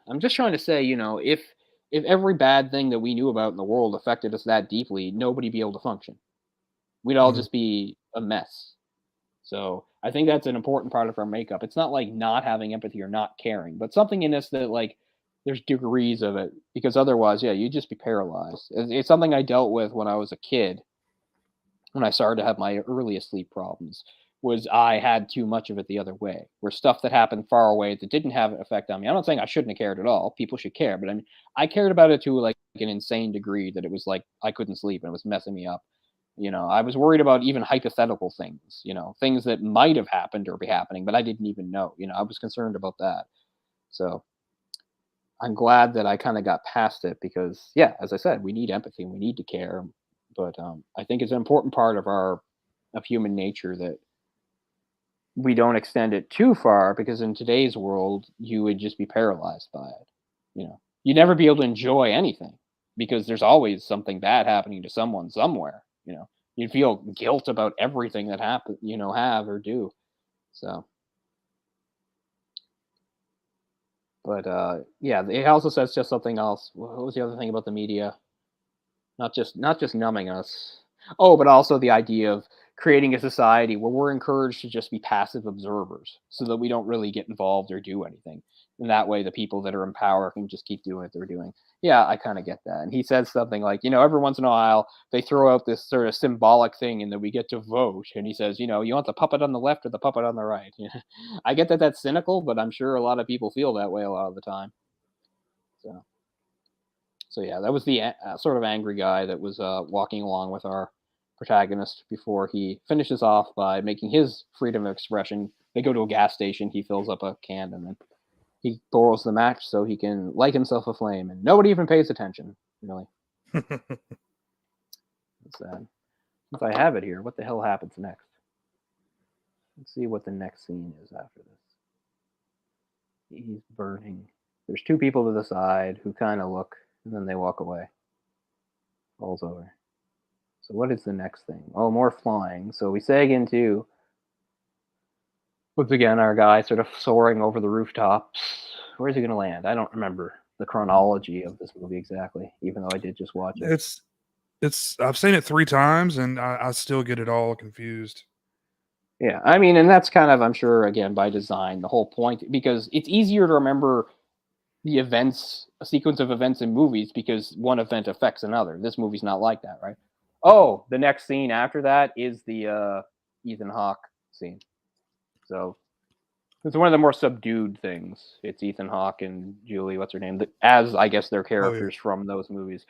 I'm just trying to say, if every bad thing that we knew about in the world affected us that deeply, nobody'd be able to function. We'd all Mhm. just be a mess. So I think that's an important part of our makeup. It's not like not having empathy or not caring, but something in us that like there's degrees of it because otherwise, yeah, you'd just be paralyzed. It's something I dealt with when I was a kid when I started to have my earliest sleep problems was I had too much of it the other way, where stuff that happened far away that didn't have an effect on me. I'm not saying I shouldn't have cared at all. People should care, but I mean, I cared about it to like an insane degree that it was like I couldn't sleep and it was messing me up. I was worried about even hypothetical things, things that might have happened or be happening, but I didn't even know. I was concerned about that. So I'm glad that I kind of got past it because, yeah, as I said, we need empathy and we need to care. But I think it's an important part of human nature that we don't extend it too far because in today's world, you would just be paralyzed by it. You'd never be able to enjoy anything because there's always something bad happening to someone somewhere. You'd feel guilt about everything that happen, have or do. So, but yeah, it also says just something else. What was the other thing about the media? Not just numbing us. Oh, but also the idea of creating a society where we're encouraged to just be passive observers so that we don't really get involved or do anything. And that way the people that are in power can just keep doing what they're doing. Yeah, I kind of get that. And he says something like, every once in a while they throw out this sort of symbolic thing and then we get to vote. And he says, you want the puppet on the left or the puppet on the right? I get that that's cynical, but I'm sure a lot of people feel that way a lot of the time. So. So yeah, that was the sort of angry guy that was walking along with our protagonist before he finishes off by making his freedom of expression. They go to a gas station. He fills up a can and then he borrows the match so he can light himself a flame, and nobody even pays attention. Really, it's sad. Since I have it here, what the hell happens next? Let's see what the next scene is after this. He's burning. There's two people to the side who kind of look, and then they walk away. Falls over. So what is the next thing? Oh, more flying. So we seg into once again our guy sort of soaring over the rooftops. Where's he gonna land? I don't remember the chronology of this movie exactly, even though I did just watch it. It's I've seen it 3 times and I still get it all confused. Yeah, I mean, and that's kind of I'm sure again by design the whole point because it's easier to remember the events, a sequence of events in movies because one event affects another. This movie's not like that, right? Oh, the next scene after that is the Ethan Hawke scene. So it's one of the more subdued things. It's Ethan Hawke and Julie, what's her name, as I guess their Oh, yeah. characters from those movies.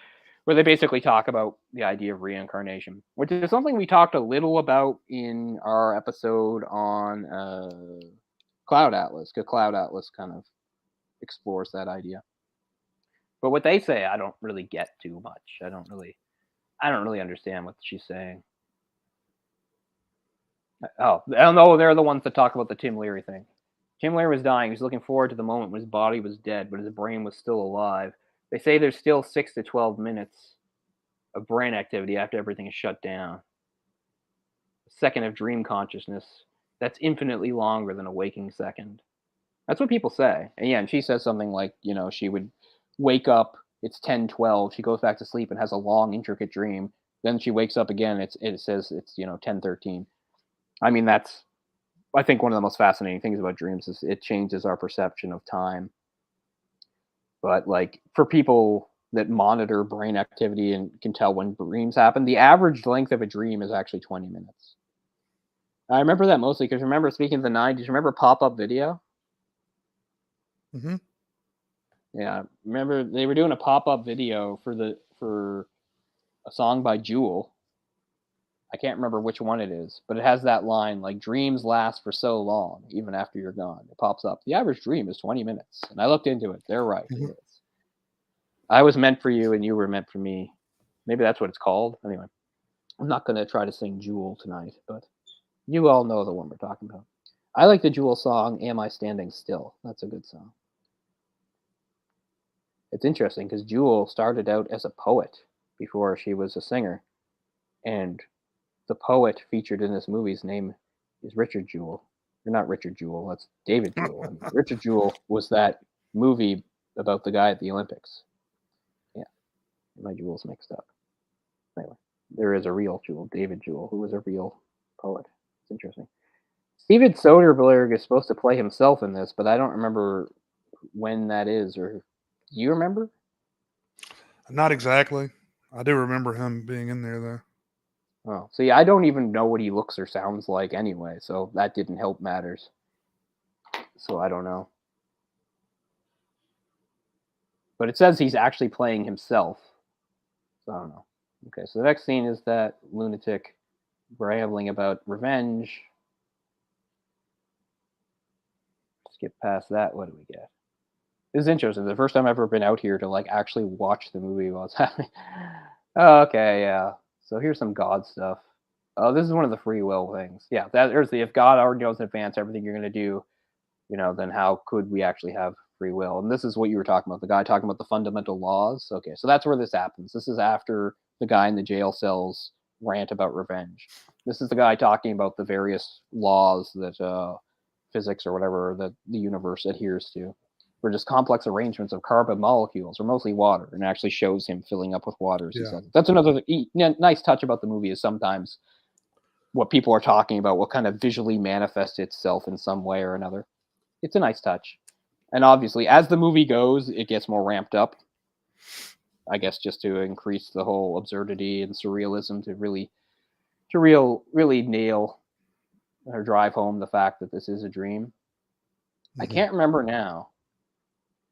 where they basically talk about the idea of reincarnation, which is something we talked a little about in our episode on Cloud Atlas, because Cloud Atlas kind of explores that idea. But what they say, I don't really get too much. I don't really understand what she's saying. Oh no, they're the ones that talk about the Tim Leary thing. Tim Leary was dying. He was looking forward to the moment when his body was dead, but his brain was still alive. They say there's still 6 to 12 minutes of brain activity after everything is shut down. A second of dream consciousness, that's infinitely longer than a waking second. That's what people say. And yeah, and she says something like, she would wake up, it's 10:12, she goes back to sleep and has a long, intricate dream. Then she wakes up again, it says it's 10:13. I mean, that's, I think, one of the most fascinating things about dreams is it changes our perception of time. But like for people that monitor brain activity and can tell when dreams happen, the average length of a dream is actually 20 minutes. I remember that mostly because, remember, speaking of the 90s, remember pop-up video? Mm-hmm. Yeah, remember they were doing a pop-up video for a song by Jewel. I can't remember which one it is, but it has that line, like, dreams last for so long, even after you're gone. It pops up. The average dream is 20 minutes. And I looked into it. They're right. Mm-hmm. It is. I was meant for you and you were meant for me. Maybe that's what it's called. Anyway, I'm not going to try to sing Jewel tonight, but you all know the one we're talking about. I like the Jewel song, Am I Standing Still? That's a good song. It's interesting because Jewel started out as a poet before she was a singer. And the poet featured in this movie's name is Richard Jewell. Or not Richard Jewell, that's David Jewell. And Richard Jewell was that movie about the guy at the Olympics. Yeah, my Jewel's mixed up. Anyway, there is a real Jewell, David Jewell, who was a real poet. It's interesting. Steven Soderbergh is supposed to play himself in this, but I don't remember when that is. Or do you remember? Not exactly. I do remember him being in there though. Oh, see, I don't even know what he looks or sounds like anyway, so that didn't help matters. So I don't know. But it says he's actually playing himself. So I don't know. Okay, so the next scene is that lunatic rambling about revenge. Skip past that. What do we get? This is interesting. The first time I've ever been out here to like actually watch the movie while it's happening. Oh, okay, yeah. So here's some God stuff. Oh, this is one of the free will things. Yeah, there's the, if God already knows in advance everything you're going to do, then how could we actually have free will? And this is what you were talking about, the guy talking about the fundamental laws. Okay, so that's where this happens. This is after the guy in the jail cells rant about revenge. This is the guy talking about the various laws that physics or whatever that the universe adheres to. We're just complex arrangements of carbon molecules, or mostly water, and it actually shows him filling up with water. Yeah. That's another nice touch about the movie, is sometimes what people are talking about will kind of visually manifest itself in some way or another. It's a nice touch. And obviously, as the movie goes, it gets more ramped up. I guess just to increase the whole absurdity and surrealism to really nail or drive home the fact that this is a dream. Mm-hmm. I can't remember now,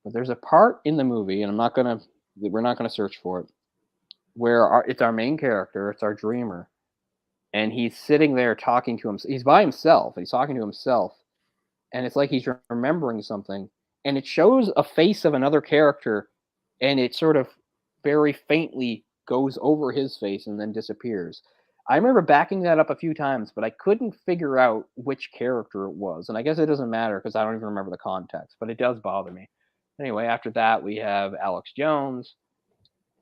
but there's a part in the movie, and we're not gonna search for it, where it's our main character, it's our dreamer, and he's sitting there talking to himself. He's by himself, and he's talking to himself, and it's like he's remembering something, and it shows a face of another character, and it sort of very faintly goes over his face and then disappears. I remember backing that up a few times, but I couldn't figure out which character it was. And I guess it doesn't matter because I don't even remember the context, but it does bother me. Anyway, after that, we have Alex Jones.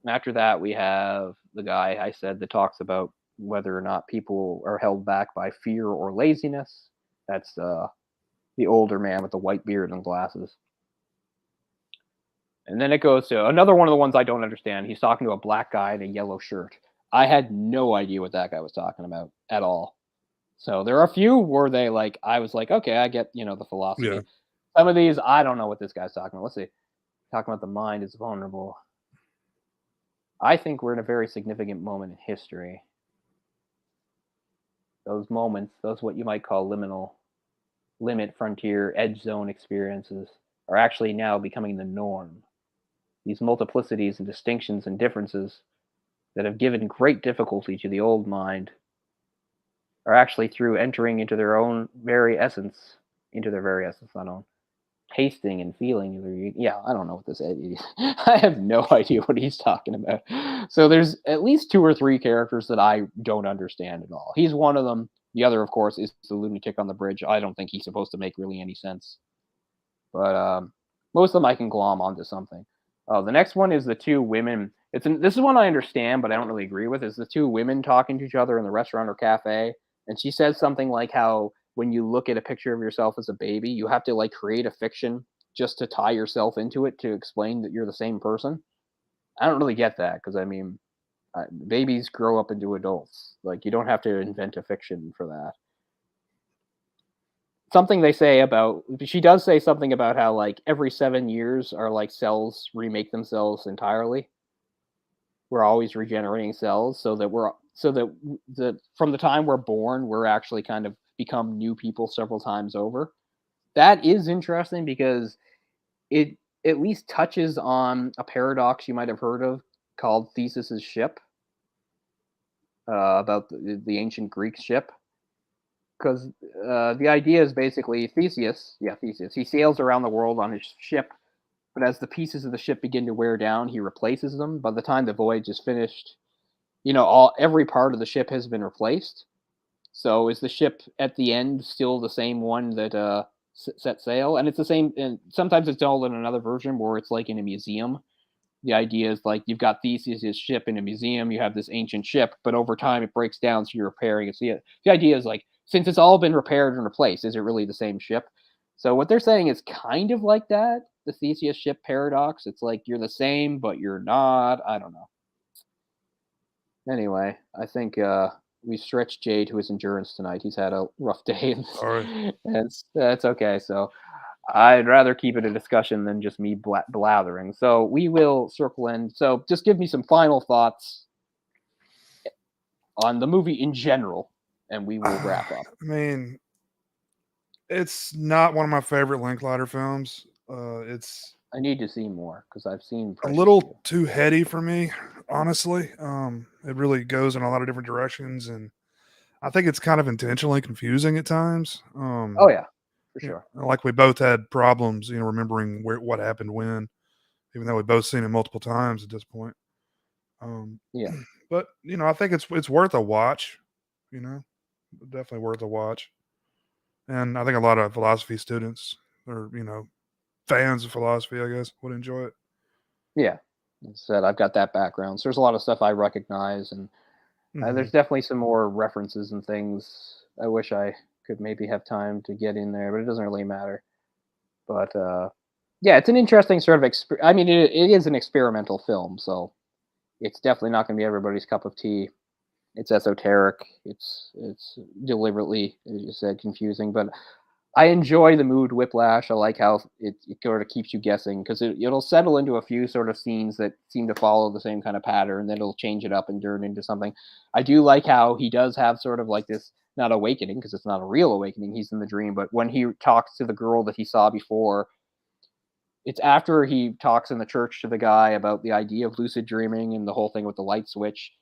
After that, we have the guy I said that talks about whether or not people are held back by fear or laziness. That's the older man with the white beard and glasses. And then it goes to another one of the ones I don't understand. He's talking to a black guy in a yellow shirt. I had no idea what that guy was talking about at all. So there are a few where I was like, okay, I get, the philosophy. Yeah. Some of these, I don't know what this guy's talking about. Let's see. Talking about the mind is vulnerable. I think we're in a very significant moment in history. Those moments, those what you might call liminal, limit, frontier, edge zone experiences are actually now becoming the norm. These multiplicities and distinctions and differences that have given great difficulty to the old mind are actually through entering into their own very essence, not own, tasting and feeling. Yeah, I don't know what this is. I have no idea what he's talking about. So there's at least 2 or 3 characters that I don't understand at all. He's one of them. The other, of course, is the lunatic on the bridge. I don't think he's supposed to make really any sense. But most of them I can glom onto something. The next one is the 2 women. This is one I understand, but I don't really agree with. Is the 2 women talking to each other in the restaurant or cafe, and she says something like how when you look at a picture of yourself as a baby, you have to like create a fiction just to tie yourself into it to explain that you're the same person. I don't really get that because I mean, babies grow up into adults. Like you don't have to invent a fiction for that. Something they say about she does say something about how like every 7 years our like cells remake themselves entirely. We're always regenerating cells so that the from the time we're born we're actually kind of become new people several times over. That is interesting because it at least touches on a paradox you might have heard of called Theseus's ship, about the ancient Greek ship. Because the idea is basically Theseus, he sails around the world on his ship, but as the pieces of the ship begin to wear down, he replaces them. By the time the voyage is finished, every part of the ship has been replaced. So is the ship at the end still the same one that set sail? And it's the same. And sometimes it's told in another version where it's like in a museum. The idea is like you've got Theseus' ship in a museum, you have this ancient ship, but over time it breaks down, so you're repairing it. So the idea is like, since it's all been repaired and replaced, is it really the same ship? So what they're saying is kind of like that, the Theseus ship paradox. It's like you're the same, but you're not. I don't know. Anyway, I think we stretched Jay to his endurance tonight. He's had a rough day, Sorry. and that's okay. So I'd rather keep it a discussion than just me blathering. So we will circle in. So just give me some final thoughts on the movie in general, and we will wrap up. I mean, it's not one of my favorite Linklater films. It's I need to see more because I've seen a Precious Few. little too heady for me, honestly. It really goes in a lot of different directions, and I think it's kind of intentionally confusing at times. Oh yeah, for sure. Like we both had problems, remembering what happened when, even though we've both seen it multiple times at this point. Yeah, But I think it's worth a watch. You know, definitely worth a watch. And I think a lot of philosophy students or fans of philosophy, I guess, would enjoy it. yeah. As I said, I've got that background, so there's a lot of stuff I recognize, and Hmm. there's definitely some more references and things. I wish I could maybe have time to get in there, but it doesn't really matter. But yeah, it's an interesting sort of. I mean, it is an experimental film, so it's definitely not going to be everybody's cup of tea. It's esoteric. It's deliberately, as you said, confusing. But I enjoy the mood whiplash. I like how it sort of keeps you guessing because it'll settle into a few sort of scenes that seem to follow the same kind of pattern. Then it'll change it up and turn into something. I do like how he does have sort of like this not awakening because it's not a real awakening. He's in the dream, but when he talks to the girl that he saw before, it's after he talks in the church to the guy about the idea of lucid dreaming and the whole thing with the light switch,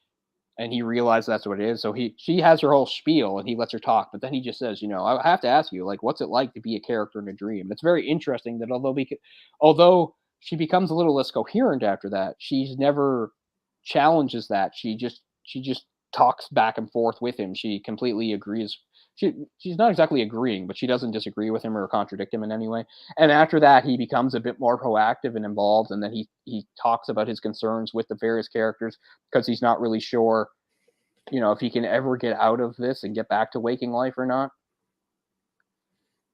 and he realizes that's what it is. So she has her whole spiel and he lets her talk, but then he just says, I have to ask you, like, what's it like to be a character in a dream? And it's very interesting that although she becomes a little less coherent after that, she's never challenges that. She just talks back and forth with him. She completely agrees. She's not exactly agreeing, but she doesn't disagree with him or contradict him in any way. And after that, he becomes a bit more proactive and involved, and then he talks about his concerns with the various characters because he's not really sure, if he can ever get out of this and get back to waking life or not.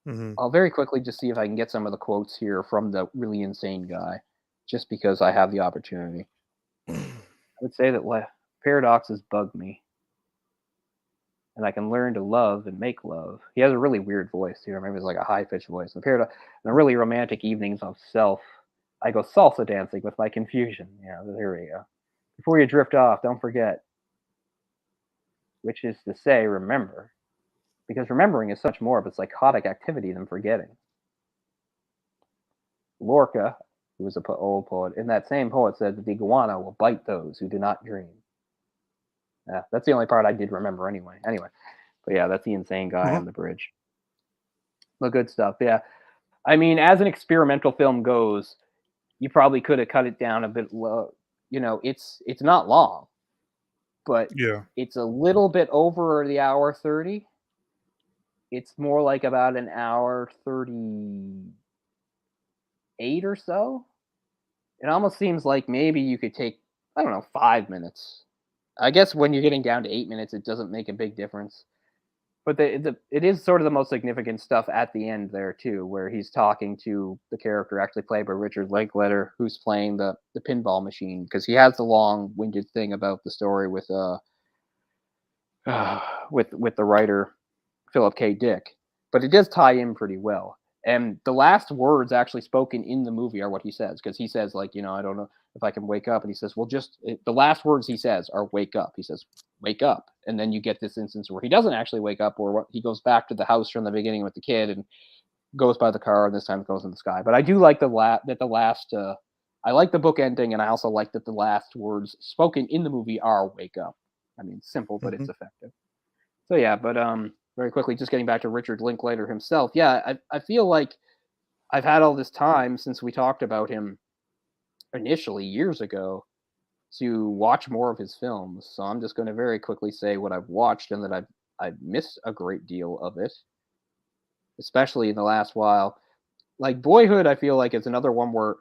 Hmm. I'll very quickly just see if I can get some of the quotes here from the really insane guy, just because I have the opportunity. I would say that paradoxes bug me, and I can learn to love and make love. He has a really weird voice here. Maybe it's like a high pitched voice. And paradox, and the really romantic evenings of self, I go salsa dancing with my confusion. Yeah, there we go. Before you drift off, don't forget, which is to say, remember, because remembering is such more of a psychotic activity than forgetting. Lorca, who was an old poet, in that same poet said that the iguana will bite those who do not dream. Yeah, that's the only part I did remember anyway. But yeah, that's the insane guy on the bridge. The good stuff. Yeah. I mean, as an experimental film goes, you probably could have cut it down a bit low. It's not long, but Yeah. it's a little bit over the hour 30. It's more like about an hour 38 or so. It almost seems like maybe you could take, I don't know, 5 minutes. I guess when you're getting down to 8 minutes, it doesn't make a big difference. But it is sort of the most significant stuff at the end there too, where he's talking to the character actually played by Richard Linklater, who's playing the pinball machine, because he has the long-winded thing about the story with with the writer Philip K. Dick, but it does tie in pretty well. And the last words actually spoken in the movie are what he says, because he says, like, I don't know if I can wake up, and he says, well, the last words he says are "wake up." He says, "Wake up," and then you get this instance where he doesn't actually wake up, or he goes back to the house from the beginning with the kid and goes by the car, and this time it goes in the sky. But I do like I like the book ending, and I also like that the last words spoken in the movie are "wake up." I mean, simple, but it's effective. So yeah, but very quickly, just getting back to Richard Linklater himself. Yeah, I feel like I've had all this time since we talked about him initially years ago to watch more of his films. So I'm just going to very quickly say what I've watched, and that I've missed a great deal of it, especially in the last while. Like Boyhood, I feel like is another one where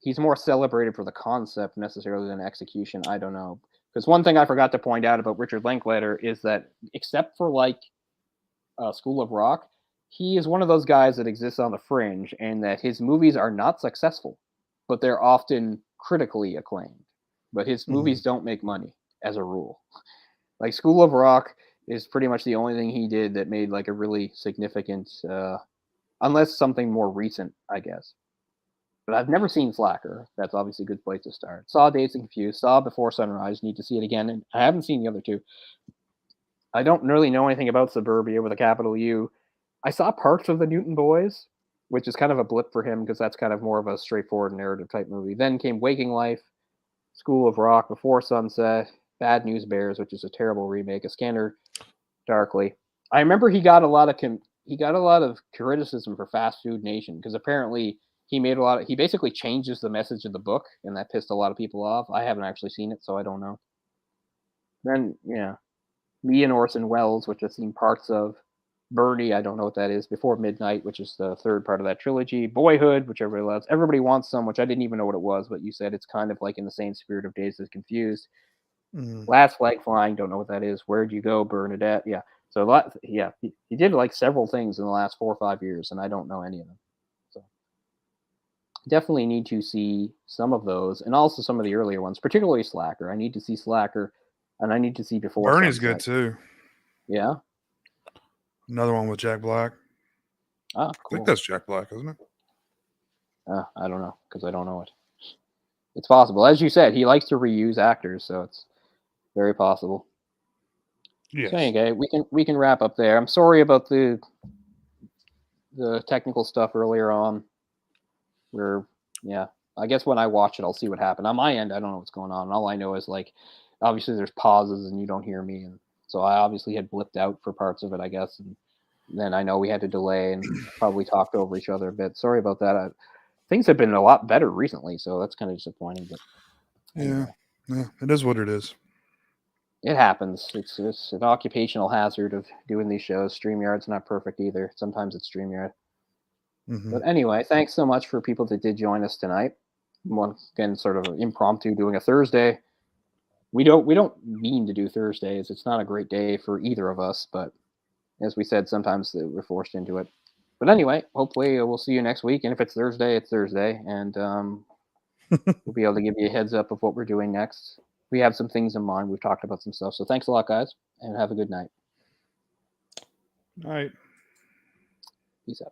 he's more celebrated for the concept necessarily than execution. I don't know. Because one thing I forgot to point out about Richard Linklater is that, except for like School of Rock, he is one of those guys that exists on the fringe, and that his movies are not successful, but they're often critically acclaimed. But his movies don't make money as a rule. Like School of Rock is pretty much the only thing he did that made like a really significant, unless something more recent, I guess. But I've never seen Slacker. That's obviously a good place to start. Saw Dazed and Confused. Saw Before Sunrise. Need to see it again. And I haven't seen the other two. I don't really know anything about Suburbia with a capital U. I saw parts of The Newton Boys, which is kind of a blip for him because that's kind of more of a straightforward narrative type movie. Then came Waking Life, School of Rock, Before Sunset, Bad News Bears, which is a terrible remake, A Scanner Darkly. I remember he got a lot of criticism for Fast Food Nation, because apparently he basically changes the message of the book, and that pissed a lot of people off. I haven't actually seen it, so I don't know. Then yeah, Me and Orson Welles, which I've seen parts of. Bernie, I don't know what that is. Before Midnight, which is the third part of that trilogy. Boyhood, which everybody loves. Everybody Wants Some, which I didn't even know what it was, but you said it's kind of like in the same spirit of Dazed and Confused. Last Flag Flying, don't know what that is. Where'd You Go, Bernadette? Yeah. So he did like several things in the last 4 or 5 years, and I don't know any of them. So definitely need to see some of those, and also some of the earlier ones, particularly Slacker. I need to see Slacker, and I need to see Before Bernie's Sunset. good too. Yeah. Another one with Jack Black. Ah, I cool. think that's Jack Black, isn't it? I don't know, because I don't know it. It's possible. As you said, he likes to reuse actors, so it's very possible. Yes. So anyway, we can wrap up there. I'm sorry about the technical stuff earlier on. I guess when I watch it, I'll see what happened. On my end, I don't know what's going on. All I know is, like, obviously there's pauses and you don't hear me, and so I obviously had blipped out for parts of it, I guess. And then I know we had to delay and probably talked over each other a bit. Sorry about that. Things have been a lot better recently, so that's kind of disappointing. But anyway. Yeah, it is what it is. It happens. It's an occupational hazard of doing these shows. StreamYard's not perfect either. Sometimes it's StreamYard. But anyway, thanks so much for people that did join us tonight. Once again, sort of impromptu doing a Thursday. We don't mean to do Thursdays. It's not a great day for either of us, but as we said, sometimes we're forced into it. But anyway, hopefully we'll see you next week. And if it's Thursday, it's Thursday, and we'll be able to give you a heads up of what we're doing next. We have some things in mind. We've talked about some stuff. So thanks a lot, guys, and have a good night. All right. Peace out.